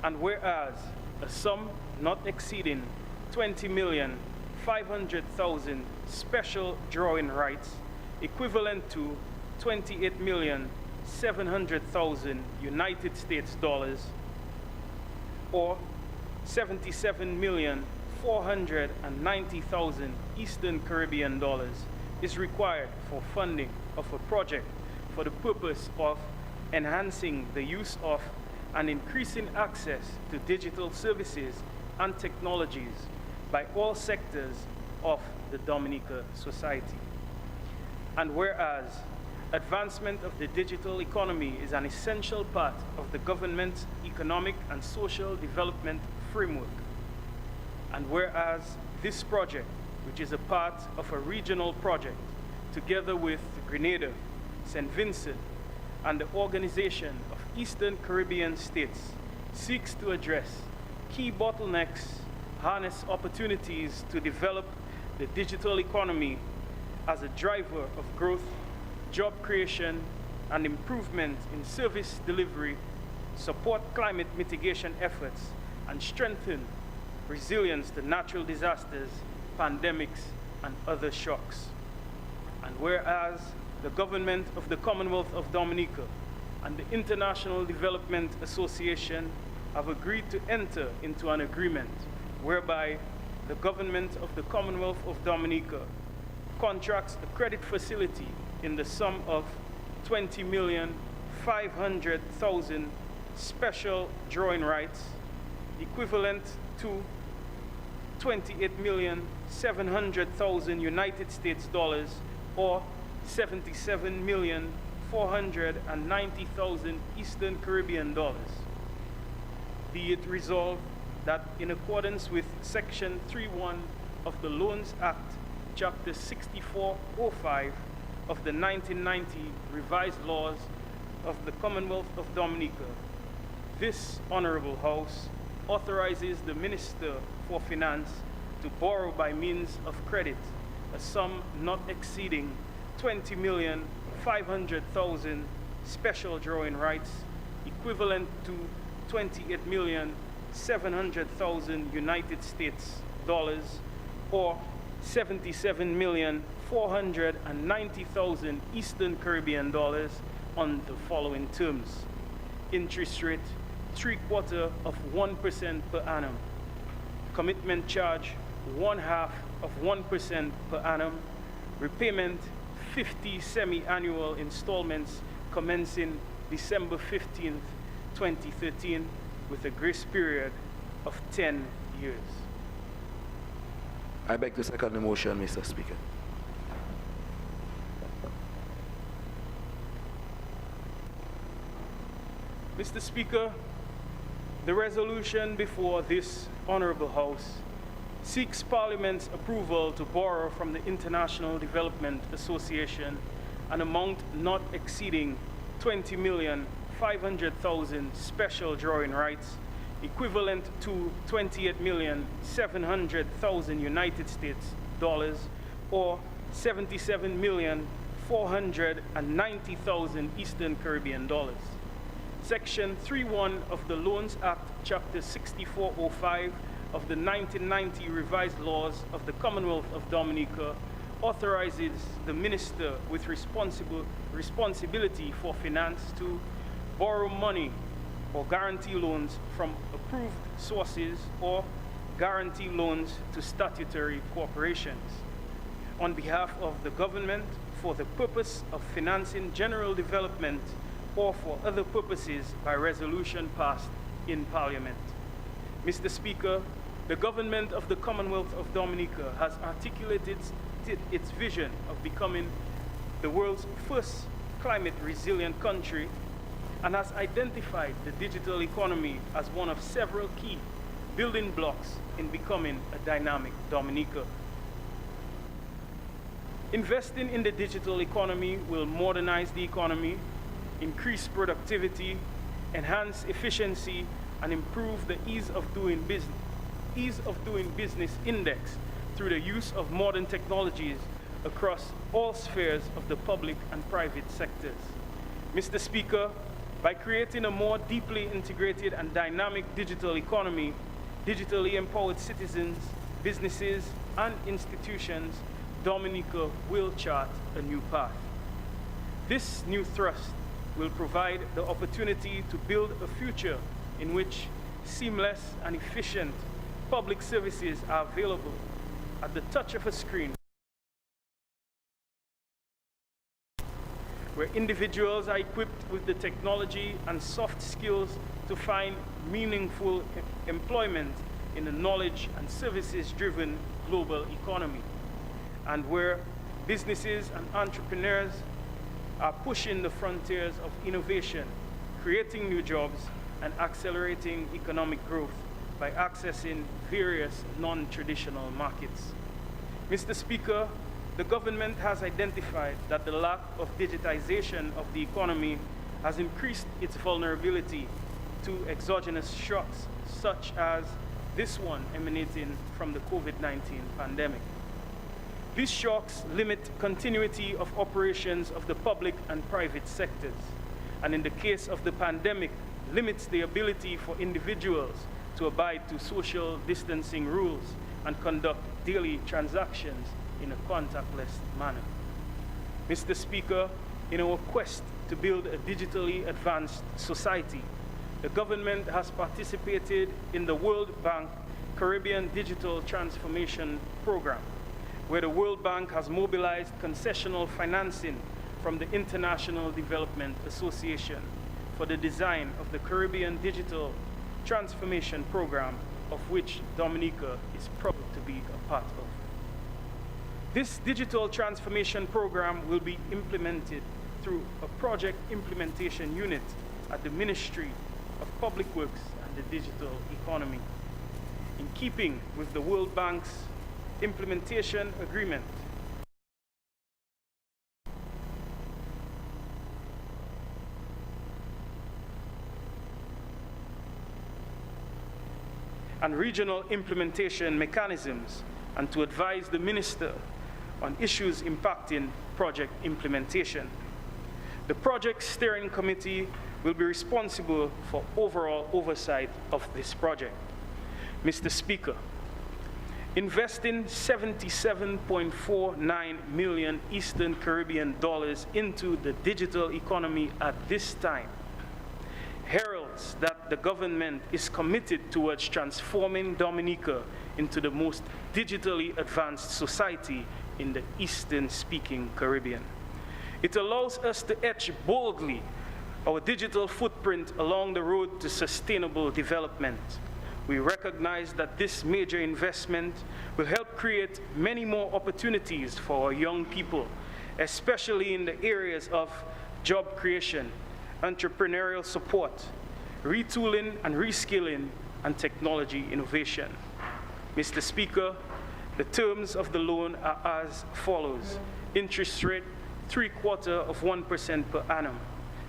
S9: And whereas a sum not exceeding 20,500,000 special drawing rights equivalent to 28,700,000 United States dollars or 77,490,000 Eastern Caribbean dollars is required for funding of a project for the purpose of enhancing the use of and increasing access to digital services and technologies by all sectors of the Dominica society. And whereas advancement of the digital economy is an essential part of the government's economic and social development framework, and whereas this project, which is a part of a regional project, together with Grenada, St. Vincent, and the Organization of Eastern Caribbean States, seeks to address key bottlenecks, harness opportunities to develop the digital economy as a driver of growth, job creation, and improvement in service delivery, support climate mitigation efforts, and strengthen resilience to natural disasters, pandemics, and other shocks. And whereas the government of the Commonwealth of Dominica and the International Development Association have agreed to enter into an agreement whereby the government of the Commonwealth of Dominica contracts a credit facility in the sum of $20,500,000 special drawing rights, equivalent to $28,700,000 United States dollars, or $77,490,000 Eastern Caribbean dollars. Be it resolved that in accordance with Section 3.1 of the Loans Act, Chapter 6405 of the 1990 revised laws of the Commonwealth of Dominica, this Honorable House authorizes the Minister for Finance to borrow by means of credit a sum not exceeding $20,500,000 special drawing rights, equivalent to $28,700,000 United States dollars, or $77,490,000 Eastern Caribbean dollars, on the following terms: interest rate 0.75% per annum, commitment charge 0.5% per annum, repayment 50 semi-annual installments commencing December 15th, 2013, with a grace period of 10 years.
S10: I beg to second the motion, Mr. Speaker.
S9: Mr. Speaker, the resolution before this Honorable House seeks Parliament's approval to borrow from the International Development Association an amount not exceeding $20,500,000 special drawing rights, equivalent to $28,700,000 United States dollars, or $77,490,000 Eastern Caribbean dollars. Section 3.1 of the Loans Act, Chapter 6405 of the 1990 revised laws of the Commonwealth of Dominica authorizes the Minister with responsibility for finance to borrow money or guarantee loans from approved sources or guarantee loans to statutory corporations on behalf of the government for the purpose of financing general development or for other purposes by resolution passed in Parliament. Mr. Speaker, the government of the Commonwealth of Dominica has articulated its vision of becoming the world's first climate-resilient country and has identified the digital economy as one of several key building blocks in becoming a dynamic Dominica. Investing in the digital economy will modernize the economy, increase productivity, enhance efficiency, and improve the ease of doing business index through the use of modern technologies across all spheres of the public and private sectors. Mr. Speaker, by creating a more deeply integrated and dynamic digital economy, digitally empowered citizens, businesses, and institutions, Dominica will chart a new path. This new thrust will provide the opportunity to build a future in which seamless and efficient public services are available at the touch of a screen, where individuals are equipped with the technology and soft skills to find meaningful employment in a knowledge and services-driven global economy, and where businesses and entrepreneurs are pushing the frontiers of innovation, creating new jobs, and accelerating economic growth by accessing various non-traditional markets. Mr. Speaker, the government has identified that the lack of digitization of the economy has increased its vulnerability to exogenous shocks, such as this one emanating from the COVID-19 pandemic. These shocks limit continuity of operations of the public and private sectors, and in the case of the pandemic, limits the ability for individuals to abide to social distancing rules and conduct daily transactions in a contactless manner. Mr. Speaker, in our quest to build a digitally advanced society, the government has participated in the World Bank Caribbean Digital Transformation Program, where the World Bank has mobilized concessional financing from the International Development Association for the design of the Caribbean Digital Transformation Program, of which Dominica is proud to be a part of. This digital transformation program will be implemented through a project implementation unit at the Ministry of Public Works and the Digital Economy, in keeping with the World Bank's implementation agreement. And regional implementation mechanisms, and to advise the Minister on issues impacting project implementation. The Project Steering Committee will be responsible for overall oversight of this project. Mr. Speaker, investing $77.49 million Eastern Caribbean dollars into the digital economy at this time heralds that the government is committed towards transforming Dominica into the most digitally advanced society in the Eastern-speaking Caribbean. It allows us to etch boldly our digital footprint along the road to sustainable development. We recognize that this major investment will help create many more opportunities for our young people, especially in the areas of job creation, entrepreneurial support, retooling and reskilling, and technology innovation. Mr. Speaker, the terms of the loan are as follows. Interest rate, 0.75% per annum.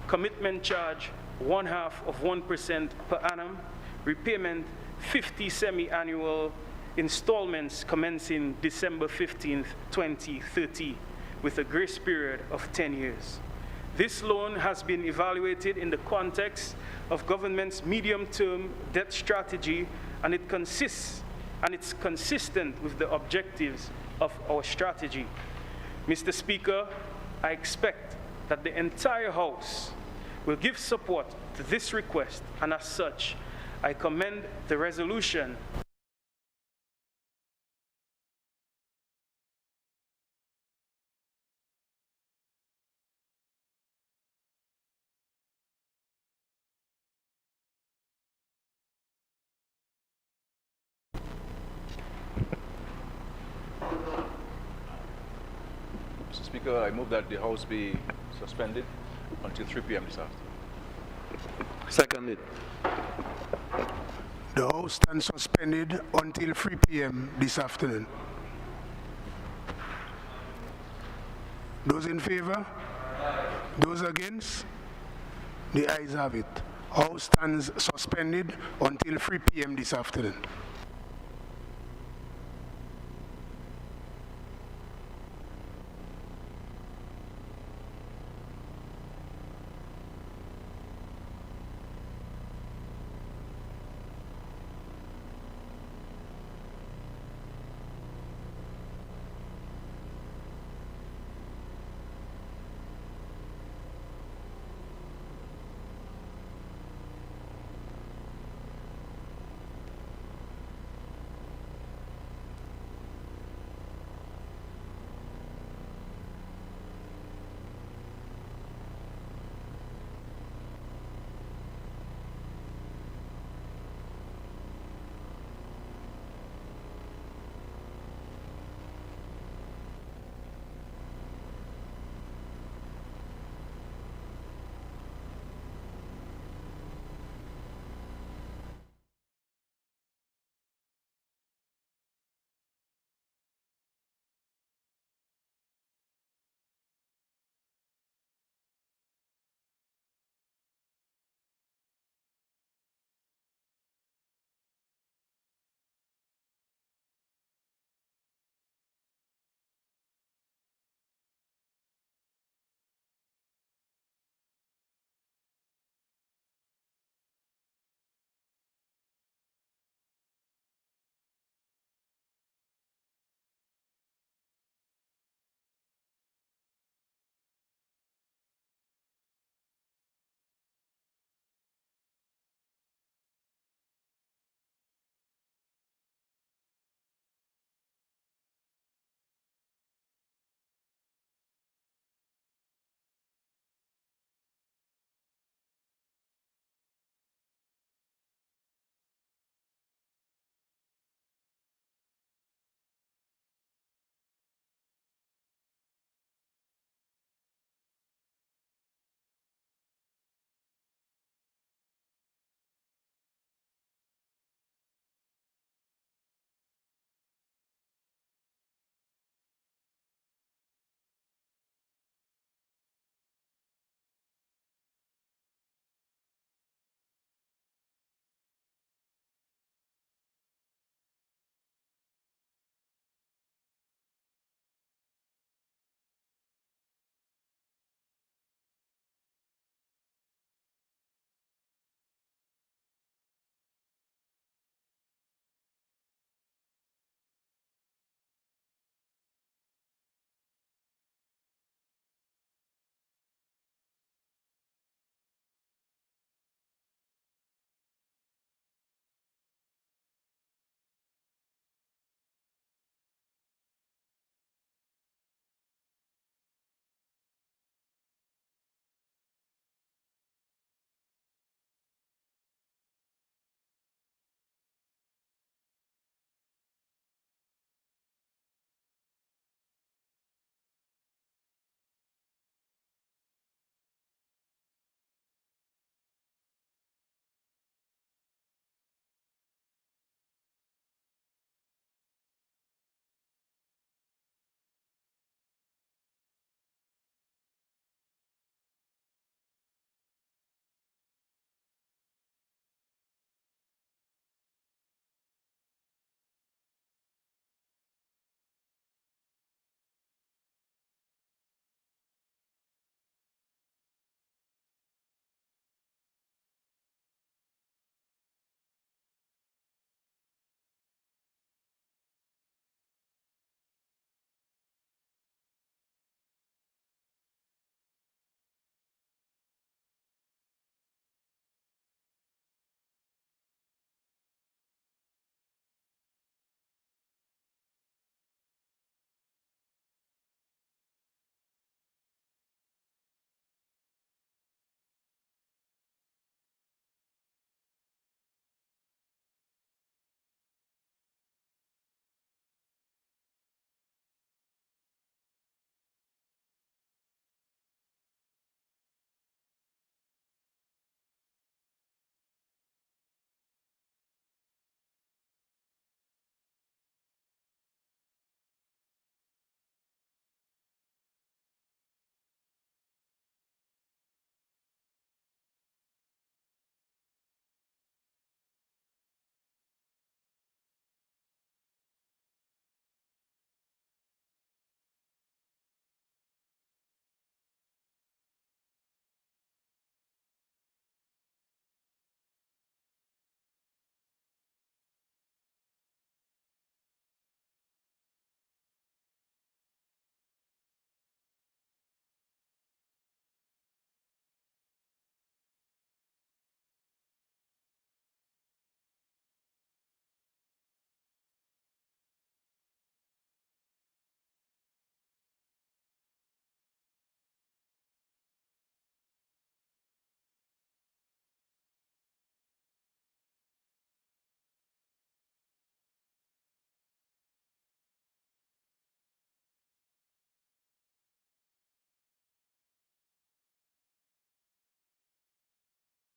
S9: Commitment charge, 0.5% per annum. Repayment, 50 semi-annual installments commencing December 15th, 2030, with a grace period of 10 years. This loan has been evaluated in the context of government's medium-term debt strategy, and it's consistent with the objectives of our strategy. Mr. Speaker, I expect that the entire House will give support to this request, and as such, I commend the resolution .
S5: Mr. Speaker, I move that the House be suspended until 3 p.m. this afternoon.
S10: Seconded.
S1: The House stands suspended until 3 p.m. this afternoon. Those in favor? Those against? The ayes have it. House stands suspended until 3 p.m. this afternoon.